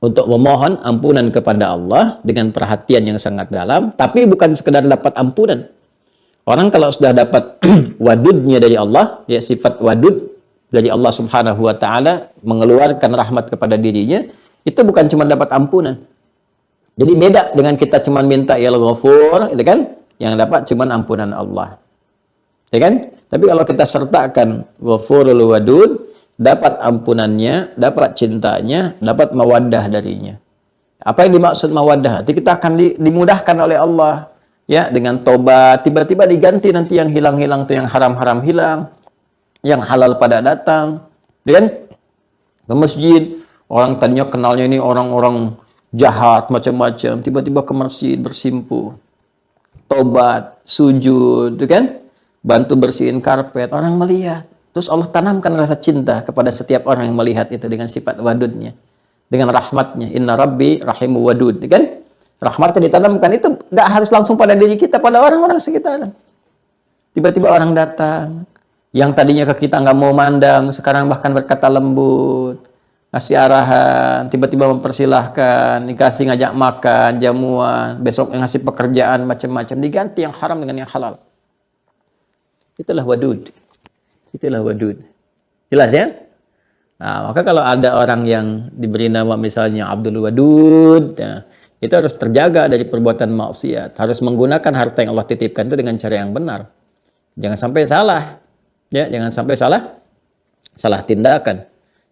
untuk memohon ampunan kepada Allah dengan perhatian yang sangat dalam, tapi bukan sekedar dapat ampunan. Orang kalau sudah dapat wadudnya dari Allah, ya sifat wadud dari Allah Subhanahu wa taala mengeluarkan rahmat kepada dirinya, itu bukan cuma dapat ampunan. Jadi beda dengan kita cuma minta ya Ghafur, itu kan? Yang dapat cuma ampunan Allah. Ya kan? Tapi kalau kita sertakan Ghafurul Wadud, dapat ampunannya, dapat cintanya, dapat mawaddah darinya. Apa yang dimaksud mawaddah? Nanti kita akan dimudahkan oleh Allah, ya, dengan tobat, tiba-tiba diganti nanti yang hilang-hilang tuh, yang haram-haram hilang, yang halal pada datang, kan? Ke masjid, orang tadinya kenalnya ini orang-orang jahat macam-macam, tiba-tiba ke masjid bersimpuh, tobat, sujud, kan? Bantu bersihin karpet, orang melihat, terus Allah tanamkan rasa cinta kepada setiap orang yang melihat itu dengan sifat wadudnya, dengan rahmatnya. Inna Rabbi Rahimu Wadud, kan? Rahmatnya ditanamkan itu nggak harus langsung pada diri kita, pada orang-orang sekitar. Tiba-tiba orang datang, yang tadinya ke kita nggak mau mandang, sekarang bahkan berkata lembut, ngasih arahan, tiba-tiba mempersilahkan, dikasih ngajak makan, jamuan, besok ngasih pekerjaan macam-macam, diganti yang haram dengan yang halal. Itulah wadud. Itulah wadud. Jelas ya? Nah, maka kalau ada orang yang diberi nama misalnya Abdul Wadud, nah, itu harus terjaga dari perbuatan maksiat. Harus menggunakan harta yang Allah titipkan itu dengan cara yang benar. Jangan sampai salah. Ya, jangan sampai salah tindakan.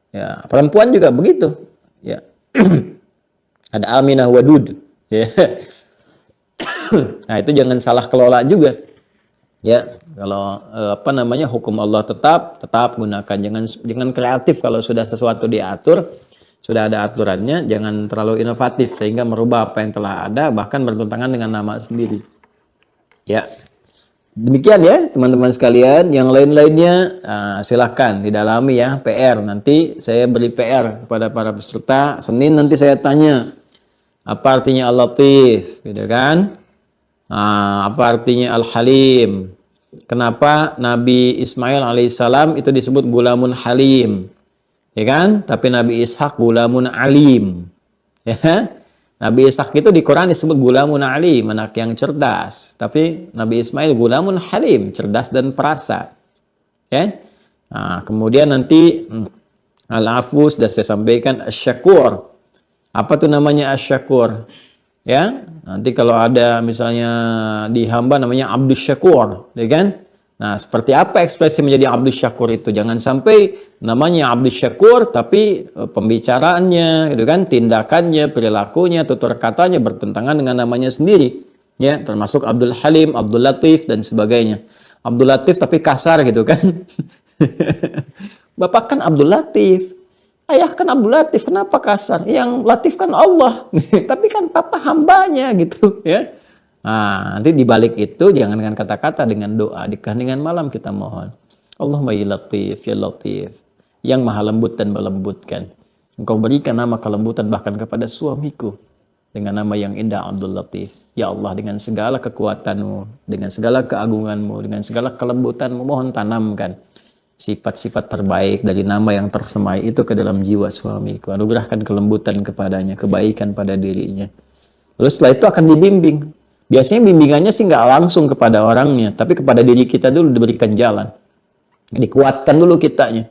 Ya, perempuan juga begitu. Ya. Ada Aminah Wadud. Ya. Nah, itu jangan salah kelola juga. Ya, kalau hukum Allah tetap gunakan, jangan kreatif. Kalau sudah sesuatu diatur, sudah ada aturannya, jangan terlalu inovatif sehingga merubah apa yang telah ada, bahkan bertentangan dengan nama sendiri. Ya, demikian ya teman-teman sekalian. Yang lain-lainnya silahkan didalami ya, PR. Nanti saya beri PR kepada para peserta. Senin nanti saya tanya apa artinya Al-Latif, gitu kan? Apa artinya Al-Halim? Kenapa Nabi Ismail alaihissalam itu disebut gulamun halim? Ya kan? Tapi Nabi Ishak gulamun alim. Ya. Nabi Ishak itu di Quran disebut gulamun alim, anak yang cerdas. Tapi Nabi Ismail gulamun halim, cerdas dan perasa. Ya. Kemudian nanti Al-Afu sudah saya sampaikan, Asy-Syakur. Apa tuh namanya Asy-Syakur? Ya, nanti kalau ada misalnya di hamba namanya Abdus Syakur, ya kan? Nah, seperti apa ekspresi menjadi Abdus Syakur itu? Jangan sampai namanya Abdus Syakur tapi pembicaraannya, gitu kan? Tindakannya, perilakunya, tutur katanya bertentangan dengan namanya sendiri. Ya, termasuk Abdul Halim, Abdul Latif dan sebagainya. Abdul Latif tapi kasar gitu kan? Bapak kan Abdul Latif. Ayah kan Abdul Latif, kenapa kasar? Yang Latif kan Allah, tapi kan papa hambanya gitu ya. Nanti dibalik itu jangan dengan kata-kata, dengan doa, dengan malam kita mohon. Allahumma ya Latif, ya Latif, yang maha lembut dan melembutkan. Engkau berikan nama kelembutan bahkan kepada suamiku dengan nama yang indah Abdul Latif. Ya Allah, dengan segala kekuatanmu, dengan segala keagunganmu, dengan segala kelembutanmu, mohon tanamkan sifat-sifat terbaik dari nama yang tersemai itu ke dalam jiwa suamiku. Anugerahkan kelembutan kepadanya, kebaikan pada dirinya. Lalu setelah itu akan dibimbing. Biasanya bimbingannya sih nggak langsung kepada orangnya, tapi kepada diri kita dulu diberikan jalan. Dikuatkan dulu kitanya.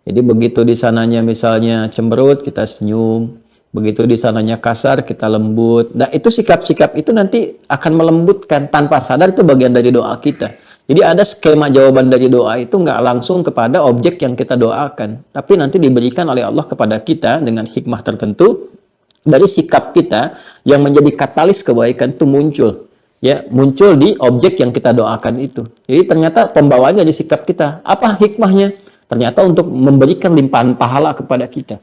Jadi begitu di sananya misalnya cemberut, kita senyum. Begitu di sananya kasar, kita lembut. Nah, itu sikap-sikap itu nanti akan melembutkan. Tanpa sadar itu bagian dari doa kita. Jadi ada skema jawaban dari doa itu nggak langsung kepada objek yang kita doakan. Tapi nanti diberikan oleh Allah kepada kita dengan hikmah tertentu. Dari sikap kita yang menjadi katalis kebaikan itu muncul. Ya, muncul di objek yang kita doakan itu. Jadi ternyata pembawaannya di sikap kita. Apa hikmahnya? Ternyata untuk memberikan limpahan pahala kepada kita.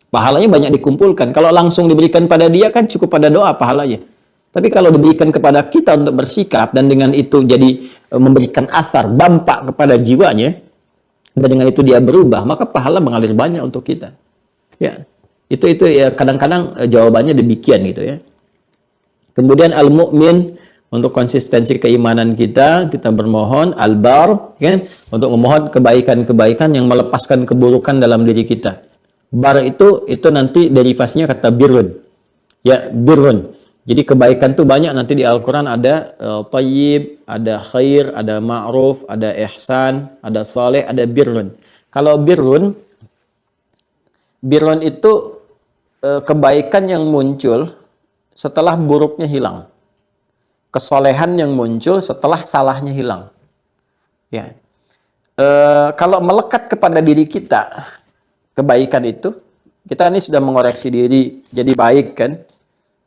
Pahalanya banyak dikumpulkan. Kalau langsung diberikan pada dia kan cukup pada doa pahalanya. Tapi kalau diberikan kepada kita untuk bersikap dan dengan itu jadi memberikan asar, dampak kepada jiwanya dan dengan itu dia berubah, maka pahala mengalir banyak untuk kita. Ya. Itu ya kadang-kadang jawabannya demikian gitu ya. Kemudian al-mu'min untuk konsistensi keimanan kita bermohon al-bar kan untuk memohon kebaikan-kebaikan yang melepaskan keburukan dalam diri kita. Bar itu nanti derivasinya kata birrun. Ya, birrun. Jadi kebaikan tuh banyak nanti di Al-Qur'an ada thayyib, ada khair, ada ma'ruf, ada ihsan, ada saleh, ada birrun. Kalau birrun itu kebaikan yang muncul setelah buruknya hilang. Kesolehan yang muncul setelah salahnya hilang. Ya. Kalau melekat kepada diri kita kebaikan itu, kita ini sudah mengoreksi diri jadi baik kan.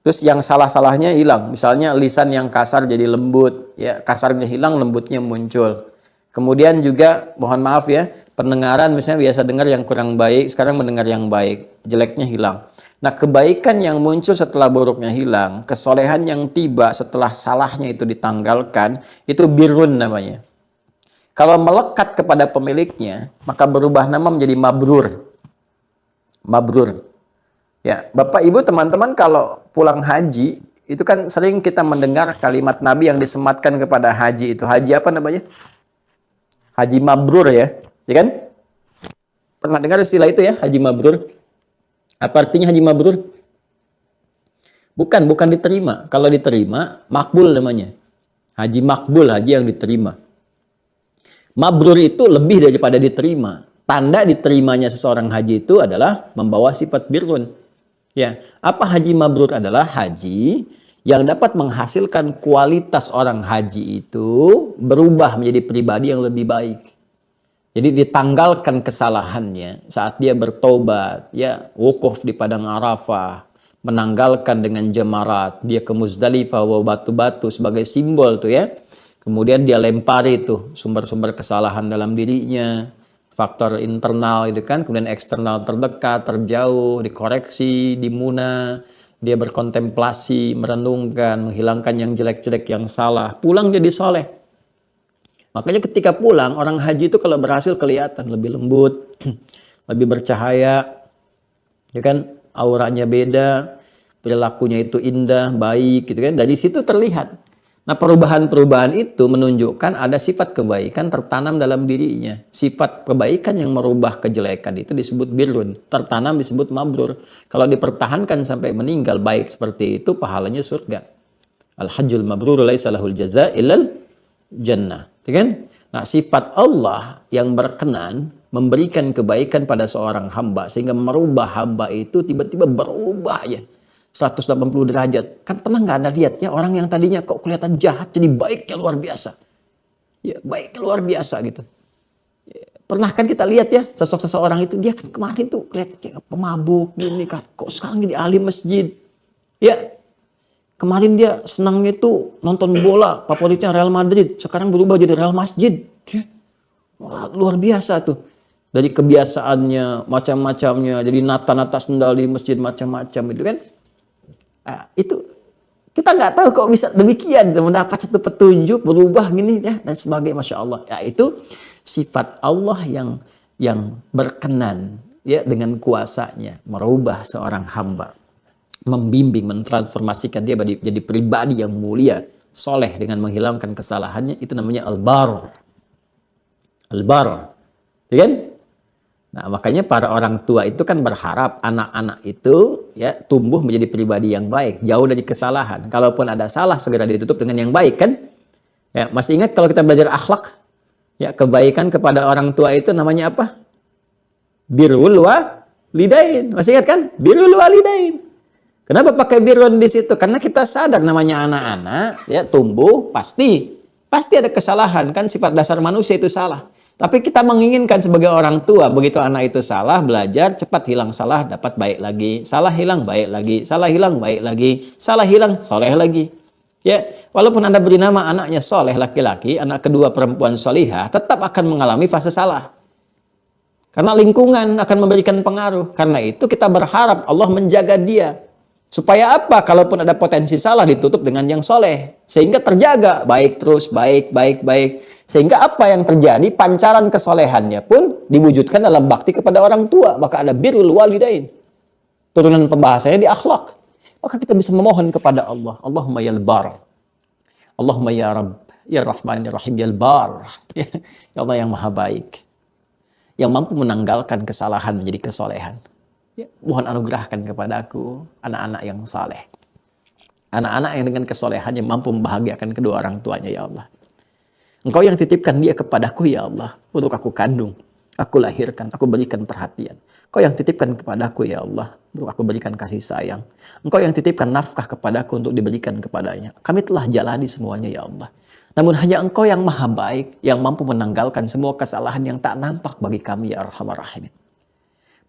Terus yang salah-salahnya hilang. Misalnya lisan yang kasar jadi lembut, ya, kasarnya hilang, lembutnya muncul. Kemudian juga mohon maaf ya, pendengaran misalnya biasa dengar yang kurang baik, sekarang mendengar yang baik, jeleknya hilang. Nah, kebaikan yang muncul setelah buruknya hilang, kesolehan yang tiba setelah salahnya itu ditanggalkan, itu birrun namanya. Kalau melekat kepada pemiliknya, maka berubah nama menjadi mabrur. Mabrur. Ya, Bapak Ibu teman-teman kalau pulang haji, itu kan sering kita mendengar kalimat Nabi yang disematkan kepada haji itu. Haji apa namanya? Haji mabrur ya. Ya kan? Pernah dengar istilah itu ya, haji mabrur? Apa artinya haji mabrur? Bukan diterima. Kalau diterima, makbul namanya. Haji makbul, haji yang diterima. Mabrur itu lebih daripada diterima. Tanda diterimanya seseorang haji itu adalah membawa sifat birrun. Ya, apa haji mabrur adalah haji yang dapat menghasilkan kualitas orang haji itu berubah menjadi pribadi yang lebih baik. Jadi ditanggalkan kesalahannya saat dia bertobat, ya, wukuf di padang Arafah, menanggalkan dengan jamarat, dia ke Muzdalifah bawa batu-batu sebagai simbol tuh ya. Kemudian dia lempari itu sumber-sumber kesalahan dalam dirinya, faktor internal itu kan, kemudian eksternal terdekat, terjauh, dikoreksi di Muna, dia berkontemplasi, merenungkan, menghilangkan yang jelek-jelek yang salah, pulang jadi soleh. Makanya ketika pulang, orang haji itu kalau berhasil kelihatan lebih lembut, lebih bercahaya, ya kan, auranya beda, perilakunya itu indah, baik, gitu kan. Dari situ terlihat. Nah, perubahan-perubahan itu menunjukkan ada sifat kebaikan tertanam dalam dirinya. Sifat kebaikan yang merubah kejelekan itu disebut birrun, tertanam disebut mabrur. Kalau dipertahankan sampai meninggal baik seperti itu, pahalanya surga. Al-hajjul mabrur laisa lahul jaza illal jannah. Kan? Nah, sifat Allah yang berkenan memberikan kebaikan pada seorang hamba sehingga merubah hamba itu tiba-tiba berubah ya 180 derajat. Kan pernah nggak Anda lihat ya orang yang tadinya kok kelihatan jahat jadi baiknya luar biasa. Ya, baiknya luar biasa gitu. Ya, pernah kan kita lihat ya seseorang itu dia kan kemarin tuh kelihatan pemabuk gini kan, kok sekarang jadi alim masjid. Ya, kemarin dia senangnya itu nonton bola, favoritnya Real Madrid. Sekarang berubah jadi Real Masjid. Wah, luar biasa tuh. Dari kebiasaannya, macam-macamnya. Jadi nata-nata sendal di masjid macam-macam itu kan. Nah, itu kita nggak tahu kok bisa demikian. Mendapat satu petunjuk, berubah gini ya. Dan sebagainya, Masya Allah. Ya, itu sifat Allah yang berkenan ya dengan kuasanya. Merubah seorang hamba. Membimbing, mentransformasikan dia jadi pribadi yang mulia, soleh dengan menghilangkan kesalahannya, itu namanya al-bar. Al-bar. Ya kan? Nah, makanya para orang tua itu kan berharap anak-anak itu ya tumbuh menjadi pribadi yang baik, jauh dari kesalahan. Kalaupun ada salah segera ditutup dengan yang baik kan? Ya, masih ingat kalau kita belajar akhlak? Ya, kebaikan kepada orang tua itu namanya apa? Birrul walidain. Masih ingat kan? Birrul walidain. Kenapa pakai birrun di situ? Karena kita sadar namanya anak-anak ya tumbuh pasti ada kesalahan kan, sifat dasar manusia itu salah. Tapi kita menginginkan sebagai orang tua begitu anak itu salah belajar cepat hilang salah dapat baik lagi, salah hilang baik lagi, salah hilang baik lagi, salah hilang soleh lagi. Ya, walaupun Anda beri nama anaknya soleh laki-laki, anak kedua perempuan solihah tetap akan mengalami fase salah. Karena lingkungan akan memberikan pengaruh. Karena itu kita berharap Allah menjaga dia. Supaya apa? Kalaupun ada potensi salah ditutup dengan yang soleh. Sehingga terjaga. Baik terus, baik. Sehingga apa yang terjadi? Pancaran kesolehannya pun diwujudkan dalam bakti kepada orang tua. Maka ada birrul walidain. Turunan pembahasannya di akhlak. Maka kita bisa memohon kepada Allah. Allahumma yal bar. Allahumma ya Rabb. Ya Rahman ya Rahim yal bar. Ya Allah yang maha baik. Yang mampu menanggalkan kesalahan menjadi kesolehan. Ya, mohon anugerahkan kepada aku anak-anak yang saleh. Anak-anak yang dengan kesolehannya mampu membahagiakan kedua orang tuanya, ya Allah. Engkau yang titipkan dia kepadaku, ya Allah, untuk aku kandung, aku lahirkan, aku berikan perhatian. Engkau yang titipkan kepadaku, ya Allah, untuk aku berikan kasih sayang. Engkau yang titipkan nafkah kepadaku untuk diberikan kepadanya. Kami telah jalani semuanya, ya Allah. Namun hanya Engkau yang maha baik, yang mampu menanggalkan semua kesalahan yang tak nampak bagi kami, ya Arhamar Rahimin.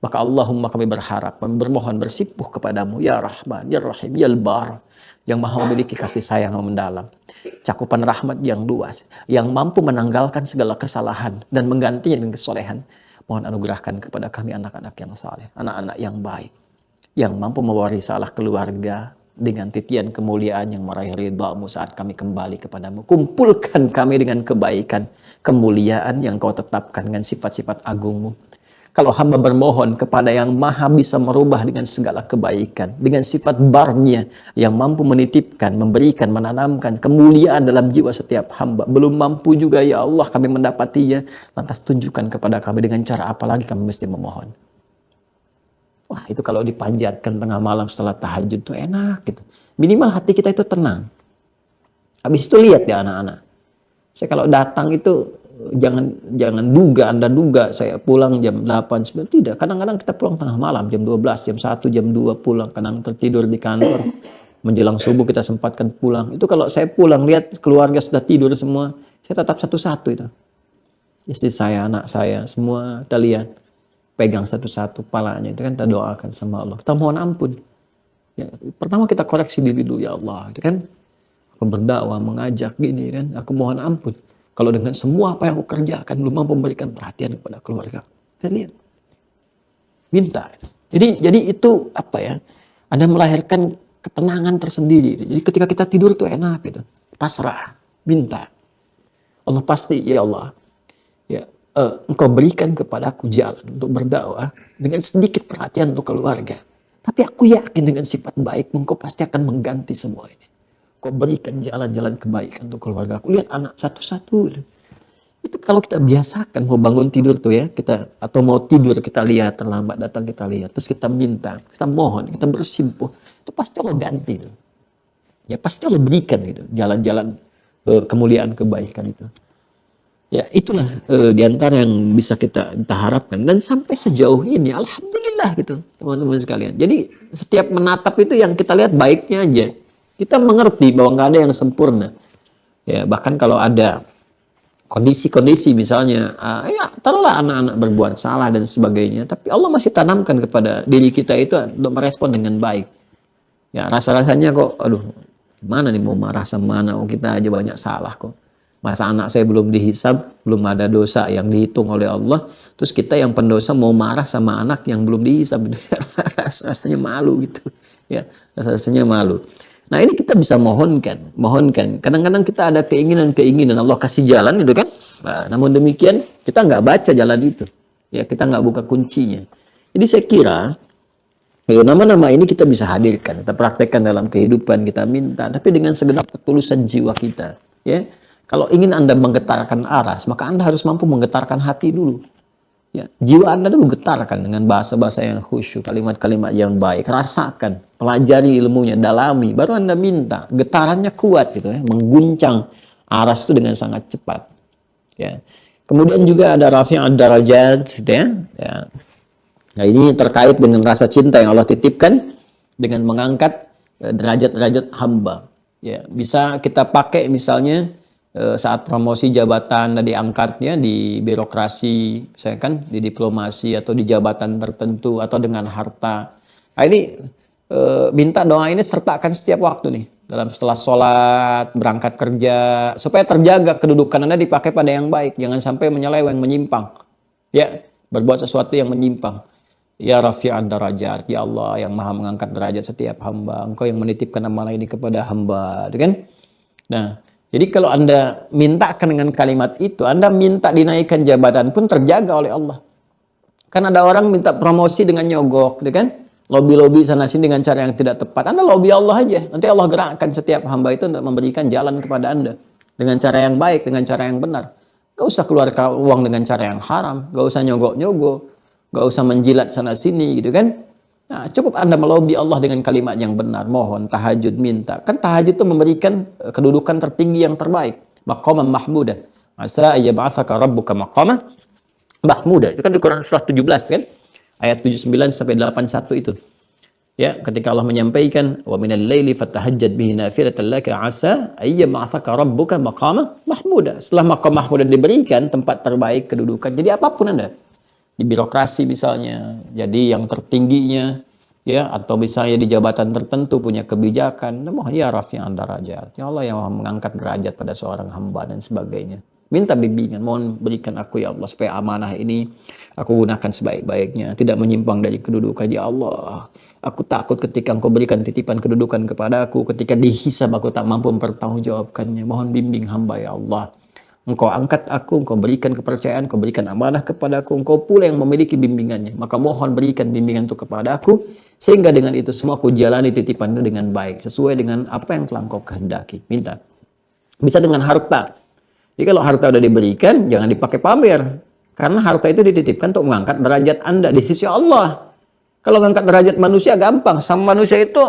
Maka Allahumma kami berharap, kami bermohon bersimpuh kepadamu, ya Rahman, ya Rahim, ya Al-Bar, yang maha memiliki kasih sayang yang mendalam, cakupan rahmat yang luas, yang mampu menanggalkan segala kesalahan dan menggantinya dengan kesolehan. Mohon anugerahkan kepada kami anak-anak yang saleh, anak-anak yang baik, yang mampu membawa risalah keluarga dengan titian kemuliaan yang meraih ridha-Mu saat kami kembali kepadamu. Kumpulkan kami dengan kebaikan, kemuliaan yang Kau tetapkan dengan sifat-sifat agung-Mu. Kalau hamba bermohon kepada yang maha bisa merubah dengan segala kebaikan, dengan sifat barnya yang mampu menitipkan, memberikan, menanamkan kemuliaan dalam jiwa setiap hamba. Belum mampu juga ya Allah kami mendapatinya, lantas tunjukkan kepada kami dengan cara apa lagi kami mesti memohon. Wah, itu kalau dipanjatkan tengah malam setelah tahajud itu enak gitu. Minimal hati kita itu tenang. Habis itu lihat ya anak-anak. Saya kalau datang itu jangan Anda duga saya pulang jam 8 9. Tidak, kadang-kadang kita pulang tengah malam jam 12, jam 1, jam 2 pulang, kadang tertidur di kantor. Menjelang subuh kita sempatkan pulang. Itu kalau saya pulang lihat keluarga sudah tidur semua, saya tetap satu-satu itu. Istri saya, anak saya, semua kita lihat. Pegang satu-satu palanya itu kan kita doakan sama Allah. Kita mohon ampun. Ya, pertama kita koreksi diri dulu ya Allah, itu kan. Aku berdakwah, mengajak gini kan, aku mohon ampun. Kalau dengan semua apa yang aku kerjakan belum mampu memberikan perhatian kepada keluarga. Saya lihat. Minta. Jadi itu apa ya? Ada melahirkan ketenangan tersendiri. Jadi ketika kita tidur tuh enak gitu. Pasrah, minta. Allah pasti ya Allah. Ya, engkau berikan kepadaku jalan untuk berdakwah dengan sedikit perhatian untuk keluarga. Tapi aku yakin dengan sifat baik engkau pasti akan mengganti semua ini. Kau berikan jalan-jalan kebaikan untuk keluarga aku. Lihat anak satu-satu. Itu kalau kita biasakan mau bangun tidur tuh ya, kita atau mau tidur kita lihat, terlambat datang kita lihat, terus kita minta, kita mohon, kita bersimpuh, itu pasti Allah ganti tuh. Ya pasti Allah berikan gitu, jalan-jalan kemuliaan kebaikan itu. Ya itulah diantara yang bisa kita harapkan, dan sampai sejauh ini alhamdulillah gitu teman-teman sekalian. Jadi setiap menatap itu yang kita lihat baiknya aja. Kita mengerti bahwa nggak ada yang sempurna. Ya, bahkan kalau ada kondisi-kondisi misalnya, ya taruhlah anak-anak berbuat salah dan sebagainya, tapi Allah masih tanamkan kepada diri kita itu untuk merespon dengan baik. Ya rasa-rasanya kok, aduh, mana nih mau marah sama anak, kita aja banyak salah kok. Masa anak saya belum dihisab, belum ada dosa yang dihitung oleh Allah, terus kita yang pendosa mau marah sama anak yang belum dihisab, rasanya malu gitu. Ya, rasanya malu. Nah ini kita bisa mohonkan. Kadang-kadang kita ada keinginan Allah kasih jalan itu kan. Nah, namun demikian kita nggak baca jalan itu. Ya kita nggak buka kuncinya. Jadi saya kira nama-nama ini kita bisa hadirkan, kita praktekkan dalam kehidupan, kita minta, tapi dengan segenap ketulusan jiwa kita. Ya kalau ingin Anda menggetarkan aras, maka Anda harus mampu menggetarkan hati dulu. Ya, jiwa Anda dulu getarkan dengan bahasa-bahasa yang khusyuk, kalimat-kalimat yang baik. Rasakan, pelajari ilmunya, dalami, baru Anda minta. Getarannya kuat gitu ya, mengguncang aras itu dengan sangat cepat. Ya. Kemudian juga ada rafi'ad darajat gitu ya. Ya. Nah, ini terkait dengan rasa cinta yang Allah titipkan dengan mengangkat derajat-derajat hamba. Ya, bisa kita pakai misalnya saat promosi jabatan diangkatnya di birokrasi, saya kan di diplomasi atau di jabatan tertentu atau dengan harta. Nah, ini minta doa ini sertakan setiap waktu nih dalam setelah sholat, berangkat kerja, supaya terjaga kedudukan Anda dipakai pada yang baik, jangan sampai menyeleweng, menyimpang. Ya, berbuat sesuatu yang menyimpang. Ya Rafi'an darajat, ya Allah yang maha mengangkat derajat setiap hamba, Engkau yang menitipkan amanah ini kepada hamba, kan? Nah, jadi kalau Anda mintakan dengan kalimat itu, Anda minta dinaikkan jabatan pun terjaga oleh Allah. Kan ada orang minta promosi dengan nyogok, kan? Lobby-lobby sana sini dengan cara yang tidak tepat. Anda lobby Allah aja. Nanti Allah gerakkan setiap hamba itu untuk memberikan jalan kepada Anda. Dengan cara yang baik, dengan cara yang benar. Gak usah keluar uang dengan cara yang haram. Gak usah nyogok-nyogok. Gak usah menjilat sana sini gitu kan. Nah, cukup Anda melobi Allah dengan kalimat yang benar, mohon, tahajud, minta. Kan tahajud itu memberikan kedudukan tertinggi yang terbaik. Maqaman mahmudah. Asa ayyab'atsaka rabbuka maqaman mahmudah. Itu kan di Quran surah 17 kan? Ayat 79 sampai 81 itu. Ya, ketika Allah menyampaikan wa minal laili fatahajjad bihi nafilatan laka asa ayyab'atsaka rabbuka maqaman mahmudah. Setelah maqam mahmudah diberikan tempat terbaik kedudukan. Jadi apapun Anda di birokrasi misalnya, jadi yang tertingginya, ya, atau misalnya di jabatan tertentu punya kebijakan, mohon ya rafi'an darajat, ya Allah yang mengangkat derajat pada seorang hamba dan sebagainya. Minta bimbingan, mohon berikan aku ya Allah supaya amanah ini aku gunakan sebaik-baiknya, tidak menyimpang dari kedudukan. Ya Allah, aku takut ketika Engkau berikan titipan kedudukan kepada aku, ketika dihisab aku tak mampu mempertanggungjawabkannya. Mohon bimbing hamba ya Allah. Engkau angkat aku, engkau berikan kepercayaan, engkau berikan amanah kepadaku, engkau pula yang memiliki bimbingannya. Maka mohon berikan bimbingan itu kepada aku, sehingga dengan itu semua aku jalani titipan itu dengan baik, sesuai dengan apa yang telah engkau kehendaki. Minta. Bisa dengan harta. Jadi kalau harta udah diberikan, jangan dipakai pamer. Karena harta itu dititipkan untuk mengangkat derajat Anda di sisi Allah. Kalau mengangkat derajat manusia gampang. Sama manusia itu,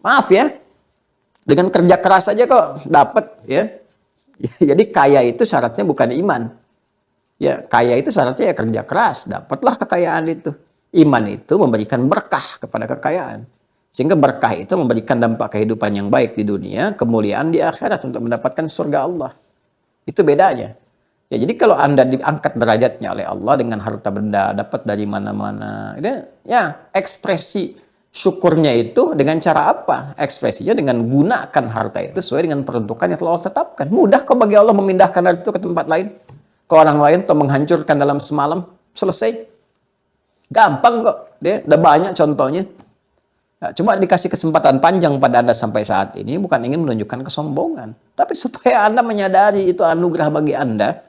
maaf ya, dengan kerja keras saja kok dapat ya. Jadi kaya itu syaratnya bukan iman. Ya, kaya itu syaratnya ya kerja keras, dapatlah kekayaan itu. Iman itu memberikan berkah kepada kekayaan. Sehingga berkah itu memberikan dampak kehidupan yang baik di dunia, kemuliaan di akhirat untuk mendapatkan surga Allah. Itu bedanya. Ya, jadi kalau Anda diangkat derajatnya oleh Allah dengan harta benda, dapat dari mana-mana, ya ekspresi syukurnya itu dengan cara apa? Ekspresinya dengan gunakan harta itu sesuai dengan peruntukan yang telah Allah tetapkan. Mudah kok bagi Allah memindahkan harta itu ke tempat lain, ke orang lain, atau menghancurkan dalam semalam. Selesai. Gampang kok. Dia udah banyak contohnya. Nah, cuma dikasih kesempatan panjang pada Anda sampai saat ini bukan ingin menunjukkan kesombongan, tapi supaya Anda menyadari itu anugerah bagi Anda,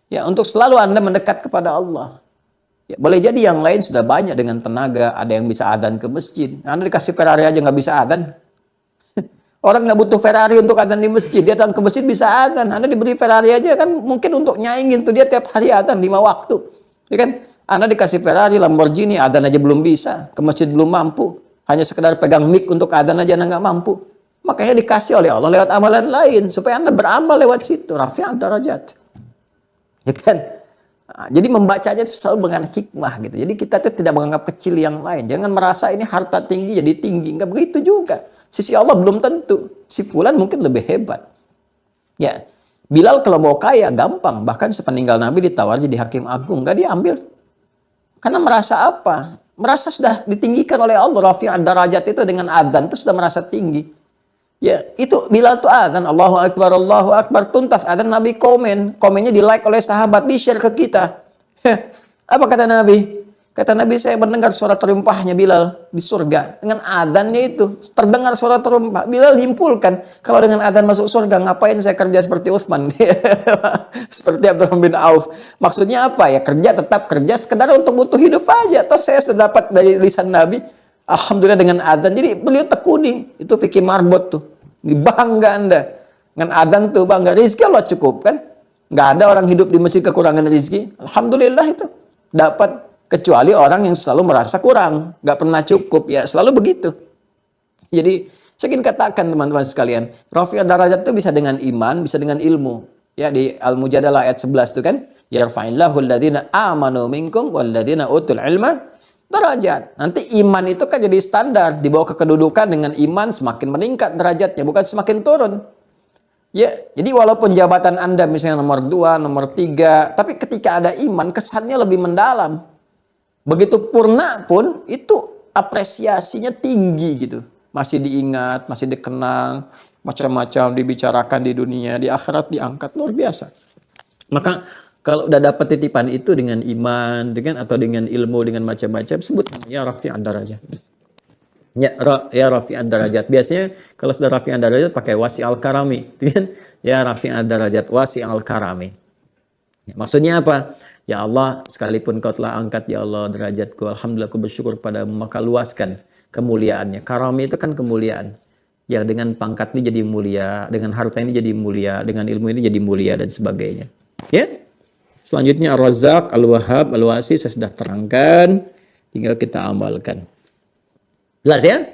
ya, untuk selalu Anda mendekat kepada Allah. Ya, boleh jadi yang lain sudah banyak dengan tenaga, ada yang bisa adzan ke masjid. Anda dikasih Ferrari aja nggak bisa adzan. Orang nggak butuh Ferrari untuk adzan di masjid, dia datang ke masjid bisa adzan. Anda diberi Ferrari aja kan mungkin untuk nyaingin tuh dia tiap hari adzan 5 waktu. Ya kan? Anda dikasih Ferrari, Lamborghini, adzan aja belum bisa, ke masjid belum mampu. Hanya sekedar pegang mic untuk adzan aja Anda nggak mampu. Makanya dikasih oleh Allah lewat amalan lain supaya Anda beramal lewat situ. Rafi'an darajat. Ya kan? Nah, jadi membacanya itu selalu dengan hikmah gitu. Jadi kita tuh tidak menganggap kecil yang lain. Jangan merasa ini harta tinggi jadi tinggi. Enggak begitu juga. Sisi Allah belum tentu. Si fulan mungkin lebih hebat. Ya, Bilal kalau mau kaya gampang. Bahkan sepeninggal Nabi ditawar jadi hakim agung. Enggak diambil. Karena merasa apa? Merasa sudah ditinggikan oleh Allah. Rafi'an darajat itu dengan adzan itu sudah merasa tinggi. Ya, itu Bilal tuh adzan Allahu Akbar tuntas adzan Nabi komennya di like oleh sahabat, di share ke kita. Apa kata Nabi? Kata Nabi, saya mendengar suara terumpahnya Bilal di surga. Dengan adzannya itu terdengar suara terumpah. Bilal yimpulkan, kalau dengan adzan masuk surga ngapain saya kerja seperti Utsman? Seperti Abdurrahman bin Auf. Maksudnya apa ya? Kerja tetap kerja sekedar untuk butuh hidup aja. Toh saya sudah dapat dari lisan Nabi. Alhamdulillah dengan adzan. Jadi beliau tekuni. Itu fikih marbot tuh. Bangga Anda. Dengan adzan tuh bangga. Rizki Allah cukup kan. Nggak ada orang hidup di masjid kekurangan rizki. Alhamdulillah itu. Dapat. Kecuali orang yang selalu merasa kurang. Nggak pernah cukup. Ya selalu begitu. Jadi saya ingin katakan teman-teman sekalian. Rafi'an darajat itu bisa dengan iman. Bisa dengan ilmu. Ya di Al-Mujadalah ayat 11 itu kan. Yarfa'illahu alladhina amanu minkum walladhina utul ilma derajat. Nanti iman itu kan jadi standar. Dibawa ke kedudukan dengan iman semakin meningkat derajatnya. Bukan semakin turun. Ya, jadi walaupun jabatan Anda misalnya nomor 2, nomor 3. Tapi ketika ada iman kesannya lebih mendalam. Begitu purna pun itu apresiasinya tinggi gitu. Masih diingat, masih dikenang. Macam-macam dibicarakan di dunia. Di akhirat diangkat. Luar biasa. Maka kalau udah dapat titipan itu dengan iman, atau dengan ilmu, dengan macam-macam, sebut ya Rafi'an darajat. Ya Rafi'an darajat. Biasanya kalau sudah Rafi'an darajat pakai wasi al-karami. Ya Rafi'an darajat, wasi al-karami. Ya, maksudnya apa? Ya Allah, sekalipun kau telah angkat ya Allah derajatku, alhamdulillah aku bersyukur padamu, maka luaskan kemuliaannya. Karami itu kan kemuliaan. Yang dengan pangkat ini jadi mulia, dengan harta ini jadi mulia, dengan ilmu ini jadi mulia dan sebagainya. Ya. Selanjutnya Ar-Razzaq, Al-Wahhab, Al-Wasi saya sudah terangkan, tinggal kita amalkan. Jelas ya?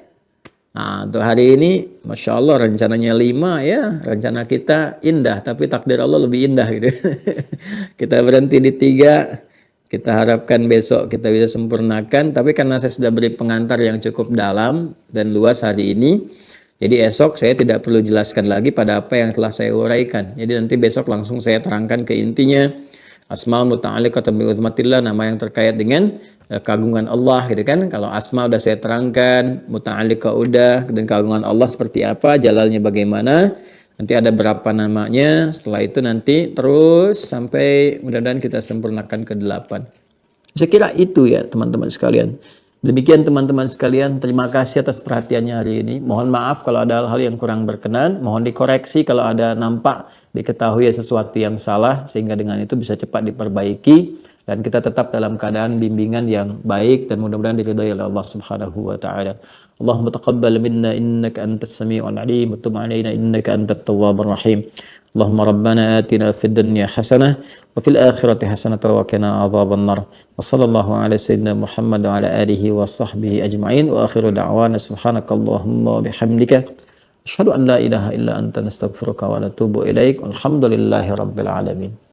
Nah, untuk hari ini, Masya Allah rencananya 5 ya. Rencana kita indah, tapi takdir Allah lebih indah gitu. Kita berhenti di 3. Kita harapkan besok kita bisa sempurnakan. Tapi karena saya sudah beri pengantar yang cukup dalam dan luas hari ini, jadi esok saya tidak perlu jelaskan lagi pada apa yang telah saya uraikan. Jadi nanti besok langsung saya terangkan ke intinya. Asma'ul muta'alliqatun bi uzmatillah, nama yang terkait dengan keagungan Allah gitu kan. Kalau asma udah saya terangkan, muta'alliqah udah, dan keagungan Allah seperti apa, jalalnya bagaimana. Nanti ada berapa namanya. Setelah itu nanti terus sampai mudah-mudahan kita sempurnakan ke 8. Saya kira itu ya teman-teman sekalian. Demikian teman-teman sekalian, terima kasih atas perhatiannya hari ini. Mohon maaf kalau ada hal-hal yang kurang berkenan, mohon dikoreksi kalau ada nampak diketahui sesuatu yang salah, sehingga dengan itu bisa cepat diperbaiki dan kita tetap dalam keadaan bimbingan yang baik dan mudah-mudahan diridhai oleh Allah Subhanahu wa taala. Allahumma taqabbal minna innaka antas samiul alim wa tub alaina innaka antat tawwabur rahim. Allahumma rabbana atina fid dunya hasanah wa fil akhirati hasanah wa qina adzaban nar. Wa sallallahu ala sayyidina Muhammad wa ala alihi wa sahbihi ajma'in wa akhiru da'wana subhanakallahumma wa bihamdika asyhadu an la ilaha illa anta nastaghfiruka wa natubu ilaik. Alhamdulillahi rabbil alamin.